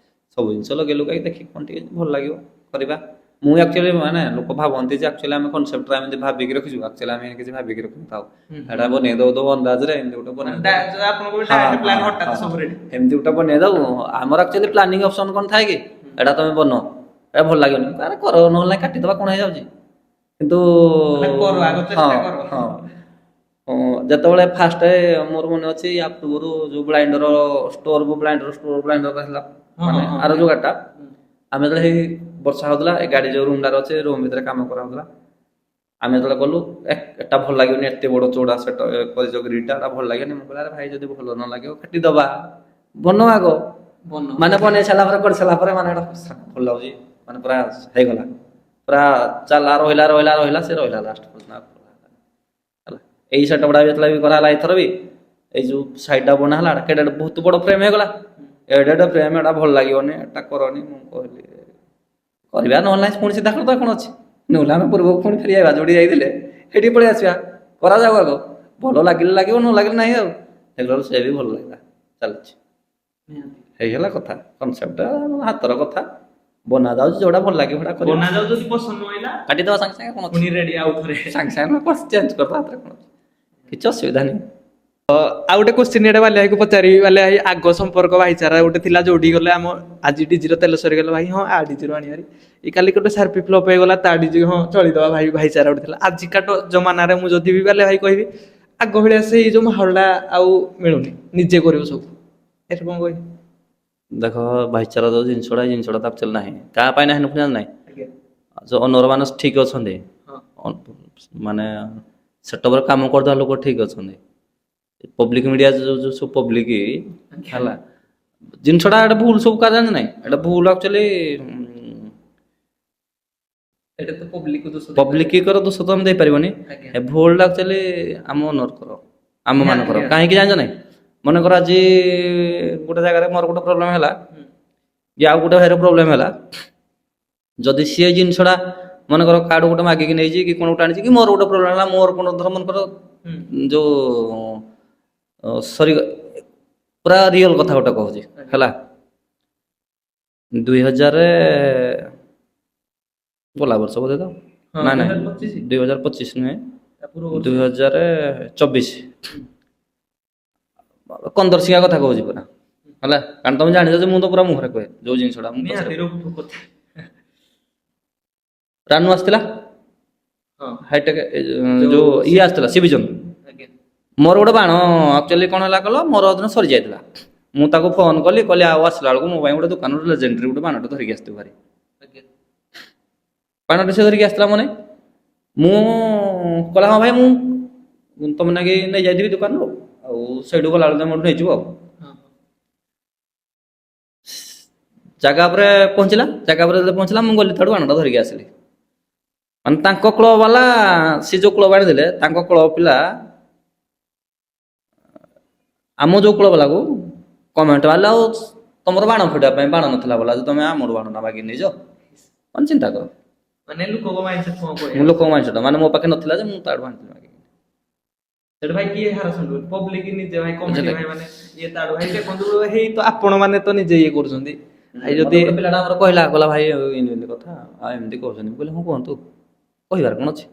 ସବୁ ଜିନିଷ ଲଗେଇ ଲଗାଇ ଦେଖିକି କ'ଣ ଟିକେ ଭଲ ଲାଗିବ କରିବା। ମୁଁ ଆକ୍ଚୁଆଲି ମାନେ ଲୋକ ଭାବନ୍ତି ଯେ ଆକ୍ଚୁଆଲି ଆମେ କନସେପ୍ଟଟା ଏମିତି ଭାବିକି ରଖିଛୁ, ଆକ୍ଚୁଆଲି ଆମେ କିଛି ଭାବିକି ରଖିଥାଉ, ଏଇଟା ବନେଇ ଦଉ ଅନ୍ଦାଜରେ ଏମିତି ଗୋଟେ ଏମିତି ଗୋଟେ ବନେଇ ଦଉ। ଆମର ଆକ୍ଚୁଆଲି ପ୍ଲାନିଂ ଅପସନ୍ କ'ଣ ଥାଏ କି, ଏଇଟା ତମେ ବନାଅ, ଏଇଟା ଭଲ ଲାଗିବନି, ଆରେ କର, ନହେଲେ ନାହିଁ କାଟିଦେବା, କ'ଣ ହେଇଯାଉଛି। କିନ୍ତୁ ଯେତେବେଳେ ଫାଷ୍ଟ ମୋର ମନେ ଅଛି ୟା ପୂର୍ବରୁ ଯୋଉ ବ୍ଲାଇଣ୍ଡର ଷ୍ଟୋର ହେଲା, ମାନେ ଆର ଯୋଉ ଗାଡ଼ିଟା ଆମେ ଯେତେବେଳେ ହେଇ ବର୍ଷା ହଉଥିଲା, ଏ ଗାଡ଼ି ଯୋଉ ରୁମଟାରେ ଅଛି ରୁମ୍ ଭିତରେ କାମ କରାହଉଥିଲା, ଆମେ ଯେତେବେଳେ ଗଲୁ ଏଟା ଭଲ ଲାଗିବନି, ଏତେ ବଡ଼ ଚଉଡ଼ା ସେଟ କରିଛ ଗ୍ରିଡ୍ଟା, ଏଟା ଭଲ ଲାଗେନି। ମୁଁ କହିଲି ଆରେ ଭାଇ ଯଦି ଭଲ ନ ଲାଗିବ କାଟିଦବା, ବନାଅ ଆଗ, ମାନେ ବନେଇ ସାରିଲା ପରେ କରିସାରିଲା ପରେ ମାନେ ଏଟା ଭଲ ଲାଗୁଛି, ମାନେ ପୁରା ହେଇଗଲା, ପୁରା ଚାଲା ରହିଲା ସେ ରହିଲା ଲାଷ୍ଟ ହେଲା। ଏଇ ସେଟଅପଟା ଯେତେବେଳେ ବି କରାହେଲା ଏଥର ବି ଏଇ ଯୋଉ ସାଇଡ୍ଟା ବନା ହେଲା, କେଡ଼େ ବହୁତ ବଡ଼ ଫ୍ରେମ୍ ହେଇଗଲା, ଏଡ଼େ ଫ୍ରେମ୍, ଏଟା ଭଲ ଲାଗିବନି, ଏଟା କରନି। ମୁଁ କହିଲି କରିବା, ନହେଲେ ନାହିଁ ପୁଣି ସିଧା କରିଦେବା, କ'ଣ ଅଛି, ନହେଲେ ଆମେ ପୂର୍ବକୁ ପୁଣି ଫେରି ଆସିବା, ଯୋଉଠି ଯାଇଥିଲେ ସେଠି ପଳେଇ ଆସିବା, କରାଯାଉ ଆଗ, ଭଲ ଲାଗିଲେ ଲାଗିବ, ନ ଲାଗିଲେ ନାହିଁ। ଆଉ ଦେଖିଲା ସେ ବି ଭଲ ଲାଗିଲା, ଚାଲିଛି, ହେଇଗଲା କଥା। କନସେପ୍ଟ ହାତର କଥା, ବନା ଯାଉଛି, ଯୋଉଟା ଭଲ ଲାଗିବ ସେଟା କରିବା, କାଟିଦେବା ସାଙ୍ଗେ ସାଙ୍ଗେ, କ'ଣ ସାଙ୍ଗେ ସାଙ୍ଗେ ଚେଞ୍ଜ କରିଦେବା, ହାତରେ କ'ଣ ଅଛି, କିଛି ଅସୁବିଧା ନାହିଁ। ଆଉ ଗୋଟେ କ୍ୱେଶ୍ଚିନ୍ ଏଇଟା ବାଲିଆ ଭାଇକୁ ପଚାରିବି, ବାଲିଆ ଭାଇ ଆଗ ସମ୍ପର୍କ ଭାଇଚାରା ଗୋଟେ ଥିଲା, ଯୋଉଠି ଗଲେ ଆମ ଆଜି ଡିଜିର ତେଲ ସରିଗଲା ଭାଇ, ହଁ ଆ ଡିଜିରୁ ଆଣିବାରି, ଏ କାଲି ଗୋଟେ ସାର୍ପି ଫ୍ଲପ୍ ହେଇଗଲା, ତା ଡିଜି ହଁ ଚଳିଦବା ଭାଇ, ଭାଇଚାରା ଗୋଟେ ଥିଲା। ଆଜିକା ଜମାନାରେ ମୁଁ ଯଦି ବି ବାଲିଆ ଭାଇ କହିବି, ଆଗ ଭଳିଆ ସେଇ ଯୋଉ ମାହୋଲଟା ଆଉ ମିଳୁନି, ନିଜେ କରିବ ସବୁ। ଏଠି କଣ କହିବି? ଦେଖ ଭାଇଚାରା ଯୋଉ ଜିନିଷଟା ଏଇ ଜିନିଷଟା ତ ଆକ୍ଚୁଆଲି ନାହିଁ, କାହା ପାଇଁ ନାହିଁ ପୁଣି ନାହିଁ। ଆଜ୍ଞା ଯୋଉ ଅନର ମାନେ ଠିକ ଅଛନ୍ତି, ହଁ ମାନେ ସେଟପରେ କାମ କରୁଥିବା ଲୋକ ଠିକ ଅଛନ୍ତି। ପବ୍ଲିକ ମିଡିଆ ଯୋଉ ଯୋଉ ସବୁ ପବ୍ଲିକ ହେଲା, ଜିନିଷଟା ଏଟା ଭୁଲ ସବୁ କାହା ଜାଣି ନାହିଁ, ଏଟା ଭୁଲ ଆକ୍ଚୁଆଲି ଏଇଟା ତ ପବ୍ଲିକ ଦୋଷ ପବ୍ଲିକର ଦୋଷ ତ ଆମେ ଦେଇପାରିବନି। ଆଜ୍ଞା। ଏ ଭୁଲଟା ଆକ୍ଚୁଆଲି ଆମ ଅନରଙ୍କର, ଆମ ନିହାତି, ମାନଙ୍କର। ନିହାତି। କାହିଁକି ଜାଣିଛ ନାହିଁ? ମନେକର ଆଜି ଗୋଟେ ଜାଗାରେ ମୋର ଗୋଟେ ପ୍ରୋବ୍ଲେମ ହେଲା, କି ଆଉ ଗୋଟେ ଭାଇର ପ୍ରୋବ୍ଲେମ ହେଲା, ଯଦି ସିଏ ଜିନିଷଟା ମନେକର କାର୍ଡ ଗୋଟେ ମାଗିକି ନେଇଛି କି କଣ ଗୋଟେ ଆଣିଛି, କି ମୋର ଗୋଟେ ପ୍ରୋବ୍ଲେମ ହେଲା, ମୋର କଣ ଧର ମନେକର ଯୋଉ ସରି ପୁରା ରିଅଲ କଥା ଗୋଟେ କହୁଛି ହେଲା, 2000 ଗଲା ବର୍ଷ ବୋଧେ ତ, ନାଇଁ ନାଇଁ 2025 ନୁହେଁ, 2024 କନ୍ଦର୍ସିକା କଥା କହୁଛି ପୁରା ହେଲା, କାରଣ ତମେ ଜାଣିଛ ଯେ ମୁଁ ତ ପୁରା ମୁହଁରେ କୁହେ ଯୋଉ ଜିନିଷଟା ମୁଁ ରାନୁ ଆସିଥିଲା ହାଇଟେକ୍ ଯୋଉ ଇଏ ଆସିଥିଲା ସିଭିଜନ। ମୋର ଗୋଟେ ବାଣ ଆକ୍ଚୁଆଲି କଣ ହେଲା କହିଲ, ମୋର ଦିନ ସରିଯାଇଥିଲା। ମୁଁ ତାକୁ ଫୋନ କଲି ଆଉ ଆସିଲା ବେଳକୁ ମୋ ପାଇଁ ଗୋଟେ ଦୋକାନରୁ ଲେଜେଣ୍ଡରୀ ଗୋଟେ ବାଣଟେ ଧରିକି ଆସିଥିବୁ ଭାରି। ବାଣଟେ ସେ ଧରିକି ଆସିଥିଲା ମାନେ, ମୁଁ କହିଲା ହଁ ଭାଇ ମୁଁ ତମ ନାଗି ନେଇଯାଇଥିବି ଦୋକାନରୁ, ଆଉ ସେଇଠୁ ଗଲାବେଳକୁ ତମେ ମୋଠୁ ନେଇଯିବ ଆଉ। ଜାଗା ଉପରେ ପହଞ୍ଚିଲା, ଜାଗା ଉପରେ ଯେତେବେଳେ ପହଞ୍ଚିଲା ମୁଁ ଗଲି ତାଠୁ ବାଣଟା ଧରିକି ଆସିଲି। ମାନେ ତାଙ୍କ କ୍ଲବ ବାଲା, ସେ ଯୋଉ କ୍ଲବ ଆଣିଥିଲେ ତାଙ୍କ କ୍ଲବ ପିଲା ଆମ ଯୋଉ କ୍ଲବ ବାଲାକୁ କମେଣ୍ଟ ମାରିଲେ, ଆଉ ତମର ବାଣ ଫୁଟାଇବା ପାଇଁ ବାଣ ନଥିଲା ବୋଲା, ତମେ ଆମର ବାଣଟା ମାଗିକି ନେଇଛ। ମାନେ ଚିନ୍ତା କର, ମାନେ ଲୋକଙ୍କ ମାଇଣ୍ଡସେଟ କଣ କହିବ? ଲୋକଙ୍କ ମାଇଣ୍ଡସେଟ ମାନେ ମୋ ପାଖରେ ନଥିଲା ଯେ ମୁଁ ତାଠୁ ଆଣିଥିଲି ମାଗିକି। ସେଟା ଭାଇ କିଏ ହାରାସମେଣ୍ଟ କରୁଛି? ପବ୍ଲିକ ନିଜେ ଭାଇ, କମିଟି ଭାଇ ମାନେ ଇଏ ତାଠୁ ଭାଇ ଦେଖନ୍ତୁ, ହେଇ ତ ଆପଣ ମାନେ ତ ନିଜେ ଇଏ କରୁଛନ୍ତି। ଭାଇ ଯଦି ଗୋଟେ ପିଲାଟା ଆମର କହିଲା ଭାଇ ଏମିତି କଥା, ଆଉ ଏମିତି କହୁଛନ୍ତି, ମୁଁ କହିଲି ହଁ କୁହନ୍ତୁ, କହିବାର କଣ ଅଛି।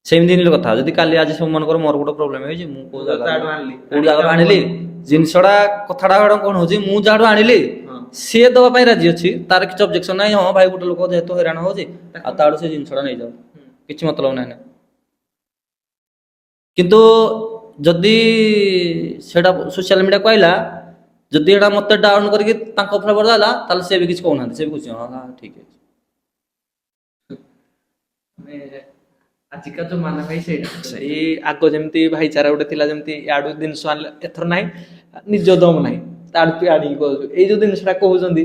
ସେମିତି କଥା, ଯଦି କାଲି ଆଜି ସବୁ ମନେକର ମୋର ଗୋଟେ ପ୍ରୋବ୍ଲେମ ହେଇଛି, ମୁଁ କୋଉ ଜାଗାରୁ ଆଣିଲି ଜିନିଷଟା, କଥାଟା କଣ ହଉଛି, ମୁଁ ଯାହାଠୁ ଆଣିଲି ସିଏ ଦବା ପାଇଁ ରାଜି ଅଛି, ତାର କିଛି ଅବଜେକ୍ସନ ନାହିଁ। ହଁ ଭାଇ ଗୋଟେ ଲୋକ ଯେହେତୁ ହଇରାଣ ହଉଛି, ଆଉ ତାଠୁ ସେ ଜିନିଷଟା ନେଇଯାଉ, କିଛି ମତଲବ ନାହିଁ। କିନ୍ତୁ ଯଦି ସେଟା ସୋସିଆଲ ମିଡ଼ିଆକୁ ଆଇଲା, ଯଦି ଏଟା ମତେ ଡାଉନ କରିକି ତାଙ୍କ ଫେଭର ହେଲା, ତାହେଲେ ସେ ବି କିଛି କହୁନାହାନ୍ତି, ସେ ବି ଖୁସି, ହଁ ଠିକ ଅଛି। ଆଜିକା ଜମାନା ଭାଇ ସେଇଟା, ସେଇ ଆଗ ଯେମିତି ଭାଇଚାରା ଗୋଟେ ଥିଲା, ଯେମିତି ଇଆଡୁ ଜିନିଷ ଆଣିଲେ, ଏଥର ନାହିଁ, ନିଜ ଦମ ନାହିଁ, ତାଠୁ ଆଣିକି କହୁଛୁ, ଏଇ ଯୋଉ ଜିନିଷଟା କହୁଛନ୍ତି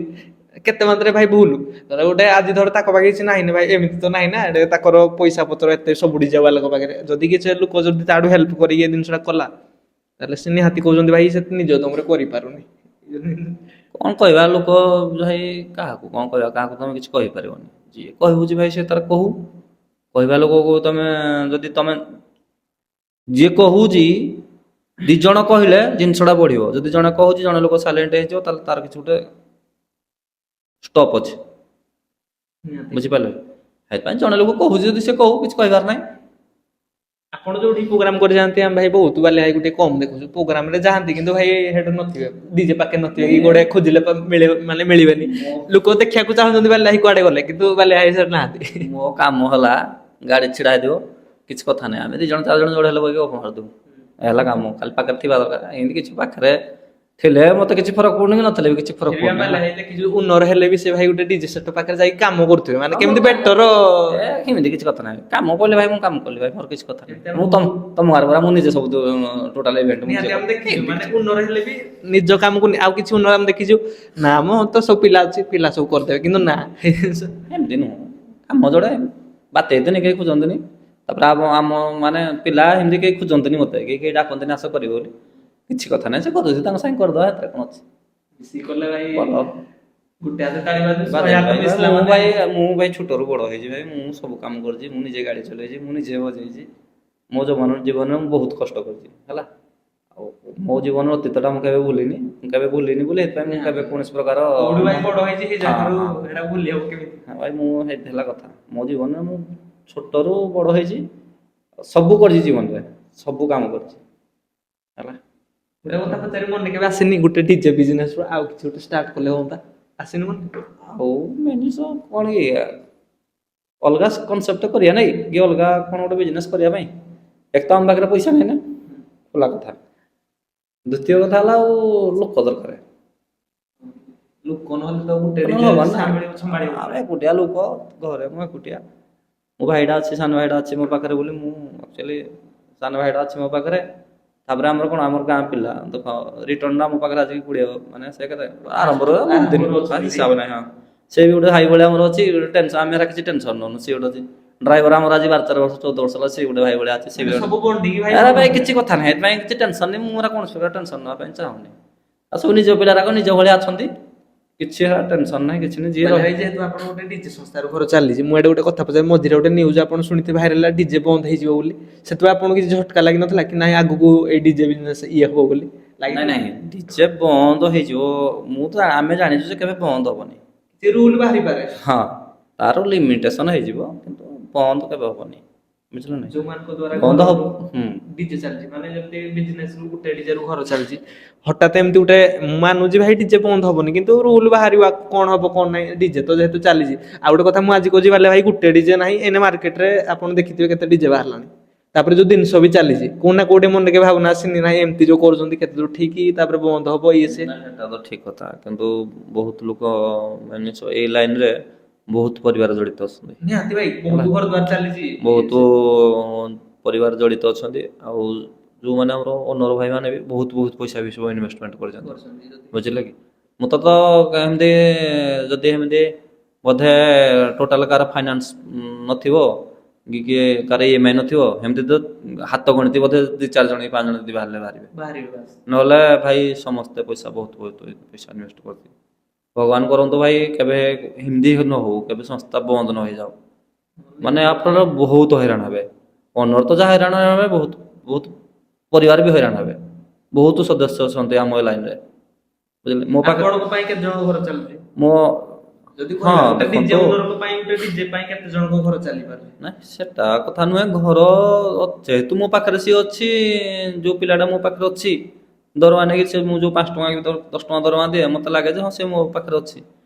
କେତେ ମାତ୍ରାରେ ଭାଇ ଭୁଲ। ଧର ଗୋଟେ ଆଜି ଧର ତାଙ୍କ ପାଖେ କିଛି ନାହିଁ ଭାଇ, ଏମିତି ତ ନାହିଁ ନା, ତାଙ୍କର ପଇସା ପତ୍ର ଏତେ ସବୁ ଡିଜେ ବାଲାଙ୍କ ପାଖରେ, ଯଦି କିଛି ଲୋକ ଯଦି ତାଠୁ ହେଲ୍ପ କରିକି ଏ ଜିନିଷଟା କଲା, ତାହେଲେ ସେ ନିହାତି କହୁଛନ୍ତି ଭାଇ ସେ ନିଜ ଦମରେ କରିପାରୁନି। କଣ କହିବା, ଲୋକ ଭାଇ କାହାକୁ କଣ କହିବା, କାହାକୁ ତମେ କିଛି କହିପାରିବନି। ଯିଏ କହିବୁଛି ଭାଇ ସେ ତାର କହୁ, କହିବା ଲୋକକୁ ତମେ ଯଦି ତମେ ଯିଏ କହୁଛି, ଦି ଜଣ କହିଲେ ଜିନିଷଟା ବଢିବ। ଯଦି ଜଣେ କହୁଛି, ଜଣେ ଲୋକ ସାଇଲେଣ୍ଟ ହେଇଯିବ, ତାହେଲେ ତାର କିଛି ଗୋଟେ ଷ୍ଟପ୍ ଅଛି, ବୁଝିପାରିଲେ? ସେଥିପାଇଁ ଜଣେ ଲୋକ କହୁଛି ଯଦି ସେ କହୁ, କିଛି କହିବାର ନାହିଁ। ଆପଣ ଯୋଉଠି ପ୍ରୋଗ୍ରାମ କରି ଯାଆନ୍ତି, ଆମେ ଭାଇ ବହୁତ ବାଲିଆ ଭାଇ ଗୋଟେ କମ ଦେଖୁଛୁ ପ୍ରୋଗ୍ରାମରେ ଯାଆନ୍ତି, କିନ୍ତୁ ଭାଇ ହେଠୁ ନଥିବେ, ଡିଜେ ପାଖରେ ନଥିବେ, କି ଗୋଟେ ଖୋଜିଲେ ମାନେ ମିଳିବେନି। ଲୋକ ଦେଖିବାକୁ ଚାହୁଁଛନ୍ତି ବାଲିଆ ଭାଇ କୁଆଡେ ଗଲେ, କିନ୍ତୁ ବାଲିଆ ଭାଇ ସେଠି ନାହାନ୍ତି। ମୋ କାମ ହେଲା ଗାଡି ଛିଡା ହେଇଥିବ, କିଛି କଥା ନାହିଁ, ଆମେ 2 ଜଣ 4 ଜଣ ଯୋଡେ ହେଲେ ବଇକି ଗପ ମାରୁଥିବୁ, ହେଲା କାମ। ଖାଲି ପାଖରେ ଥିବା ଦରକାର, ଏମିତି କିଛି ପାଖରେ ଥିଲେ ମତେ କିଛି ଫରକ ପଡୁନି, କି ନଥିଲେ ବି କିଛି ଫରକ ପଡୁନି। ଉନର ହେଲେ ବି ସେ ଭାଇ ଗୋଟେ ଡିଜେ ସେଟ ପାଖରେ ଯାଇକି କାମ କରୁଥିବେ, ମାନେ କେମିତି ବେଟର। ଏମିତି କିଛି କଥା ନାହିଁ, କାମ ପଇଲେ ଭାଇ ମୁଁ କାମ କଲି ଭାଇ, ମୋର କିଛି କଥା ନାହିଁ। ମୁଁ ତମ ଗାଁରେ ପରା ମୁଁ ନିଜେ ସବୁ ଟୋଟାଲ ଇଭେଣ୍ଟ ମୁଁ ନିଜେ ଦେଖିଛୁ, ମାନେ ଉନର ହେଲେ ବି ନିଜ କାମକୁ ଆଉ କିଛି ଉନର ଆମେ ଦେଖିଛୁ ନା, ମ ତ ସବୁ ପିଲା ଅଛି, ପିଲା ସବୁ କରିଦେବେ, କିନ୍ତୁ ନା ଏମିତି ନୁହଁ। କାମ ଯୋଡେ ବାତେଇଦେନି କେହି ଖୋଜନ୍ତିନି, ତାପରେ ଆମ ମାନେ ପିଲା ଏମିତି କେହି ଖୋଜନ୍ତିନି ମତେ, କେହି ଡାକନ୍ତିନି ଆସ କରିବ ବୋଲି, କିଛି କଥା ନାହିଁ। ସେ କରୁଛି ତାଙ୍କ ସାଙ୍ଗେ କରିଦବା, ସେଥିରେ କଣ ଅଛି। ମୁଁ ଭାଇ ଛୋଟରୁ ବଡ ହେଇଛି ଭାଇ, ମୁଁ ସବୁ କାମ କରିଛି, ମୁଁ ନିଜେ ଗାଡି ଚଲେଇଛି, ମୁଁ ନିଜେ ବଜେଇଛି। ମୋ ଜୀବନରେ ମୁଁ ବହୁତ କଷ୍ଟ କରିଛି ହେଲା, ଆଉ ମୋ ଜୀବନର ଅତୀତଟା ମୁଁ କେବେ ଭୁଲିନି, ବୋଲି ସେଥିପାଇଁ ମୁଁ କେବେ କୌଣସି ପ୍ରକାର ଭାଇ ମୁଁ ହେଇଥି ହେଲା କଥା। ମୋ ଜୀବନରେ ମୁଁ ଛୋଟରୁ ବଡ ହେଇଛି, ସବୁ କରିଛି ଜୀବନରେ, ସବୁ କାମ କରିଛି ହେଲା। ଗୋଟେ କଥା ପଚାରି ମନେ କେବେ ଆସିନି, ଗୋଟେ ଡିଜେ ବିଜନେସ ରୁ ଆଉ କିଛି ଗୋଟେ ଷ୍ଟାର୍ଟ କଲେ ହୁଅନ୍ତା, ଆସିନି ମନେ? ଆଉ ଜିନିଷ କଣ କି, ଅଲଗା କନସେପ୍ଟ କରିବା ନାଇଁ କି, ଅଲଗା କଣ ଗୋଟେ ବିଜନେସ କରିବା ପାଇଁ। ଏକ ତ ଆମ ପାଖରେ ପଇସା ନାହିଁ ନା, ଖୋଲା କଥା। ଦ୍ୱିତୀୟ କଥା ହେଲା ଆଉ ଲୋକ ଦରକାର। ଲୋକ ନହେଲେ ତ ଗୋଟେ ନହେଲେ DJ ହବନି ନା। ସମ୍ଭାଳିବ। ଆମେ ଏକୁଟିଆ ଲୋକ ଘରେ, ମୁଁ ଏକୁଟିଆ। ମୋ ଭାଇଟା ଅଛି, ସାନ ଭାଇଟା ଅଛି ମୋ ପାଖରେ ବୋଲି ମୁଁ ଆକ୍ଚୁଆଲି ସାନ ଭାଇଟା ଅଛି ମୋ ପାଖରେ। ତାପରେ ଆମର କ'ଣ, ଆମର ଗାଁ ପିଲା ଦେଖ ରିଟର୍ଣ୍ଣଟା ମୋ ପାଖରେ ଆସିକି 20 ମାନେ ସେ କେତେ ଆରମ୍ଭରୁ ବହୁତ ଦିନ ହିସାବ ନାହିଁ। ହଁ, ସେ ବି ଗୋଟେ ଭାଇ ଭଳିଆ ଆମର ଅଛି, ଗୋଟେ ଟେନସନ୍, ଆମେ କିଛି ଟେନସନ୍ ନେଉନୁ। ସିଏ ଗୋଟେ ଅଛି ଡ୍ରାଇଭର ଆମର ଆଜି 12 ବର୍ଷ 14 ବର୍ଷ ହେଲା, ସିଏ ଗୋଟେ ଭାଇ ଭଳିଆ ଅଛି। ସିଏ ବି ସବୁ ବଣ୍ଡିଙ୍ଗ ଭାଇ ଆରେ ଭାଇ କିଛି କଥା ନାହିଁ, ଏଥିପାଇଁ କିଛି ଟେନସନ୍ ନାହିଁ। ମୁଁ କୌଣସି ପ୍ରକାର ଟେନସନ୍ ନେବା ପାଇଁ ଚାହୁଁନି। ଆଉ ସବୁ ନିଜ ପିଲାରାକ ନିଜ ଭଳିଆ ଅଛନ୍ତି, କିଛି ଟେନସନ୍ ନାହିଁ, କିଛି ନାହିଁ। ଯିଏ ଭାଇ ଯେହେତୁ ଆପଣ ଗୋଟେ ଡିଜେ ସଂସ୍ଥାର ଘର ଚାଲିଛି, ମୁଁ ଏଇଟା ଗୋଟେ କଥା ପଚାରି, ମଝିରେ ଗୋଟେ ନ୍ୟୁଜ୍ ଆପଣ ଶୁଣିଥିବେ ଭାଇରାଲ ହେଲା, ଡିଜେ ବନ୍ଦ ହେଇଯିବ ବୋଲି। ସେଥିପାଇଁ ଆପଣଙ୍କୁ କିଛି ଝଟକା ଲାଗିନଥିଲା କି ନାଇଁ ଆଗକୁ ଏଇ ଡିଜେ ବିଜନେସ୍ ହବ ବୋଲି? ନାଇଁ ନାଇଁ, ଡିଜେ ବନ୍ଦ ହେଇଯିବ ମୁଁ ତ, ଆମେ ଜାଣିଛୁ ଯେ କେବେ ବନ୍ଦ ହବନି। ସେ ରୁଲ ବାହାରିପାରେ। ହଁ, ତାର ଲିମିଟେସନ ହେଇଯିବ, କିନ୍ତୁ ବନ୍ଦ କେବେ ହବନି। ବୁଝିଲ ନାଇଁ, ଯୋଉମାନଙ୍କ ଦ୍ୱାରା ବନ୍ଦ ହବ। ଡିଜେ ଚାଲିଛି, ମାନେ ଯେମିତି ବିଜନେସ୍ ରୁ ଗୋଟେ ଡିଜେ ରୁ ଘର ଚାଲିଛି, ହଠାତ୍ ଏମିତି ଗୋଟେ, ମୁଁ ମାନୁଛି ଭାଇ ଡିଜେ ବନ୍ଦ ହବନି, କିନ୍ତୁ ରୁଲ ବାହାରିବ କ'ଣ ହବ କ'ଣ ନାହିଁ। ଡିଜେ ତ ଯେହେତୁ ଚାଲିଛି, ଆଉ ଗୋଟେ କଥା ମୁଁ ଆଜି କହୁଛି ବାଲେ ଭାଇ, ଗୋଟେ ଡିଜେ ନାହିଁ ଏନେ ମାର୍କେଟରେ ଆପଣ ଦେଖିଥିବେ କେତେ ଡିଜେ ବାହାରିଲାଣି। ତାପରେ ଯୋଉ ଜିନିଷ ବି ଚାଲିଛି, କୋଉ ନା କୋଉଠି ମନେ କେବେ ଭାବନା ଆସିନି ନାହିଁ ଏମିତି ଯୋଉ କରୁଛନ୍ତି କେତେ ଦୂର ଠିକ, ତାପରେ ବନ୍ଦ ହବ ଇଏ ସେ। ସେଟା ତ ଠିକ କଥା, କିନ୍ତୁ ବହୁତ ଲୋକ ମାନେ ଏଇ ଲାଇନରେ ବହୁତ ପରିବାର ଜଡ଼ିତ ଅଛନ୍ତି। ନିହାତି ଭାଇ, ବହୁତ ଘର ଦ୍ୱାର ଚାଲିଛି, ବହୁତ ପରିବାର ଜଡ଼ିତ ଅଛନ୍ତି। ଆଉ ଯୋଉମାନେ ଆମର ଓନର ଭାଇ ମାନେ ବି ବହୁତ ବହୁତ ପଇସା ବି ସବୁ ଇନଭେଷ୍ଟମେଣ୍ଟ କରିଛନ୍ତି। ବୁଝିଲେ କି, ମୁଁ ତ ଏମିତି ଯଦି ଏମିତି ବୋଧେ ଟୋଟାଲ କାହାର ଫାଇନାନ୍ସ ନଥିବ କି କିଏ କାହାର EMI ନଥିବ, ଏମିତି ତ ହାତ ଗଣିତି ବୋଧେ 2-4 ଜଣ କି 5 ଜଣ ଯଦି ବାହାରିବେ। ନହେଲେ ଭାଇ ସମସ୍ତେ ପଇସା ବହୁତ ବହୁତ ପଇସା ଇନଭେଷ୍ଟ କରିଥିବେ। ଭଗବାନ କରନ୍ତୁ ଭାଇ କେବେ ହିନ୍ଦୀ ନ ହଉ, କେବେ ସଂସ୍ଥା ବନ୍ଦ ନ ହେଇଯାଉ। ମାନେ ଆପଣ ବହୁତ ହଇରାଣ ହେବେ। ଓନର ତ ଯାହା ହଇରାଣ ହେବେ, ବହୁତ ବହୁତ ପରିବାର ବି ହଇରାଣ ହେବେ। ବହୁତ ସଦସ୍ୟ ଅଛନ୍ତି ଆମ ଏ ଲାଇନରେ। ବୁଝିଲେ, ମୋ ପାଖରେ ଆପଣଙ୍କ ପାଇଁ କେତେ ଜଣଙ୍କ ଘର ଚାଲୁଛି? ମୋ ଯଦି ହଁ କହିବା ଗୋଟେ ଡିଜେ ଦେଖନ୍ତୁ, ଓନରଙ୍କ ପାଇଁ, ଗୋଟେ ଡିଜେ ପାଇଁ କେତେ ଜଣଙ୍କ ଘର ଚାଲିପାରୁଛି? ନାଇଁ ସେଟା କଥା ନୁହେଁ। ଘର ଯେହେତୁ ମୋ ପାଖରେ ସିଏ ଅଛି, ଯୋଉ ପିଲାଟା ମୋ ପାଖରେ ଅଛି, ଦରମା ନେଇକି ସେ, ମୁଁ ଯୋଉ 5 ଟଙ୍କା କି 10 ଟଙ୍କା ଦରମା ଦିଏ, ମତେ ଲାଗେ ଯେ ହଁ ସେ ମୋ ପାଖରେ ଅଛି।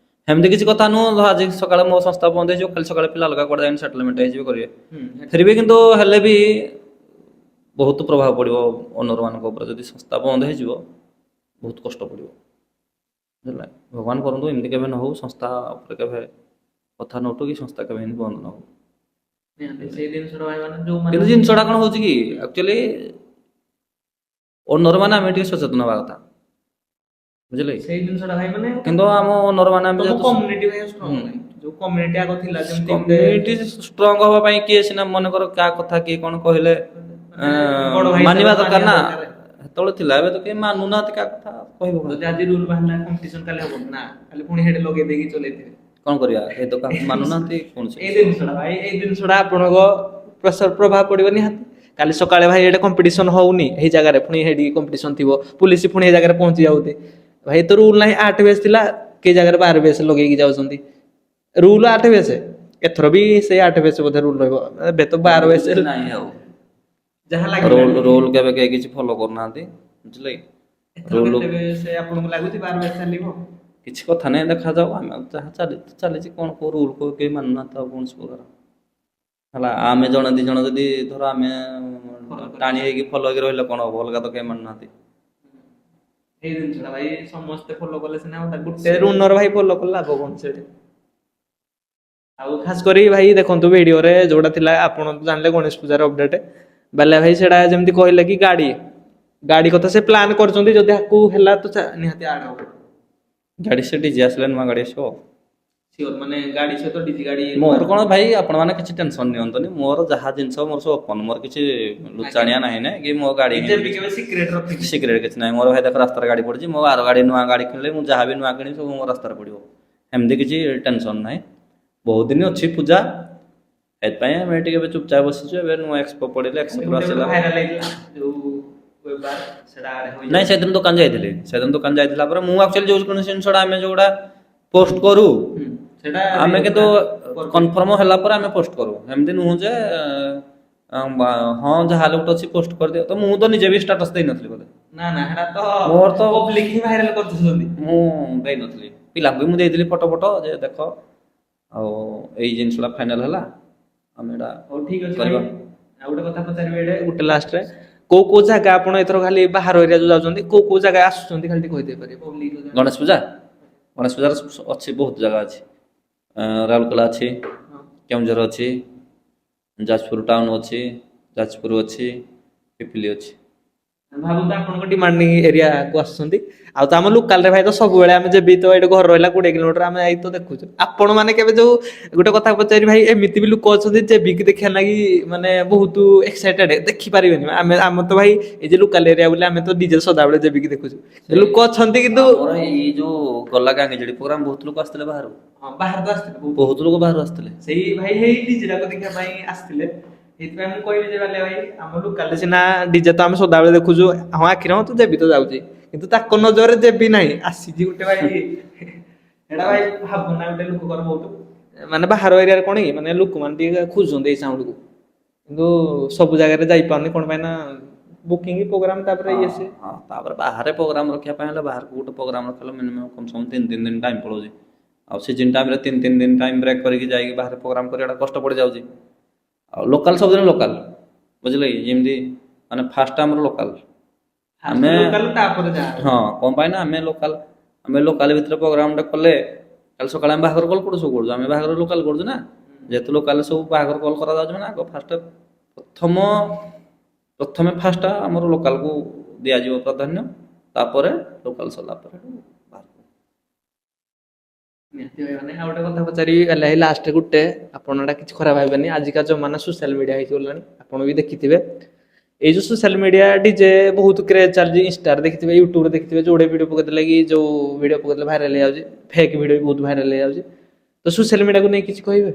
ସେମିତି କିଛି କଥା ନୁହଁ ଆଜି ସକାଳେ ମୋ ସଂସ୍ଥା ବନ୍ଦ ହେଇଯିବ, କାଲି ସକାଳେ ପିଲା ଅଲଗା କୁଆଡେ ଯାଇକି ସେଟଲମେଣ୍ଟ ହେଇଯିବେ, କରିବେ। ଫେର ବି କିନ୍ତୁ ହେଲେ ବି ବହୁତ ପ୍ରଭାବ ପଡ଼ିବ ଓନର ମାନଙ୍କ ଉପରେ। ଯଦି ସଂସ୍ଥା ବନ୍ଦ ହେଇଯିବ, ବହୁତ କଷ୍ଟ ପଡ଼ିବ। ବୁଝିଲେ, ଭଗବାନ କରନ୍ତୁ ଏମିତି କେବେ ନ ହଉ, ସଂସ୍ଥା ଉପରେ କେବେ କଥା ନ ଉଠୁ, କି ସଂସ୍ଥା କେବେ ଏମିତି ବନ୍ଦ ନ ହଉ। ସେଇ ଜିନିଷଟା ଭାଇ, ମାନେ ଯୋଉମାନେ କିନ୍ତୁ ଜିନିଷଟା କ'ଣ ହଉଛି କି, ଆକ୍ଚୁଆଲି ଓନର ମାନେ ଆମେ ଟିକେ ସଚେତନ ହେବା କଥା। ବୁଝିଲେ, ସେଇ ଜିନିଷଟା ଭାଇ, ମାନେ କିନ୍ତୁ ଆମ ଓନର ମାନେ ଆମେ ତମ ଯେହେତୁ କମ୍ୟୁନିଟି ଭାଇ ଷ୍ଟ୍ରଙ୍ଗ ନାହିଁ। ଯୋଉ କମ୍ୟୁନିଟି ଆଗ ଥିଲା, ଯେମିତି ଗୋଟେ କମ୍ୟୁନିଟି ଷ୍ଟ୍ରଙ୍ଗ ହବା ପାଇଁ କିଏ ସିନା ମନେକର କାହା କଥା କିଏ କ'ଣ କହିଲେ ବଡ ଭାଇ ମାନିବା ହିସାବରେ ଦରକାର ନା। ଦରକାର। ସେତେବେଳେ ଥିଲା, ଏବେ ତ କେହି ମାନୁନାହାନ୍ତି କାହା କଥା, କହିବ କ'ଣ? ଯଦି ଆଜି ରୁଲ ବାହାରିଲା, କମ୍ପିଟିସନ କାଲି ହବନି ନା, ଖାଲି ପୁଣି ହେଡେ ଲଗେଇ ଦେଇକି ଚଲେଇଥିବେ। କ'ଣ କରିବା, ଏ ତ କାହାକୁ ମାନୁନାହାନ୍ତି କୌଣସି। ଏଇ ଜିନିଷଟା ଭାଇ, ଏଇ ଜିନିଷଟା ଆପଣଙ୍କ ପ୍ରେସର ପ୍ରଭାବ ପଡିବ ନିହାତି। କାଲି ସକାଳେ ଭାଇ ଏଇଟା କମ୍ପିଟିସନ ହଉନି, ଏଇ ଜାଗାରେ ପୁଣି ହେଇଠି କମ୍ପିଟିସନ ଥିବ, ପୁଲିସ ପୁଣି ଏଇ ଜାଗାରେ ପହଞ୍ଚି ଯାଉଥିବେ। ଭାଇ ତ ରୁଲ ନାହିଁ, 8 ବେସ୍ ଥିଲା, କେଇ ଜାଗାରେ 12 ବେସ୍ ଲଗେଇକି ଯାଉଛନ୍ତି। ରୁଲ 8 ବେସ୍, ଏଥର ବି ସେଇ 8 ବେସ୍ ବୋଧେ ରୁଲ ରହିବ। ଏବେ ତ 12 ବେସ୍ ନାହିଁ ଆଉ। ଯାହା ଲାଗିଲାଣି। ରୋଲ କେବେ କେହି କିଛି ଫଲୋ କରୁନାହାନ୍ତି। ବୁଝିଲେ କି, ଏଥର ରୋଲ କେତେ ବେସ୍ ଆପଣଙ୍କୁ ଲାଗୁଛି 12 ବେସ୍ ଚାଲିବ? କିଛି କଥା ନାହିଁ, ଦେଖାଯାଉ। ଆମେ ଯାହା ଚାଲିଛି କ'ଣ କୋଉ ରୁଲ କେହି ମାନୁନାହାନ୍ତି ଆଉ କୌଣସି ପ୍ରକାର ହେଲା। ଆମେ ଜଣେ 2 ଜଣ ଯଦି ଧର ଆମେ ଟାଣି ହେଇକି ଫଲୋ ହେଇକି ରହିଲେ କ'ଣ ହବ, ଅଲଗା ତ କେହି ମାନୁନାହାନ୍ତି। ଏଇ ଜିନିଷଟା ଭାଇ ସମସ୍ତେ ଫଲୋ କଲେ ସିନା ହବ, ଗୋଟେ ରୁନର ଭାଇ ଫଲୋ କଲେ ଲାଭ କ'ଣ ସେଠି? ଆଉ ଖାସ କରି ଭାଇ ଦେଖନ୍ତୁ, ଭିଡିଓରେ ଯୋଉଟା ଥିଲା, ଆପଣ ଜାଣିଲେ ଗଣେଶ ପୂଜାର ଅପଡେଟ ବାଲା ଭାଇ, ସେଟା ଯେମିତି କହିଲେ କି ଗାଡି କଥା ସେ ପ୍ଲାନ କରୁଛନ୍ତି, ଯଦି ଆକୁ ହେଲା ତ ନିହାତି ଆଡ ହବ। ଗାଡ଼ି ସେ ଡିଜେ ଆସିଲେ ନୂଆ ଗାଡ଼ି ଆସିବ। ସିଓର, ମାନେ ଗାଡି ସହିତ ଡିଜି ଗାଡି। ମୋର କ'ଣ ଭାଇ, ଆପଣ ମାନେ କିଛି ଟେନସନ ନିଅନ୍ତୁନି। ମୋର ଯାହା ଜିନିଷ ମୋର ସବୁ ଓପନ, ମୋର କିଛି ଲୁଚାଣିଆ ନାହିଁ ନା କି ମୋ ଗାଡି ସିକ୍ରେଟ କିଛି ନାହିଁ। ମୋର ଭାଇ ଦେଖ ରାସ୍ତାରେ ଗାଡି ପଡିଛି, ମୋ ଆର ଗାଡି ନୂଆ ଗାଡି କିଣିଲେ, ମୁଁ ଯାହା ବି ନୂଆ କିଣିବି ସବୁ ମୋ ରାସ୍ତାରେ ପଡିବ। ଏମିତି କିଛି ଟେନସନ ନାହିଁ। ବହୁତ ଦିନ ଅଛି ପୂଜା, ଏଥିପାଇଁ ଆମେ ଟିକେ ଏବେ ଚୁପଚାପ ବସିଛୁ। ଏବେ ନୂଆ ଏକ୍ସପୋ ପଡିଲେ, ଏକ୍ସପୋ ଆସିଲା। ନାଇଁ, ସେଦିନ ଦୋକାନ ଯାଇଥିଲା ପରେ ମୁଁ ଆକ୍ଚୁଆଲି ଯୋଉ କୌଣସି ଜିନିଷଟା ଆମେ ଯୋଉଟା ପୋଷ୍ଟ କରୁ, ଆମେ କିନ୍ତୁ କନଫର୍ମ ହେଲା ପରେ ଆମେ ପୋଷ୍ଟ କରୁ। ଏମିତି ନୁହଁ ଯେ ହଁ ଯାହା ହେଲେ ଗୋଟେ ଅଛି ପୋଷ୍ଟ କରିଦିଅ। ତ ମୁଁ ତ ନିଜେ ବି ଷ୍ଟାଟସ ଦେଇନଥିଲି ବୋଧେ। ମୋର ତ ପବ୍ଲିକ ହିଁ ଭାଇରାଲ କରିଦଉଛନ୍ତି। ମୁଁ ଦେଇନଥିଲି, ପିଲାଙ୍କୁ ବି ମୁଁ ଦେଇଥିଲି ଫଟୋ ଯେ ଦେଖ, ଆଉ ଏଇ ଜିନିଷଟା ଫାଇନାଲ ହେଲା, ଆମେ ଏଇଟା ହଉ ଠିକ ଅଛି କରିବା। ଭାଇ। ଆଉ ଗୋଟେ କଥା ପଚାରିବି, ଏଇଟା ଗୋଟେ ଲାଷ୍ଟରେ, କୋଉ ଜାଗା ଆପଣ ଏଥର ଖାଲି ବାହାର ଏରିଆ ଯୋଉ ଯାଉଛନ୍ତି କୋଉ ଜାଗା ଆସୁଛନ୍ତି ଖାଲି ଟିକେ କହିଦେଇ ପାରିବେ ଗଣେଶ ପୂଜା ଗଣେଶ ପୂଜାର ଅଛି ବହୁତ ଜାଗା ଅଛି। ରାଉରକେଲା ଅଛି, କେଉଁଝର ଅଛି, ଯାଜପୁର ଟାଉନ ଅଛି, ଯାଜପୁର ଅଛି, ପିପିଲି ଅଛି। ଭାବନ୍ତୁ ଆପଣଙ୍କ ଡିମାଣ୍ଡିଂ ଏରିଆକୁ ଆସୁଛନ୍ତି। ଆଉ ତ ଆମ ଲୋକାଲରେ ଭାଇ ତ ସବୁବେଳେ ଆମେ ଯେବି ତ ଏଇଠି ଘର ରହିଲା 20 କିଲୋମିଟର ଆମେ ଏଇ ତ ଦେଖୁଛୁ। ଆପଣ ମାନେ କେବେ ଯୋଉ ଗୋଟେ କଥା ପଚାରି ଭାଇ ଏମିତି ବି ଲୋକ ଅଛନ୍ତି ଯେବିକି ଦେଖିବା ଲାଗି ମାନେ ବହୁତ ଏକ୍ସାଇଟେଡ ଦେଖିପାରିବେନି ଆମେ ତ ଭାଇ ଏଇ ଯେ ଲୋକାଲ ଏରିଆ ବୋଲି ଆମେ ତ ଡିଜେ ସଦାବେଳେ ଯେବିକି ଦେଖୁଛୁ। ଲୋକ ଅଛନ୍ତି କିନ୍ତୁ ଆମର ଏଇ ଯୋଉ ଗଲା ଗାଙ୍ଗେଜୁଡ଼ି ପ୍ରୋଗ୍ରାମ ବହୁତ ଲୋକ ଆସିଥିଲେ ବାହାରୁ। ବାହାର ତ ଆସିଥିଲେ ବହୁତ ଲୋକ ବାହାରୁ ଆସିଥିଲେ। ସେଇ ଭାଇ ହେଇ ଡିଜେ ଯାକ ଦେଖିବା ପାଇଁ ଆସିଥିଲେ। ସେଇଥିପାଇଁ ମୁଁ କହିଲି ଯେ ବାଲିଆ ଭାଇ ଆମ ଲୋକାଲରେ ସିନା ଡିଜେ ତ ଆମେ ସଦାବେଳେ ଦେଖୁଛୁ ହଁ ଆଖିରେ ହଁ ତୁ ଯେବି ତ ଯାଉଛି କିନ୍ତୁ ତାଙ୍କ ନଜରରେ ଯେବି ନାହିଁ ଆସିଛି ଗୋଟେ ଭାଇ ଏଇଟା ଭାଇ ଭାବନା ଗୋଟେ ଲୋକଙ୍କର ବହୁତ ମାନେ ବାହାର ଏରିଆରେ କଣ କି ମାନେ ଲୋକମାନେ ଟିକେ ଖୋଜୁଛନ୍ତି ଏଇ ସାଉଣ୍ଡକୁ କିନ୍ତୁ ସବୁ ଜାଗାରେ ଯାଇପାରୁନି କଣ ପାଇଁ ନା ବୁକିଂ ପ୍ରୋଗ୍ରାମ ତାପରେ ଇଏ ସିଏ ତାପରେ ବାହାରେ ପ୍ରୋଗ୍ରାମ ରଖିବା ପାଇଁ ହେଲେ ବାହାରକୁ ଗୋଟେ ପ୍ରୋଗ୍ରାମ ରଖିଲେ ମିନିମମ୍ କମ ସେ କମ 3 ଦିନ ଟାଇମ ପଳାଉଛି। ଆଉ ସିଜିନ ଟାଇମରେ 3 ଦିନ ଟାଇମ ବ୍ରେକ୍ କରିକି ଯାଇକି ବାହାରେ ପ୍ରୋଗ୍ରାମ କରିବାଟା କଷ୍ଟ ପଡ଼ିଯାଉଛି। ଆଉ ଲୋକାଲ ସବୁଦିନ ଲୋକାଲ ବୁଝିଲେ କି ଯେମିତି ମାନେ ଫାଷ୍ଟ ଆମର ଲୋକାଲ ଆମେ ତାପରେ ହଁ କଣ ପାଇଁ ନା ଆମେ ଲୋକାଲ ଭିତରେ ପ୍ରୋଗ୍ରାମଟା କଲେ କାଲି ସକାଳେ ଆମେ ବାହାଘର କଲ୍ କୋଉଠୁ ସବୁ କରୁଛୁ ଆମେ ବାହାଘର ଲୋକାଲ କରୁଛୁ ନା ଯେହେତୁ ଲୋକାଲ ସବୁ ବାହାଘର କଲ୍ କରାଯାଉଛି ମାନେ ଆଗ ଫାଷ୍ଟ ପ୍ରଥମେ ଫାଷ୍ଟ ଆମର ଲୋକାଲକୁ ଦିଆଯିବ ପ୍ରାଧାନ୍ୟ ତାପରେ ଲୋକାଲ ସରିଲା ପରେ ମାନେ ଆଉ ଗୋଟେ କଥା ପଚାରିବି ଗଲେ ଲାଷ୍ଟ ଗୋଟେ ଆପଣଟା କିଛି ଖରାପ ଭାବିବେନି ଆଜିକା ଜମାନା ସୋସିଆଲ ମିଡିଆ ହେଇଗଲାଣି ଆପଣ ବି ଦେଖିଥିବେ ଏଇ ଯୋଉ ସୋସିଆଲ ମିଡିଆ ଡିଜେ ବହୁତ କ୍ରେଜ ଚାଲିଛି ଇନଷ୍ଟାରେ ଦେଖିଥିବେ ୟୁଟ୍ୟୁବରେ ଦେଖିଥିବେ ଯୋଉଟେ ଭିଡିଓ ପକେଇଦେଲେ କି ଯୋଉ ଭିଡିଓ ପକେଇଦେଲେ ଭାଇରାଲ ହେଇଯାଉଛି ଫେକ୍ ଭିଡିଓ ବି ବହୁତ ଭାଇରାଲ ହେଇଯାଉଛି ତ ସୋସିଆଲ ମିଡିଆକୁ ନେଇ କିଛି କହିବେ?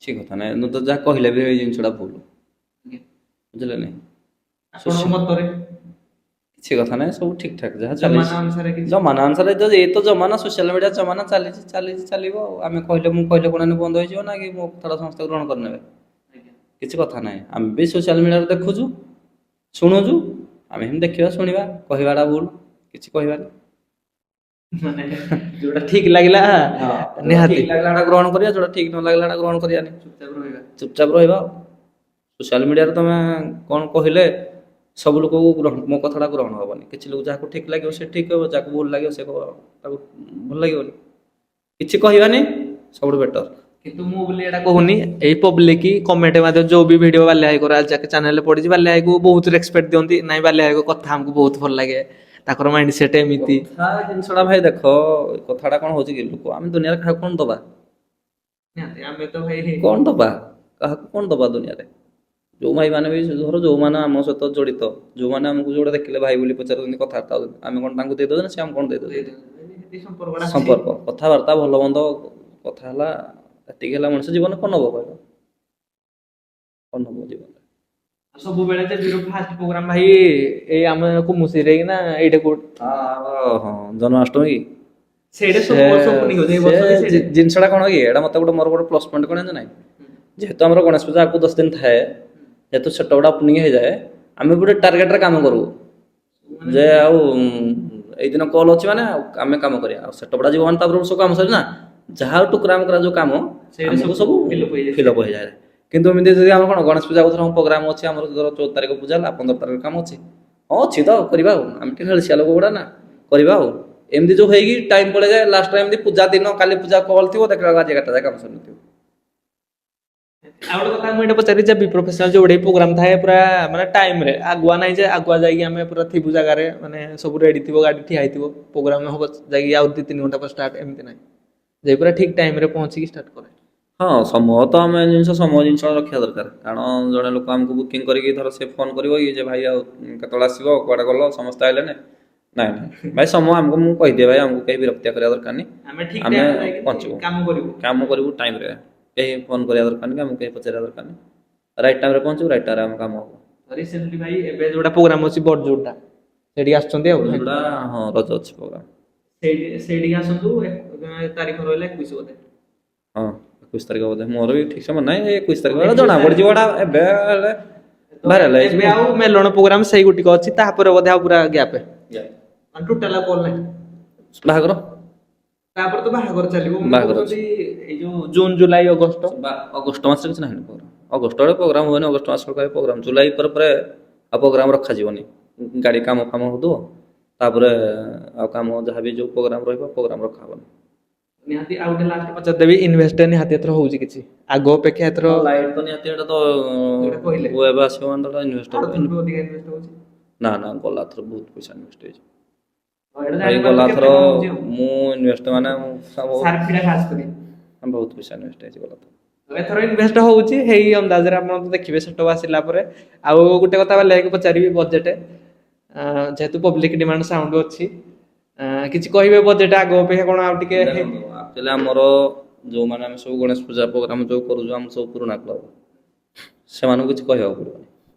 କିଛି କଥା ନାହିଁ ମୁଁ ତ ଯାହା କହିଲେ ବି ଏଇ ଜିନିଷଟା ଭୁଲ ବୁଝିଲେ ନାଇଁ ଆପଣଙ୍କ ମତରେ କିଛି କଥା ନାହିଁ ସବୁ ଠିକ ଠାକ ଯାହା ଜମାନା ଚାଲିଛି ଅନୁସାରେ କିଛି ଜମାନା ଅନୁସାରେ ଏ ତ ଜମାନା ସୋସିଆଲ ମିଡିଆ ଜମାନା ଚାଲିବ ଆଉ ଆମେ କହିଲେ ମୁଁ କହିଲେ କଣ ବନ୍ଦ ହେଇଯିବ ନା କି ମୋ କଥାଟା ସମସ୍ତେ ଗ୍ରହଣ କରିନେବେ କିଛି କଥା ନାହିଁ ଆମେ ବି ସୋସିଆଲ ମିଡିଆରେ ଦେଖୁଛୁ ଶୁଣୁଛୁ ଆମେ ଏମିତି ଦେଖିବା ଶୁଣିବା କହିବାଟା ଭୁଲ କିଛି କହିବାନି ମାନେ ଯୋଉଟା ଠିକ ଲାଗିଲା ନିହାତି ଠିକ ଲାଗିଲା ଗ୍ରହଣ କରିବା ଯୋଉଟା ଠିକ ନ ଲାଗିଲା ଗ୍ରହଣ କରିବାନି ଚୁପଚାପ ରହିବା ସୋସିଆଲ ମିଡିଆରେ ତମେ କଣ କହିଲେ ସବୁ ଲୋକକୁ ମୋ କଥାଟା ଗ୍ରହଣ ହବନି କିଛି ଲୋକ ଯାହାକୁ ଠିକ ଲାଗିବ ସେ ଠିକ କହିବ ଯାହାକୁ ଭୁଲ ଲାଗିବ ସେ ତାକୁ ଭଲ ଲାଗିବନି କିଛି କହିବାନି ସବୁଠୁ ବେଟର କିନ୍ତୁ ମୁଁ ବୋଲି ଏଇଟା କହୁନି ଏଇ ପବ୍ଲିକ କମେଣ୍ଟ ମାଧ୍ୟମ ଯୋଉ ବି ଭିଡିଓ ବାଲିଆ ଭାଇ ଚ୍ୟାନେଲରେ ପଡିଛି ବାଲିଆ ଭାଇକୁ ବହୁତ ରେସପେକ୍ଟ ଦିଅନ୍ତି ନାଇଁ ବାଲିଆ ଭାଇଙ୍କ କଥା ଆମକୁ ବହୁତ ଭଲ ଲାଗେ ତାଙ୍କର ମାଇଣ୍ଡ ସେଟ ଏମିତି ଜିନିଷଟା ଭାଇ ଦେଖ କଥାଟା କଣ ହଉଛି କି ଲୋକ ଆମେ ଦୁନିଆରେ କାହାକୁ କଣ ଦବା ଆମେ ତ ଭାଇ କଣ ଦବା କାହାକୁ କଣ ଦବା ଦୁନିଆରେ ଯୋଉ ଭାଇ ମାନେ ବି ଧର ଯୋଉମାନେ ଆମ ସହିତ ଜଡିତ ଯୋଉମାନେ ଆମକୁ ଯୋଉଟା ଦେଖିଲେ ଭାଇ ବୋଲି ପଚାରୁଛନ୍ତି କଥାବାର୍ତ୍ତା ଆମେ କଣ ତାଙ୍କୁ ଦେଇଦଉଛେ ନା ସେ ଆମେ କଣ ଦେଇଦଉଛେ ସମ୍ପର୍କ କଥାବାର୍ତ୍ତା ଭଲ ମନ୍ଦ କଥା ହେଲା ଏତିକି ହେଲା ମଣିଷ ଜୀବନ କଣ ନବ କହିଲ କଣ ନବ ଜୀବନ ସବୁବେଳେ ଫାଷ୍ଟ ପ୍ରୋଗ୍ରାମ ଭାଇ ଏଇ ଆମ କୁମୁସିରେ ନା ଏଇଟା କୋଉଠି ଜନ୍ମାଷ୍ଟମୀ ଜିନିଷଟା କଣ କି ଏଇଟା ମତେ ଗୋଟେ ମୋର ଗୋଟେ ପ୍ଲସ ପଏଣ୍ଟ କଣ ଜାଣିଛ ନାଇଁ ଯେହେତୁ ଆମର ଗଣେଶ ପୂଜା ଆଗକୁ 10 ଦିନ ଥାଏ ଯେହେତୁ ସେଟ ଗୁଡା ଓପନିଂ ହେଇଯାଏ ଆମେ ଗୋଟେ ଟାର୍ଗେଟରେ କାମ କରୁ ଯେ ଆଉ ଏଇ ଦିନ କଲ୍ ଅଛି ମାନେ ଆମେ କାମ କରିବା ଆଉ ସେଟ ଗୁଡା ଯିବ ମାନେ ତାପରେ ସବୁ କାମ ସରିଲା ନା ଯାହା ଟୁକୁରା ମୁକୁରା ଯୋଉ କାମ ଆମକୁ ସବୁ ଫିଲଅପ ହେଇଯାଏ କିନ୍ତୁ ଏମିତି ଯଦି ଆମର କଣ ଗଣେଶ ପୂଜା ପ୍ରୋଗ୍ରାମ ଅଛି ଆମର 14 ତାରିଖ ପୂଜା ହେଲା 15 ତାରିଖ କାମ ଅଛି ହଁ ଅଛି ତ କରିବା ଆଉ ଆମେ ଟିକେ ହେଳସିଆ ଲୋକ ଗୁଡା ନା କରିବା ଆଉ ଏମିତି ଯୋଉ ହେଇକି ଟାଇମ ପଳେଇଯାଏ ଲାଷ୍ଟ ଟାଇମ ଏମିତି ପୂଜା ଦିନ କାଲି ପୂଜା କଲ୍ ଥିବ ଦେଖିଲା ବେଳକୁ ଆଜି 11ଟା ଯାଏ କାମ ସରିନଥିବ ଆଉ ଗୋଟେ କଥା ମୁଁ ଏଇଟା ପଚାରି ଯେ ପ୍ରଫେସନାଲ ଯୋଉ ପ୍ରୋଗ୍ରାମ ଥାଏ ପୁରା ମାନେ ଟାଇମରେ ଆଗୁଆ ନାହିଁ ଯେ ଆଗୁଆ ଯାଇକି ଆମେ ପୁରା ଥିବୁ ଜାଗାରେ ମାନେ ସବୁ ରେଡି ଥିବ ଗାଡି ଠିଆ ହେଇଥିବ ପ୍ରୋଗ୍ରାମ ହବ ଯାଇକି ଆଉ 2-3 ଘଣ୍ଟା ପରେ ଷ୍ଟାର୍ଟ ଏମିତି ନାହିଁ ଯେ ପୁରା ଠିକ ଟାଇମରେ ପହଞ୍ଚିକି ଷ୍ଟାର୍ଟ କରେ ହଁ ସମୟ ତ ଆମେ ସମୟ ଜିନିଷ ରଖିବା ଦରକାର କାରଣ ଜଣେ ଲୋକ ଆମକୁ ବୁକିଂ କରିକି ଧର ସେ ଫୋନ କରିବ କି ଯେ ଭାଇ ଆଉ କେତେବେଳେ ଆସିବ କୁଆଡେ ଗଲ ସମସ୍ତେ ଆଇଲେନି ନାଇଁ ଭାଇ ସମୟ ଆମକୁ ମୁଁ କହିଦିଏ ଭାଇ ଆମକୁ କେହି ବିରକ୍ତିଆ କରିବା ଦରକାର ନାହିଁ ଆମେ ପହଞ୍ଚିବୁ କାମ କରିବୁ ଟାଇମରେ କେହି ଫୋନ କରିବା ଦରକାର ନାହିଁ ଆମକୁ କେହି ପଚାରିବା ଦରକାର ନାହିଁ ରାଇଟ୍ ଟାଇମରେ ପହଞ୍ଚିବୁ ରାଇଟ୍ ଟାଇମରେ ଆମ କାମ ହବ ରିସେଣ୍ଟଲି ଭାଇ ଏବେ ଯୋଉଟା ପ୍ରୋଗ୍ରାମ ଅଛି ବଡଜୋରଟା ସେଠିକି ଆସୁଛନ୍ତି ଆଉ ହଁ ରଜ ଅଛି ପ୍ରୋଗ୍ରାମ ସେଇଠିକି ଆସନ୍ତୁ ତାରିଖ ରହିଲା 21 ବୋଧେ ହଁ 21 ତାରିଖ ବୋଧେ ମୋର ବି ଠିକ ସେ ମନେ ନାହିଁ 21 ତାରିଖ ବେଳେ ଜଣା ପଡିଯିବ ଏଟା ଏବେ ହେଲେ ଭାଇରାଲ ହେଇଯିବ ଆଉ ମେଲଣ ପ୍ରୋଗ୍ରାମ ସେଇ ଗୋଟିକ ଅଛି ତାପରେ ବୋଧେ ଆଉ ପୁରା ଗ୍ୟାପ ଟୋଟାଲ କଲ୍ ନାହିଁ ବାହାଘର ତାପରେ ତ ବାହାଘର ଚାଲିବ ଏଇ ଯୋଉ ଜୁନ ଜୁଲାଇ ଅଗଷ୍ଟ ମାସରେ କିଛି ନାହିଁ ଅଗଷ୍ଟ ବେଳେ ପ୍ରୋଗ୍ରାମ ହୁଏନି, ଅଗଷ୍ଟ ମାସ ବେଳକୁ ପ୍ରୋଗ୍ରାମ, ଜୁଲାଇ ପରେ ଆଉ ପ୍ରୋଗ୍ରାମ ରଖାଯିବନି, ଗାଡ଼ି କାମ ଫାମ ହଉଥିବ, ତାପରେ ଆଉ କାମ ଯାହାବି ଯୋଉ ପ୍ରୋଗ୍ରାମ ରହିବ ପ୍ରୋଗ୍ରାମ ରଖା ହବନି। ନିହାତି ଆଉ ଗୋଟେ ଲାଷ୍ଟ ପଚାରିଦେବି, ଇନଭେଷ୍ଟ ନିହାତି ଏଥର ହଉଛି କିଛି ଆଗ ଅପେକ୍ଷା ଏଥର ଲାଇଟ୍ ତ ନିହାତି ଏଇଟା ତ ଯୋଉଟା କହିଲେ ୱେବ୍ ଆସିବ ମାନେ ତ ଇନଭେଷ୍ଟ ଆର ହବ। ଥରଠୁ ଅଧିକା ଇନଭେଷ୍ଟ ହଉଛି। ନା ନା ଗଲା ଥର ବହୁତ ପଇସା ଇନଭେଷ୍ଟ ହେଇଛି ଏଇଟା ଭାଇ, ଜାଣିପାରୁଛୁ ଗଲା କେତେ ଥର କଣ ହଉଛି ଆଉ। ମୁଁ ଇନଭେଷ୍ଟ ମାନେ ସାର୍ଫିଟା ଖାସ କରି ବହୁତ ପଇସା ଇନଭେଷ୍ଟ ହେଇଛି ଗଲା ଥର। ଏଥର ଇନଭେଷ୍ଟ ହଉଛି ହେଇ ଅନ୍ଦାଜରେ ଆପଣ ତ ଦେଖିବେ ସେଟଅପ୍ ଆସିଲା ପରେ। ଆଉ ଗୋଟେ କଥା ଲାଗି ପଚାରିବି, ବଜେଟ ଯେହେତୁ ପବ୍ଲିକ ଡିମାଣ୍ଡ ସାଉଣ୍ଡ ଅଛି, କିଛି କହିବେ ବଜେଟ ଆଗ ଅପେକ୍ଷା କଣ ଆଉ ଟିକେ ଦେଖନ୍ତୁ ଆକ୍ଚୁଆଲି ଆମର ଯୋଉମାନେ ଆମେ ସବୁ ଗଣେଶ ପୂଜା ପ୍ରୋଗ୍ରାମ ଯୋଉ କରୁଛୁ, ଆମ ସବୁ ପୁରୁଣା କ୍ଲବ, ସେମାନଙ୍କୁ କିଛି କହିବାକୁ ପଡ଼ିବନି।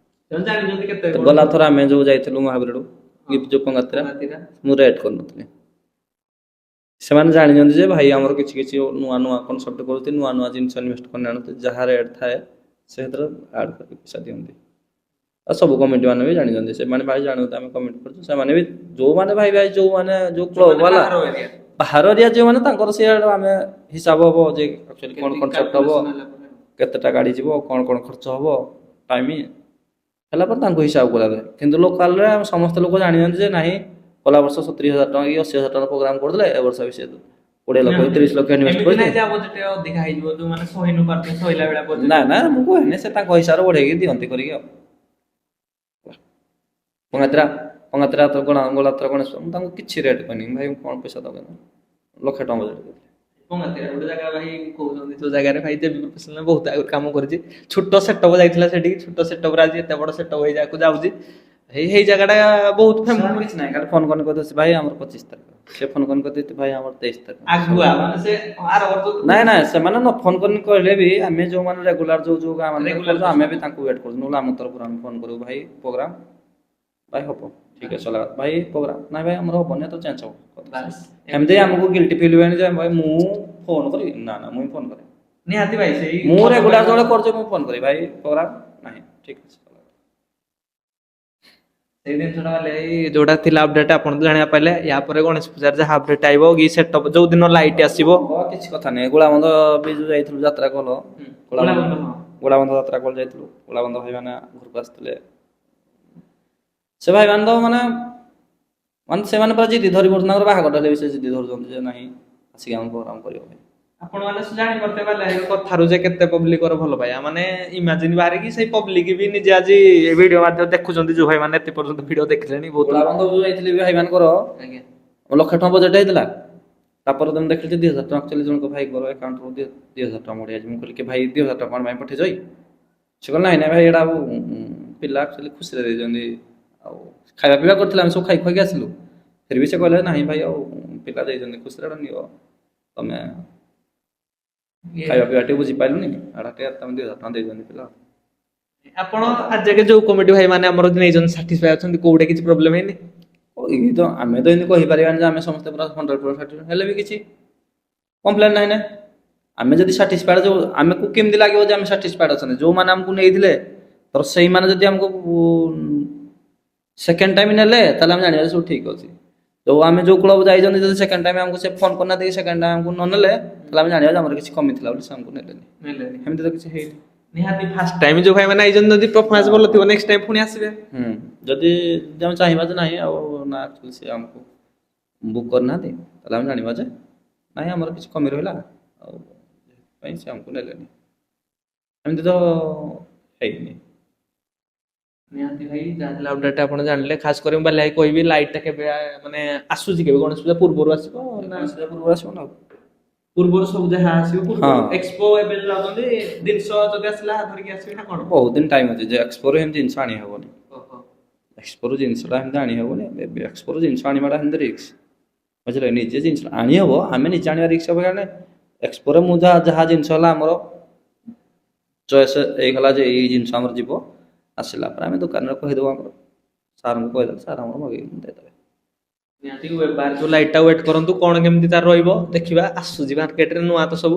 ସେମାନେ ଜାଣିଛନ୍ତି କେତେ ତ କଣ ଗଲା ସବୁ। ଥର ଆମେ ଯୋଉ ଯାଇଥିଲୁ ମହାବୀରରୁ ଗିଫ୍ଟ ଯୋଉ ପଙ୍ଗାତିରା, ପଙ୍ଗାତିରା। ମୁଁ ରେଟ୍ କରିନଥିଲି। ସେମାନେ ଜାଣିଛନ୍ତି ଯେ ଭାଇ ଆମର କିଛି କିଛି ନୂଆ ନୂଆ କନସେପ୍ଟ କରୁଛି, ନୂଆ ନୂଆ ଜିନିଷ ଇନଭେଷ୍ଟ କରି ଆଣୁଛି, ଯାହା ରେଟ୍ ଥାଏ ସେ ସେଥିରେ ଆଡ୍ କରିକି ପଇସା ଦିଅନ୍ତି। ଆଉ ସବୁ କମିଟି ମାନେ ବି ଜାଣିଛନ୍ତି, ସେମାନେ ଭାଇ ଜାଣନ୍ତି ଆମେ କମିଟି କରୁଛୁ, ସେମାନେ ବି ଯୋଉମାନେ ଭାଇ ଯୋଉମାନେ ଯୋଉ କ୍ଲବ ବାଲା ବାହାର ଏରିଆ ଯେଉଁମାନେ ତାଙ୍କର ସିଆଡ଼େ ଆମେ ହିସାବ ହବ ଯେ ଆକ୍ଚୁଆଲି କ'ଣ କନସେପ୍ଟ ହବ, କେତେଟା ଗାଡ଼ି ଯିବ, କ'ଣ କ'ଣ ଖର୍ଚ୍ଚ ହବ, ଟାଇମ୍ ହେଲା ପରେ ତାଙ୍କୁ ହିସାବ କରାଯାଏ। କିନ୍ତୁ ଲୋକାଲରେ ସମସ୍ତେ ଲୋକ ଜାଣିଛନ୍ତି ଯେ ନାହିଁ, ଗଲା ବର୍ଷ 70,000 ଟଙ୍କା କି 80,000 ଟଙ୍କା ପ୍ରୋଗ୍ରାମ କରୁଥିଲେ, ଏ ବର୍ଷ ବି ସେ 20 ଲକ୍ଷ 30 ଲକ୍ଷ ଇନଭେଷ୍ଟ କରିଥିଲେ। ନା ନା ମୁଁ କହେନି, ସେ ତାଙ୍କ ହିସାବରେ ବଢେଇକି ଦିଅନ୍ତି କରିକି ଆଉ। ପଙ୍ଗାତିରା ପଙ୍ଗାତିରା ଗଲାଥର ଗଣେଶ ମୁଁ ତାଙ୍କୁ କିଛି ରେଟ୍ କରିନି ଭାଇ, କ'ଣ ପଇସା ଦବ, ଲକ୍ଷେ ଟଙ୍କା ବଜେଟ୍ ଦେଇଥିଲି। ଗୋଟେ ଜାଗା ଭାଇ କହୁଛନ୍ତି ଯୋଉ ଜାଗାରେ ଭାଇ ଦେବୀ ପ୍ରଫେସନାଲ ବହୁତ ଆଗରୁ କାମ କରିଛି, ଛୋଟ ସେଟଅପ୍ ଯାଇଥିଲା ସେଠିକି, ଛୋଟ ସେଟଅପ୍ ଆଜି ଏତେ ବଡ ସେଟଅପ୍ ହେଇଯାକୁ ଯାଉଛି। ହେଇ ଜାଗାଟା ବହୁତ ଫେମସ୍। କିଛି ନାହିଁ, ଖାଲି ଫୋନ କରି କହିଦେଉଛି ଭାଇ ଆମର 25 ତାରିଖ, ସେ ଫୋନ କରି କହିଦେଉଛି ଭାଇ ଆମର 23 ତାରିଖ। ଆଗୁଆ ମାନେ ସେ ଆର ବର୍ଷ ନାଇଁ ନାଇଁ, ସେମାନେ ନ ଫୋନ କରି କହିଲେ ବି ଆମେ ଯୋଉମାନେ ରେଗୁଲାର ଯୋଉ ଗାଁ ମାନେ କରୁଛୁ, ଆମେ ବି ତାଙ୍କୁ ୱେଟ୍ କରୁଛୁ, ନହେଲେ ଆମ ତରଫରୁ ଆମେ ଫୋନ କରିବୁ ଭାଇ ପ୍ରୋଗ୍ରାମ ଭାଇ ହବ, ଠିକ ଅଛି ଚଲା ଭାଇ ପ୍ରୋଗ୍ରାମ, ନାଇଁ ଭାଇ ଆମର ହବନି ତ ଚେଞ୍ଜ ହବ। ଏମିତି ଆମକୁ ଗିଲ୍ଟି ଫିଲ୍ ହୁଏନି ଯେ ଭାଇ ମୁଁ ଫୋନ କରିବି, ନା ନା ମୁଁ ଫୋନ କରେ ନିହାତି ଭାଇ, ସେଇ ମୁଁ ରେଗୁଲାର ଯେତେବେଳେ କରୁଛି ମୁଁ ଫୋନ କରିବି ଭାଇ ପ୍ରୋଗ୍ରାମ ନାହିଁ, ଠିକ ଅଛି। ସେଇ ଜିନିଷଟା ହେଲେ ଯୋଉଟା ଥିଲା ଅପଡେଟ ଆପଣ ତ ଜାଣିବା ପାଇଲେ, ୟା ପରେ ଗଣେଶ ପୂଜାରେ ଯାହା ଅପଡେଟ ଆଇବ କି ସେଟଅପ୍ ଯୋଉ ଦିନ ଲାଇଟ୍ ଆସିବ କିଛି କଥା ନାହିଁ। ଗୋଳାବନ୍ଧ ବି ଯୋଉ ଯାଇଥିଲୁ ଯାତ୍ରା କଲ, ଗୋଳାବନ୍ଧ ଯାତ୍ରା କଲ ଯାଇଥିଲୁ, ଗୋଳାବନ୍ଧ ଭାଇମାନେ ଘରକୁ ଆସିଥିଲେ, ସେ ଭାଇମାନେ ତ ମାନେ ସେମାନେ ପୁରା ଜିଦି ଧରି ପଡୁଛନ୍ତି, ତାଙ୍କର ବାହାଘର ହେଲେ ବି ସେ ଜିଦି ଧରୁଛନ୍ତି ଯେ ନାହିଁ ଆସିକି ଆମ ପ୍ରୋଗ୍ରାମ କରିବ ଭାଇ। ଆପଣ ମାନେ ଜାଣିପାରୁଥିବେ ପାଇଲେ କଥାରୁ ଯେ କେତେ ପବ୍ଲିକର ଭଲ ପାଇବା, ମାନେ ଇମାଜିନ ବାହାରିକି ସେଇ ପବ୍ଲିକ ବି ନିଜେ ଆଜି ଭିଡିଓ ମାଧ୍ୟମରେ ଦେଖୁଛନ୍ତି, ଯୋଉ ଭାଇ ମାନେ ଏତେ ପର୍ଯ୍ୟନ୍ତ ଭିଡିଓ ଦେଖିଲେଣି। ବହୁତ ଗୋଳାବନ୍ଧ ଯୋଉ ଯାଇଥିଲି ଭାଇମାନଙ୍କର ଆଜ୍ଞା 1,00,000 ଟଙ୍କା ବଜେଟ୍ ହେଇଥିଲା, ତାପରେ ତମେ ଦେଖିଲି 2,000 ଟଙ୍କା ଆକ୍ଚୁଆଲି ଜଣଙ୍କ ଭାଇଙ୍କର ଆକାଉଣ୍ଟରୁ 2,000 ଟଙ୍କା ମଡ଼ିଯାଇଛି। ମୁଁ କହିଲି କି ଭାଇ 2,000 ଟଙ୍କା କ'ଣ ପାଇଁ ପଠେଇଛ? ସେ କହିଲେ ନାଇଁ ନାଇଁ ଭାଇ ଏଇଟା ଆଉ ପିଲା ଆକ୍ଚୁଆଲି ଖୁସିରେ ଦେଇଛନ୍ତି, ଆଉ ଖାଇବା ପିଇବା କରିଥିଲେ, ଆମେ ସବୁ ଖାଇ ଖୁଆକି ଆସିଲୁ, ଫିର ବି ସେ କହିଲେ ନାହିଁ ଭାଇ ଆଉ ପିଲା ଦେଇଛନ୍ତି ଖୁସିରେ, ଏଇଟା ନିଅ ତମେ ଖାଇବା ପିଇବା ଟିକେ ବୁଝିପାରିଲୁନି, ଏଇଟା ଟିକେ ତମେ 2,000 ଟଙ୍କା ଦେଇଛନ୍ତି ପିଲା। ଆପଣ ଆଜି ଯାକେ ଯୋଉ କମିଟି ଭାଇ ମାନେ ଆମର ନେଇଛନ୍ତି ସାଟିସ୍ଫାଇ ଅଛନ୍ତି, କୋଉଟା କିଛି ପ୍ରୋବ୍ଲେମ ହେଇନି? ଏଇ ତ ଆମେ ତ ଏମିତି କହିପାରିବାନି ଯେ ଆମେ ସମସ୍ତେ ପୁରା 100% ହେଲେ ବି କିଛି କମ୍ପ୍ଲେନ୍ ନାହିଁ ନା। ଆମେ ଯଦି ସାଟିସ୍ଫାଏଡ୍, ଯୋଉ ଆମକୁ କେମିତି ଲାଗିବ ଯେ ଆମେ ସାଟିସ୍ଫାଏଡ୍ ଅଛନ୍ତି, ଯୋଉମାନେ ଆମକୁ ନେଇଥିଲେ ତ ସେଇମାନେ ଯଦି ଆମକୁ ସେକେଣ୍ଡ ଟାଇମ୍ ନେଲେ ତାହେଲେ ଆମେ ଜାଣିବା ସବୁ ଠିକ୍ ଅଛି। ଯୋଉ ଆମେ ଯୋଉ କ୍ଲବ ଯାଇଛନ୍ତି, ଯଦି ସେକେଣ୍ଡ ଟାଇମ୍ ଆମକୁ ସେ ଫୋନ୍ କରିନାହାନ୍ତି, ସେକେଣ୍ଡ ଟାଇମ୍ ଆମକୁ ନ ନେଲେ ତାହେଲେ ଆମେ ଜାଣିବା ଯେ ଆମର କିଛି କମି ଥିଲା ବୋଲି ସେ ଆମକୁ ନେଲେନି। ଏମିତି ତ କିଛି ହେଇନି। ନିହାତି ଫାର୍ଷ୍ଟ ଟାଇମ୍ ଯୋଉ ଭାଇ ମାନେ ଆଇଛନ୍ତି, ଯଦି ପରଫରମାନ୍ସ ଭଲ ଥିବ ନେକ୍ସଟ ଟାଇମ୍ ପୁଣି ଆସିବେ। ଯଦି ଆମେ ଚାହିଁବା ଯେ ନାହିଁ ଆଉ ନା ଆକ୍ଚୁଆଲି ସେ ଆମକୁ ବୁକ୍ କରିନାହାନ୍ତି, ତାହେଲେ ଆମେ ଜାଣିବା ଯେ ନାହିଁ ଆମର କିଛି କମି ରହିଲା, ଆଉ ସେଥିପାଇଁ ସେ ଆମକୁ ନେଲେନି। ଏମିତି ତ ହେଇନି। ନିହାତି ଭାଇ ଯାହା ଥିଲା ଅପଡେଟ୍ ଆପଣ ଜାଣିଲେ, ଖାସ କରି ମୁଁ ବାଲି ଭାଇ କହିବି ଲାଇଟ୍ ଟା କେବେ ମାନେ ଆସୁଛି, କେବେ ଗଣେଶ ପୂଜା ପୂର୍ବରୁ ଆସିବ ନା ପୂର୍ବରୁ ଆସିବ ନା? ପୂର୍ବରୁ ସବୁ ଯାହା ଆସିବ ହଁ ଏକ୍ସପୋ ଏବେ ଯାଉଛନ୍ତି, ଜିନିଷ ଯଦି ଆସିଲା ଧରିକି ଆସିବେ ନା କଣ? ବହୁତ ଦିନ ଟାଇମ୍ ଅଛି, ଯେ ଏକ୍ସପୋରେ ଏମିତି ଜିନିଷ ଆଣି ହେବନି। ଏକ୍ସପୋରୁ ଜିନିଷଟା ଏମିତି ଆଣି ହେବନି, ଏକ୍ସପୋରୁ ଜିନିଷ ଆଣିବାଟା ସେମିତି ରିକ୍ସ, ବୁଝିଲେ? ନିଜେ ଜିନିଷ ଆଣି ହେବ, ଆମେ ନିଜେ ଆଣିବା ରିକ୍ସ ହେବ, କାରଣ ଏକ୍ସପୋରେ ମୁଁ ଯାହା ଜିନିଷ ହେଲା ଆମର ଚଏସ୍ ହେଇଗଲା ଯେ ଏଇ ଜିନିଷ ଆମର ଯିବ, ଆସିଲା ପରେ ଆମେ ଦୋକାନରେ କହିଦେବୁ, ଆମର ସାର୍ଙ୍କୁ କହିଦେଲେ ସାର୍ ଆମର ମଗେଇକି ଦେଇଦେବେ। ନିହାତି ଯୋଉ ଲାଇଟ୍ ଟା ୱେଟ୍ କରନ୍ତୁ, କଣ କେମିତି ତାର ରହିବ ଦେଖିବା, ଆସୁଛି ମାର୍କେଟରେ ନୂଆ ତ ସବୁ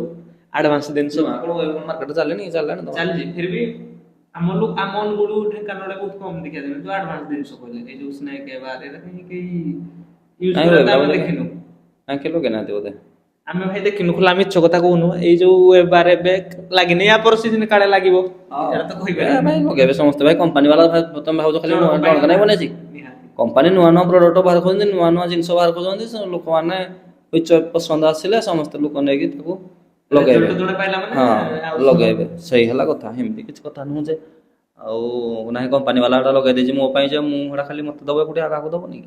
ଆଡଭାନ୍ସ ଜିନିଷ ମାର୍କେଟରେ ଚାଲିଲାଣି ଚାଲିଛି, ଫିର ବି ଆମ ଅନୁଗୁଳ ଢେଙ୍କାନାଳରେ ବହୁତ କମ ଦେଖିବା ଯୋଉ ଆଡଭାନ୍ସ ଜିନିଷ କହିଲେ, ଏଇ ଯୋଉ ସ୍ନେକ୍ ବାର ଏଇଟା କେହି ୟୁଜ କରିବା ଆମେ ଦେଖିନୁ। କେହି ଲଗେଇନାହାନ୍ତି ବୋଧେ। ଆମେ ଭାଇ ଦେଖିନୁ ଖୋଲା ମିଛ କଥା କହୁନୁ ଏଇ ଯୋଉ ଏବାର ଏବେ ଲାଗିନି ୟା ପର ସିଜିନ କାଳେ ଲାଗିବ ଏଟା ତ କହିପାରିବା ଭାଇ ଲଗେଇବେ ସମସ୍ତେ ଭାଇ କମ୍ପାନୀ ବାଲା ତମେ ଭାବୁଛ ଖାଲି ନୂଆ ଜଣକ ନାହିଁ ବନେଇଛି କମ୍ପାନୀ ନୂଆ ନୂଆ ପ୍ରଡକ୍ଟ ବାହାର କରୁଛନ୍ତି ନୂଆ ନୂଆ ଜିନିଷ ବାହାର କରୁଛନ୍ତି ଲୋକମାନେ ପସନ୍ଦ ଆସିଲେ ସମସ୍ତେ ଲୋକ ନେଇକି ତାକୁ ଲଗେଇବେ ହଁ ଲଗେଇବେ ସେଇ ହେଲା କଥା ଏମିତି କିଛି କଥା ନୁହଁ ଯେ ଆଉ ନାହିଁ କମ୍ପାନୀ ବାଲା ଗୁଡ଼ା ଲଗେଇ ଦେଇଛି ମୋ ପାଇଁ ଯେ ମୁଁ ହେଟା ଖାଲି ମତେ ଦବ ଏକୁଟିଆ ଆଉ କାହାକୁ ଦବନି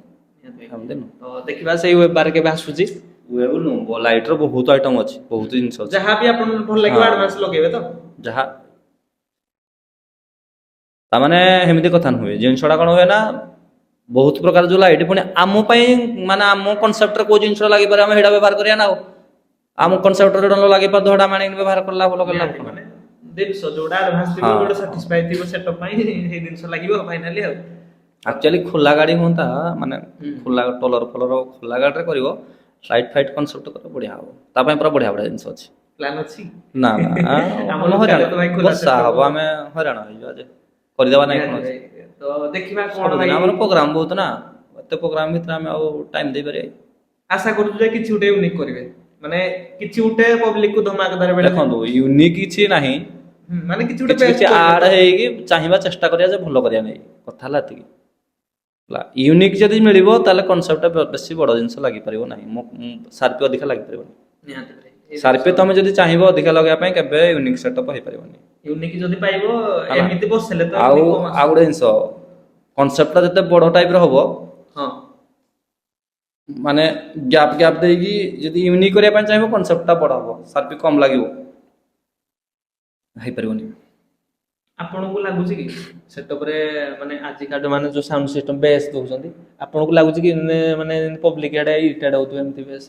ଏମିତି ନୁହଁ ତ ଦେଖିବା ସେଇ ୱେବାର କେବେ ଆସୁଛି ୱେବ୍ ନୁହଁ ଲାଇଟ୍ର ବହୁତ ଆଇଟମ୍ ଅଛି ବହୁତ ଜିନିଷ ଅଛି ଯାହା ବି ଆପଣଙ୍କୁ ଭଲ ଲାଗିବ ଆଡଭାନ୍ସ ଲଗେଇବେ ତ ଯାହା ତାମାନେ ସେମିତି କଥା ନୁହେଁ ଜିନିଷଟା କ'ଣ ହୁଏ ନା ବହୁତ ପ୍ରକାର ଯୋଉ ଲାଇଟ୍ ପୁଣି ଆମ ପାଇଁ ମାନେ ଆମ କନସେପ୍ଟରେ କୋଉ ଜିନିଷ ଲାଗିପାରେ ଆମେ ସେଇଟା ବ୍ୟବହାର କରିବା ନା ଆଉ ଆମ କନସେପ୍ଟରେ ନ ଲାଗିପାରେ ଧଡ଼ା ମାଣିକି ବ୍ୟବହାର କଲା ଭଲ କଲା ମାନେ ଜିନିଷ ଯୋଉଟା ଆଡଭାନ୍ସ ଥିବ ଯୋଉଟା ସାଟିସ୍ଫାଇ ଥିବ ସେଟଅପ ପାଇଁ ସେଇ ଜିନିଷ ଲାଗିବ ଫାଇନାଲି ଆଉ ଆକ୍ଚୁଆଲି ଖୋଲା ଗାଡ଼ି ହୁଅନ୍ତା ମାନେ ଖୋଲା ଟଲର ଫଲର ଖୋଲା ଗାଡ଼ିରେ କରିବ ଲାଇଟ୍ ଫାଇଟ୍ କନସେପ୍ଟ କର ବଢ଼ିଆ ହବ ତା ପାଇଁ ପୁରା ବଢ଼ିଆ ବଢ଼ିଆ ଜିନିଷ ଅଛି ପ୍ଲାନ୍ ଅଛି ନା ନା ଆମର ହଇରାଣ ତ ଭାଇ ଖୋଲା ବର୍ଷା ହବ ଆମେ ହଇରାଣ ହେଇଯିବା ଯେ କରିଦେବା ନାହିଁ କ'ଣ ଅଛି ତ ଦେଖିବା କ'ଣ ଭାଇ ଆମର ପ୍ରୋଗ୍ରାମ ବହୁତ ନା ଏତେ ପ୍ରୋଗ୍ରାମ ଭିତରେ ଆମେ ଆଉ ଟାଇମ୍ ଦେଇପାରିବା ଆଶା କରୁଛୁ ଯେ କିଛି ଗୋଟେ ୟୁନିକ୍ କରିବେ ମାନେ କିଛି ଗୋଟେ ପବ୍ଲିକ କୁ ଧମାକଦାର ବେଳେ ଦେଖନ୍ତୁ ୟୁନିକ୍ କିଛି ନାହିଁ ମାନେ କିଛି କିଛି ଗୋଟେ କିଛି ଆଡ୍ ହେଇକି ଚାହିଁବା ଚେଷ୍ଟା କରିବା ଯେ ଭଲ କରିବା ନାହିଁ କଥା ହେଲା ଏତିକି ୟୁନିକ୍ ଯଦି ମିଳିବ ତାହେଲେ କନସେପ୍ଟଟା ବେଶୀ ବଡ଼ ଜିନିଷ ଲାଗିପାରିବ ନାହିଁ ସାର୍ପି ଅଧିକା ଲାଗିପାରିବନି ସାର୍ପି ତମେ ଯଦି ଚାହିଁବ ଅଧିକା ଲଗେଇବା ପାଇଁ କେବେ ୟୁନିକ୍ ସେଟଅପ୍ ହେଇପାରିବନି ୟୁନିକ୍ ଯଦି ପାଇବ ଏମିତି ବସିଲେ ତ ଆଉ ଗୋଟେ ଜିନିଷ କନସେପ୍ଟଟା ଯେତେ ବଡ଼ ଟାଇପର ହବ ହଁ ମାନେ ଗ୍ୟାପ୍ ଦେଇକି ଯଦି ୟୁନିକ୍ କରିବା ପାଇଁ ଚାହିଁବ କନସେପ୍ଟଟା ବଡ଼ ହବ ସାର୍ପି କମ୍ ଲାଗିବ ହେଇପାରିବନି ଆପଣଙ୍କୁ ଲାଗୁଛି କି ସେଟପରେ ମାନେ ଆଜିକା ମାନେ ଯୋଉ ସାଉଣ୍ଡ ସିଷ୍ଟମ ବେସ୍ ଦଉଛନ୍ତି ଆପଣଙ୍କୁ ଲାଗୁଛି କି ମାନେ ପବ୍ଲିକ ଆଡେ ଇରିଟେଟ୍ ହଉଥିବ ଏମିତି ବେସ୍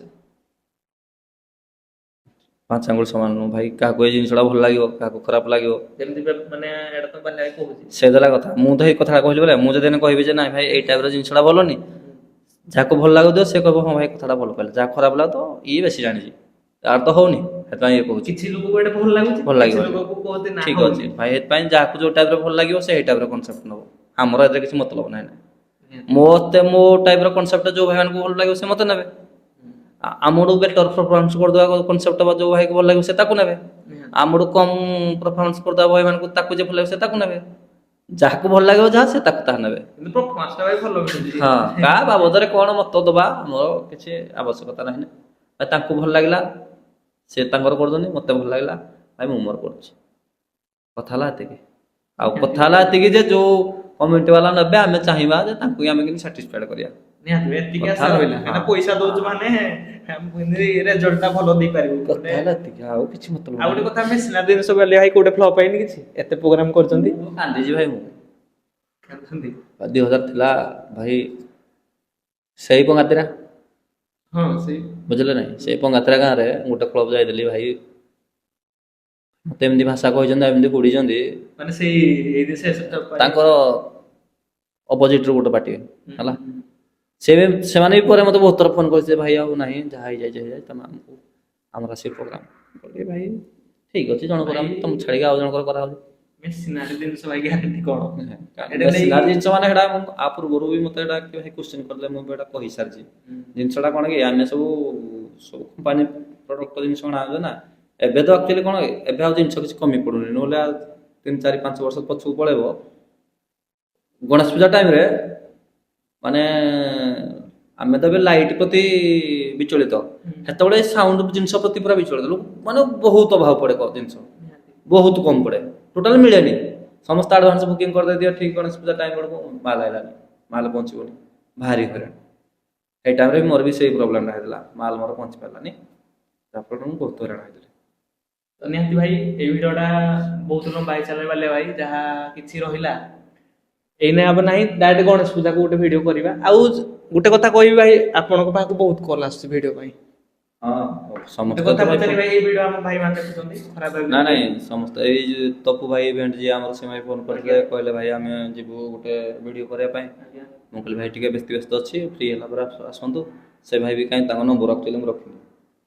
ପାଞ୍ଚ ଆଙ୍ଗୁଳି ସମାନ ନୁହଁ ଭାଇ କାହାକୁ ଏଇ ଜିନିଷଟା ଭଲ ଲାଗିବ କାହାକୁ ଖରାପ ଲାଗିବ ଯେମିତି ମାନେ ଏଇଟା ତ ବାଲିଆ ଭାଇ କହୁଛି ସେ ଦେଲା କଥା ମୁଁ ତ ଏଇ କଥାଟା କହିଲି ବୋଲେ ମୁଁ ଯଦି କହିବି ଯେ ନାଇଁ ଭାଇ ଏଇ ଟାଇପ୍ର ଜିନିଷଟା ଭଲନି ଯାହାକୁ ଭଲ ଲାଗୁଥିବ ସେ କହିବ ହଁ ଭାଇ କଥାଟା ଭଲ କହିଲେ ଯାହା ଖରାପ ଲାଗୁଥିବ ଇଏ ବେଶୀ ଜାଣିଛି ତାର ତ ହଉନି ସେଥିପାଇଁ ଇଏ କହୁଛି କିଛି ଲୋକଙ୍କୁ ଏଇଟା ଭଲ ଲାଗୁଛି ଭଲ କିଛି ଲାଗିବ ଲୋକଙ୍କୁ କହନ୍ତି ନା ଠିକ ଅଛି ଭାଇ ସେଥିପାଇଁ ଯାହାକୁ ଯୋଉ ଟାଇପ୍ର ଭଲ ଲାଗିବ ସେ ଏଇ ଟାଇପ୍ର କନସେପ୍ଟ ନେବ ଆମର ଏଥିରେ କିଛି ମତଲବ ନାହିଁ ମୋ ଟାଇପ୍ର କନସେପ୍ଟ ଯୋଉ ଭାଇମାନଙ୍କୁ ଭଲ ଲାଗିବ ସେ ମତେ ନେବେ ଆମଠୁ ବେଟର ପରଫରମାନ୍ସ କରିଦେବା କନସେପ୍ଟ ଯୋଉ ଭାଇକୁ ଭଲ ଲାଗିବ ସେ ତାକୁ ନେବେ ଆମଠୁ କମ୍ ପରଫରମାନ୍ସ କରିଦେବା ଭାଇମାନଙ୍କୁ ତାକୁ ଯେ ଭଲ ଲାଗିବ ସେ ତାକୁ ନେବେ ଯାହାକୁ ଭଲ ଲାଗିବ ଯାହା ସେ ତାକୁ ତାହା ନେବେ ହଁ କାହା ବାବଦରେ କ'ଣ ମତ ଦେବା ଆମର କିଛି ଆବଶ୍ୟକତା ନାହିଁ ନା ତାଙ୍କୁ ଭଲ ଲାଗିଲା ସେ ତାଙ୍କର କରୁଛନ୍ତି ମତେ ଭଲ ଲାଗିଲା ଭାଇ ମୁଁ ମୋର କରୁଛି କଥା ହେଲା ଏତିକି ଆଉ କଥା ହେଲା ଏତିକି ଯେ ଯୋଉ କମ୍ୟୁନିଟି ବାଲା ନେବେ ଆମେ ଚାହିଁବା ଯେ ତାଙ୍କୁ ଆମେ କେମିତି ସାଟିସ୍ଫାଏଡ୍ କରିବା ପଇସା ଦଉଛୁ ମାନେ ରେଜଲ୍ଟଟା ଭଲ ଦେଇପାରିବୁ କଥା ହେଲା ଏତିକି ଆଉ କିଛି ମତଲବ ଆଉ ଗୋଟେ କଥା ମେସିନାରୀ ଜିନିଷ ବେଲେ ଭାଇ କୋଉଟେ ଫ୍ଲପ୍ ହେଇନି କିଛି ଏତେ ପ୍ରୋଗ୍ରାମ କରୁଛନ୍ତି କାନ୍ଦିଛି ଭାଇ ମୁଁ 2000 ଥିଲା ଭାଇ ସେଇ ପଙ୍ଗାତିରା ହଁ ସେଇ ବୁଝିଲେ ନାହିଁ ସେଇ ପଙ୍ଗାତିରା ଗାଁରେ ଗୋଟେ କ୍ଲବ ଯାଇଥିଲି ଭାଇ ମତେ ଏମିତି ଭାଷା କହିଛନ୍ତି ଏମିତି ବୁଡ଼ିଛନ୍ତି ମାନେ ସେଇ ତାଙ୍କର ଅପୋଜିଟରୁ ଗୋଟେ ପାର୍ଟି ହେଲା ସେମାନେ ବି ପରେ ମତେ ବହୁତ ଥର ଫୋନ କରିছে ଭାଇ ଆଉ ନାହିଁ ଯାହା ହେଇଯାଇଛି ତମେ ଆମକୁ ଆମର ଆସିବ ପ୍ରୋଗ୍ରାମ କହିଲି ଭାଇ ଠିକ ଅଛି ଜଣଙ୍କର ତମ ଛାଡ଼ିକି ଆଉ ଜଣଙ୍କର କରାହଉଛି ମେସିନାରୀ ଜିନିଷ ଭାଇ ଗ୍ୟାରେଣ୍ଟି କ'ଣ ମେସିନାରୀ ଜିନିଷ ମାନେ ସେଟା ଆ ପୂର୍ବରୁ ବି ମତେ ଏଟା ଭାଇ କ୍ୱେଶ୍ଚିନ୍ କରିଲେ ମୁଁ ବି ଏଟା କହିସାରିଛି ଜିନିଷଟା କ'ଣ କି ଆମେ ସବୁ କମ୍ପାନୀ ପ୍ରଡକ୍ଟ ଜିନିଷ ଅଣାଉଛେ ନା ଏବେ ତ ଆକ୍ଚୁଆଲି କ'ଣ ଏବେ ଆଉ ଜିନିଷ କିଛି କମି ପଡୁନି ନହେଲେ 3, 4, 5 ବର୍ଷ ପଛକୁ ପଳେଇବ ଗଣେଶ ପୂଜା ଟାଇମରେ ମାନେ ଆମେ ତ ଏବେ ଲାଇଟ୍ ପ୍ରତି ବିଚଳିତ ସେତେବେଳେ ସାଉଣ୍ଡ ଜିନିଷ ପ୍ରତି ପୁରା ବିଚଳିତ ମାନେ ବହୁତ ଅଭାବ ପଡେ ଜିନିଷ ବହୁତ କମ ପଡେ ଟୋଟାଲ ମିଳେନି ସମସ୍ତେ ଆଡଭାନ୍ସ ବୁକିଂ କରିଦେଇଥିବ ଠିକ ଗଣେଶ ପୂଜା ଟାଇମ ବେଳକୁ ମାଲ ଆଇଲାନି ମାଲ ପହଞ୍ଚିବନି ଭାରି ହଇରାଣ ସେଇ ଟାଇମରେ ମୋର ବି ସେଇ ପ୍ରୋବ୍ଲେମଟା ହେଇଥିଲା ମାଲ ମୋର ପହଞ୍ଚି ପାରିଲାନି ଯାହାଫଳରେ ମୁଁ ବହୁତ ହଇରାଣ ହେଇଥିଲି ତ ନିହାତି ଭାଇ ଏଇ ଭିଡ଼ିଓଟା ବହୁତ ଲମ୍ବା ହେଇସାରିଲା ଭାଇ ଯାହା କିଛି ରହିଲା ଏଇନା ଏବେ ନାହିଁ ଡାଇରେକ୍ଟ ଗଣେଶ ପୂଜାକୁ ଗୋଟେ ଭିଡ଼ିଓ କରିବା ଆଉ ଗୋଟେ କଥା କହିବି ଭାଇ ଆପଣଙ୍କ ପାଖକୁ ବହୁତ କଲ୍ ଆସୁଛି ଭିଡ଼ିଓ ପାଇଁ ସମସ୍ତେ କଥା ପଚାରି ଭାଇ ଏଇ ଭିଡ଼ିଓ ଆମ ଭାଇମାନେ ଦେଖୁଛନ୍ତି ଖରାପ ନା ନାଇଁ ସମସ୍ତେ ଏଇ ଯୋଉ ତପୁ ଭାଇ ଇଭେଣ୍ଟ ଯିଏ ଆମର ସେମାନେ ଫୋନ କରିଥିଲେ କହିଲେ ଭାଇ ଆମେ ଯିବୁ ଗୋଟେ ଭିଡ଼ିଓ କରିବା ପାଇଁ ମୁଁ କହିଲି ଭାଇ ଟିକେ ବ୍ୟସ୍ତ ଅଛି ଫ୍ରି ହେଲା ପରେ ଆସନ୍ତୁ ସେ ଭାଇ ବି କାହିଁ ତାଙ୍କ ନମ୍ବର ଆକ୍ଚୁଆଲି ମୁଁ ରଖିନି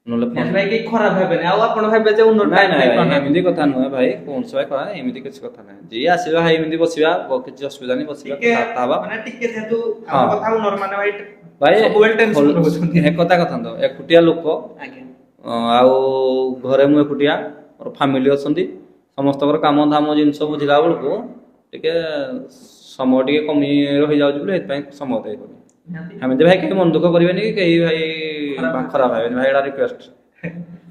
ନହେଲେ ଭାଇ କେହି ଖରାପ ଭାବେନି ଆଉ ଆପଣ ଭାବେ ଯେ ଏମିତି କଥା ନୁହେଁ ଭାଇ କୌଣସି ଭାଇ କରା ଏମିତି କିଛି କଥା ନାହିଁ ଯିଏ ଆସିବା ଭାଇ ଏମିତି ବସିବା କିଛି ଅସୁବିଧା ନାହିଁ ବସିବା ଟିକେ ଯେହେତୁ କଥା ନର୍ମାଲ ଭାଇ ଭାଇ କଥା କଥା ଏକୁଟିଆ ଲୋକ ଆଉ ଘରେ ମୁଁ ଏକୁଟିଆ, ମୋର ଫ୍ୟାମିଲି ଅଛନ୍ତି, ସମସ୍ତଙ୍କର କାମ ଧାମ ଜିନିଷ ବୁଝିଲା ବେଳକୁ ଟିକେ ସମୟ ଟିକେ କମି ରହିଯାଉଛି ବୋଲି ସେଥିପାଇଁ ସମୟ ଦେଇପାରୁନି। ଏମିତି ଭାଇ କେହି ମନ ଦୁଃଖ କରିବେନି କି କେହି ଭାଇ ଖରାପ ଭାବିବେନି ଭାଇ, ଏଇଟା ରିକ୍ୱେଷ୍ଟ,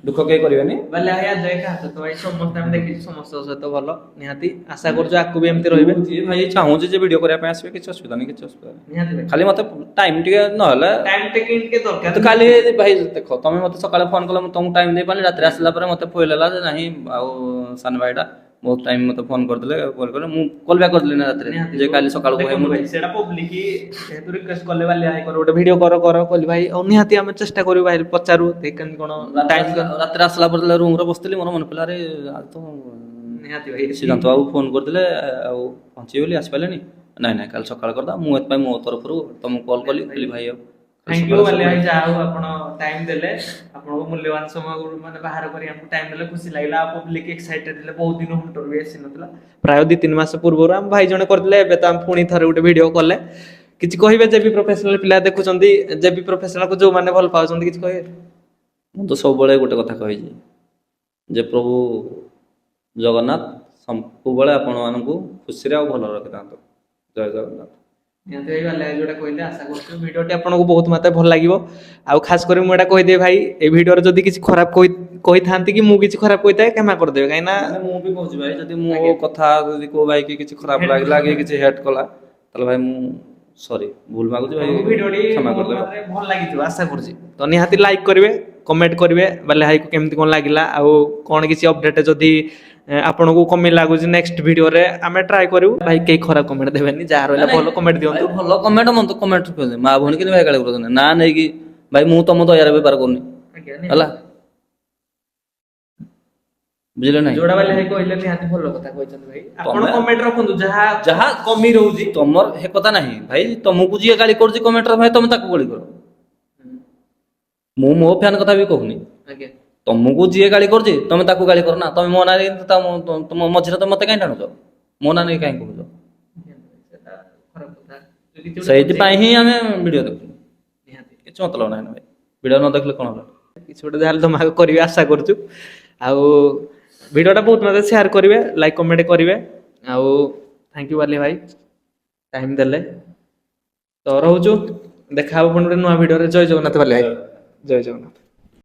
ଦୁଃଖ କେହି କରିବେନି। ବୋଲେ ଭାଇ ଆଜ ତ ଭାଇ ସମସ୍ତେ ଆମେ ଦେଖିଛୁ ସମସ୍ତଙ୍କ ସହିତ ଭଲ, ନିହାତି ଆଶା କରୁଛୁ ଆକୁ ବି ଏମିତି ରହିବେ। ଯିଏ ଭାଇ ଚାହୁଁଛି ଯେ ଭିଡ଼ିଓ କରିବା ପାଇଁ ଆସିବେ, କିଛି ଅସୁବିଧା ନାହିଁ, କିଛି ଅସୁବିଧା ନାହିଁ। ନିହାତି ଭାଇ ଖାଲି ମତେ ଟାଇମ୍ ଟିକେ ନହେଲେ ଟାଇମ୍ ଟେକିଂ ଟିକେ ଦରକାର। ତ କାଲି ଭାଇ ଦେଖ, ତମେ ମତେ ସକାଳେ ଫୋନ କଲ, ମୁଁ ତମକୁ ଟାଇମ୍ ଦେଇପାରିଲି, ରାତିରେ ଆସିଲା ପରେ ମତେ ଫୋନ୍ ହେଲା ଯେ ନାହିଁ ଆଉ ସାନ ଭାଇଟା ବହୁତ ଟାଇମ୍ ମତେ ଫୋନ କରିଦେଲେ, କଲ୍ କଲେ, ମୁଁ କଲ୍ ବ୍ୟାକ୍ କରିଦେଲି ନା ରାତିରେ ଯେ କାଲି ସକାଳକୁ ଭାଇ ମୁଁ ସେଟା ପବ୍ଲିକ ଯେହେତୁ ରିକ୍ୱେଷ୍ଟ କଲେ ବାଲି ଭାଇ କର ଗୋଟେ ଭିଡ଼ିଓ କର କହିଲି ଭାଇ, ଆଉ ନିହାତି ଆମେ ଚେଷ୍ଟା କରିବୁ ଭାଇ, ପଚାରୁ କେମିତି କଣ ଟାଇମ୍। ରାତିରେ ଆସିଲା ପରେ ରୁମରେ ବସିଥିଲି, ମୋର ମନେ ପଡ଼ିଲା ଆରେ ଆଜି ତ ନିହାତି ଭାଇ ସିଦ୍ଧାନ୍ତ ବାବୁ ଫୋନ କରିଥିଲେ ଆଉ ପହଞ୍ଚିବେ ବୋଲି ଆସିପାରିଲେନି, ନାଇଁ ନାଇଁ କାଲି ସକାଳେ କରିଦବା, ମୁଁ ଏଥିପାଇଁ ମୋ ତରଫରୁ ତମକୁ କଲ୍ କଲି ଭାଇ ଆଉ ଥ୍ୟାଙ୍କ ୟୁ ବାଲି ଭାଇ, ଯାହା ହଉ ଆପଣ ଟାଇମ୍ ଦେଲେ, ଆପଣଙ୍କ ମୂଲ୍ୟବାନ ସମୟ ମାନେ ବାହାର କରି ଆମକୁ ଟାଇମ୍ ଦେଲେ, ଖୁସି ଲାଗିଲା। ଆଉ ପବ୍ଲିକ ଏକ୍ସାଇଟେଡ ଥିଲେ, ବହୁତ ଦିନ ହୁଣ୍ଟର ବି ଆସିନଥିଲା, ପ୍ରାୟ 2-3 ମାସ ପୂର୍ବରୁ ଆମ ଭାଇ ଜଣେ କରିଥିଲେ, ଏବେ ତ ଆମେ ପୁଣି ଥରେ ଗୋଟେ ଭିଡ଼ିଓ କଲେ। କିଛି କହିବେ ଜେବି ପ୍ରଫେସନାଲ ପିଲା ଦେଖୁଛନ୍ତି, ଜେବି ପ୍ରଫେସନାଲକୁ ଯୋଉମାନେ ଭଲ ପାଉଛନ୍ତି, କିଛି କହିବେ? ମୁଁ ତ ସବୁବେଳେ ଗୋଟେ କଥା କହିଛି ଯେ ପ୍ରଭୁ ଜଗନ୍ନାଥ ସବୁବେଳେ ଆପଣମାନଙ୍କୁ ଖୁସିରେ ଆଉ ଭଲରେ ରଖିଥାନ୍ତୁ। ଜୟ ଜଗନ୍ନାଥ। ନିହାତି ଭାଇ ବାଲି ଭାଇ ଯୋଉଟା କହିଲେ, ଆଶା କରୁଛୁ ଭିଡ଼ିଓଟି ଆପଣଙ୍କୁ ବହୁତ ମାତ୍ରାରେ ଭଲ ଲାଗିବ। ଆଉ ଖାସ କରି ମୁଁ ଏଇଟା କହିଦେବି ଭାଇ, এই ଭିଡ଼ିଓରେ ଯଦି କିଛି ଖରାପ କହିଥାନ୍ତି କି ମୁଁ କିଛି ଖରାପ କହିଥାଏ, କ୍ଷମା କରିଦେବେ, କାହିଁକି ନା ମୁଁ ବି କହୁଛି ଭାଇ, ଯଦି ମୋ କଥା ଯଦି କୋଉ ଭାଇ କି କିଛି ଖରାପ ଲାଗିଲା କି କିଛି ହେଟ୍ କଲା, ତାହେଲେ ଭାଇ ମୁଁ ସରି, ଭୁଲ ମାଗୁଛି ଭାଇ, ଭିଡ଼ିଓଟି କ୍ଷମା କରିଦେବେ। ଭଲ ଲାଗିଥିବ ଆଶା କରୁଛି। ତ ନିହାତି ଲାଇକ୍ କରିବେ, କମେଣ୍ଟ କରିବେ, ବାଲି ଭାଇକୁ କେମିତି କଣ ଲାଗିଲା, ଆଉ କଣ କିଛି ଅପଡେଟ୍ ଯଦି ଆପଣଙ୍କୁ କମି ଲାଗୁଛି ନେକ୍ସଟ ଭିଡ଼ିଓରେ ଆମେ ଟ୍ରାଏ କରିବୁ। ଭାଇ କେହି ଖରାପ କମେଣ୍ଟ ଦେବେନି, ଯାହା ରହିଲା ଭଲ କମେଣ୍ଟ ଦିଅନ୍ତୁ। ଭଲ କମେଣ୍ଟ ମତେ କମେଣ୍ଟ ମା ଭଉଣୀ କି ଭାଇ ଗାଳି କରୁଛନ୍ତି ନା ନେଇକି, ଭାଇ ମୁଁ ତମ ଦୟାରେ ବେପାର କରୁନି ହେଲା, ବୁଝିଲେ ନାହିଁ? ଯୋଉଟା ବାଲି ଭାଇ କହିଲେ ନିହାତି ଭଲ କଥା କହିଛନ୍ତି ଭାଇ, ଆପଣ କମେଣ୍ଟ ରଖନ୍ତୁ, ଯାହା ଯାହା କମି ରହୁଛି। ତମର ହେ କଥା ନାହିଁ ଭାଇ, ତମକୁ ଯିଏ ଗାଳି କରୁଛି କମେଣ୍ଟରେ ଭାଇ ତମେ ତାକୁ ଗାଳି କର, ମୁଁ ମୋ ଫ୍ୟାନ୍ କଥା ବି କହୁନି। ତମକୁ ଯିଏ ଗାଳି କରୁଛି ତମେ ତାକୁ ଗାଳି କର ନା, ତମେ ମୋ ନାଁରେ ତମ ମଝିରେ ତ ମତେ କାହିଁ ଟାଣୁଛ, ମୋ ନାଁ ନେଇ କାହିଁ କହୁଛ? ସେଇଥିପାଇଁ ହିଁ ଆମେ ଭିଡ଼ିଓ ଦେଖୁଛୁ, କିଛି ମତଲବ ନାହିଁ ଭାଇ, ଭିଡ଼ିଓ ନ ଦେଖିଲେ କଣ ହେଲା? କିଛି ଗୋଟେ ଯାହେଲେ ଧମାକା କରିବେ ଆଶା କରୁଛୁ। ଆଉ ଭିଡ଼ିଓଟା ବହୁତ ମାତ୍ରାରେ ସେୟାର କରିବେ, ଲାଇକ୍ କମେଣ୍ଟ କରିବେ। ଆଉ ଥ୍ୟାଙ୍କ ୟୁ ବାଲି ଭାଇ ଟାଇମ୍ ଦେଲେ। ତ ରହୁଛୁ, ଦେଖା ହବ ପୁଣି ଗୋଟେ ନୂଆ ଭିଡ଼ିଓରେ। ଜୟ ଜଗନ୍ନାଥ ବାଲି ଭାଇ, ଜୟ ଜଗନ୍ନାଥ।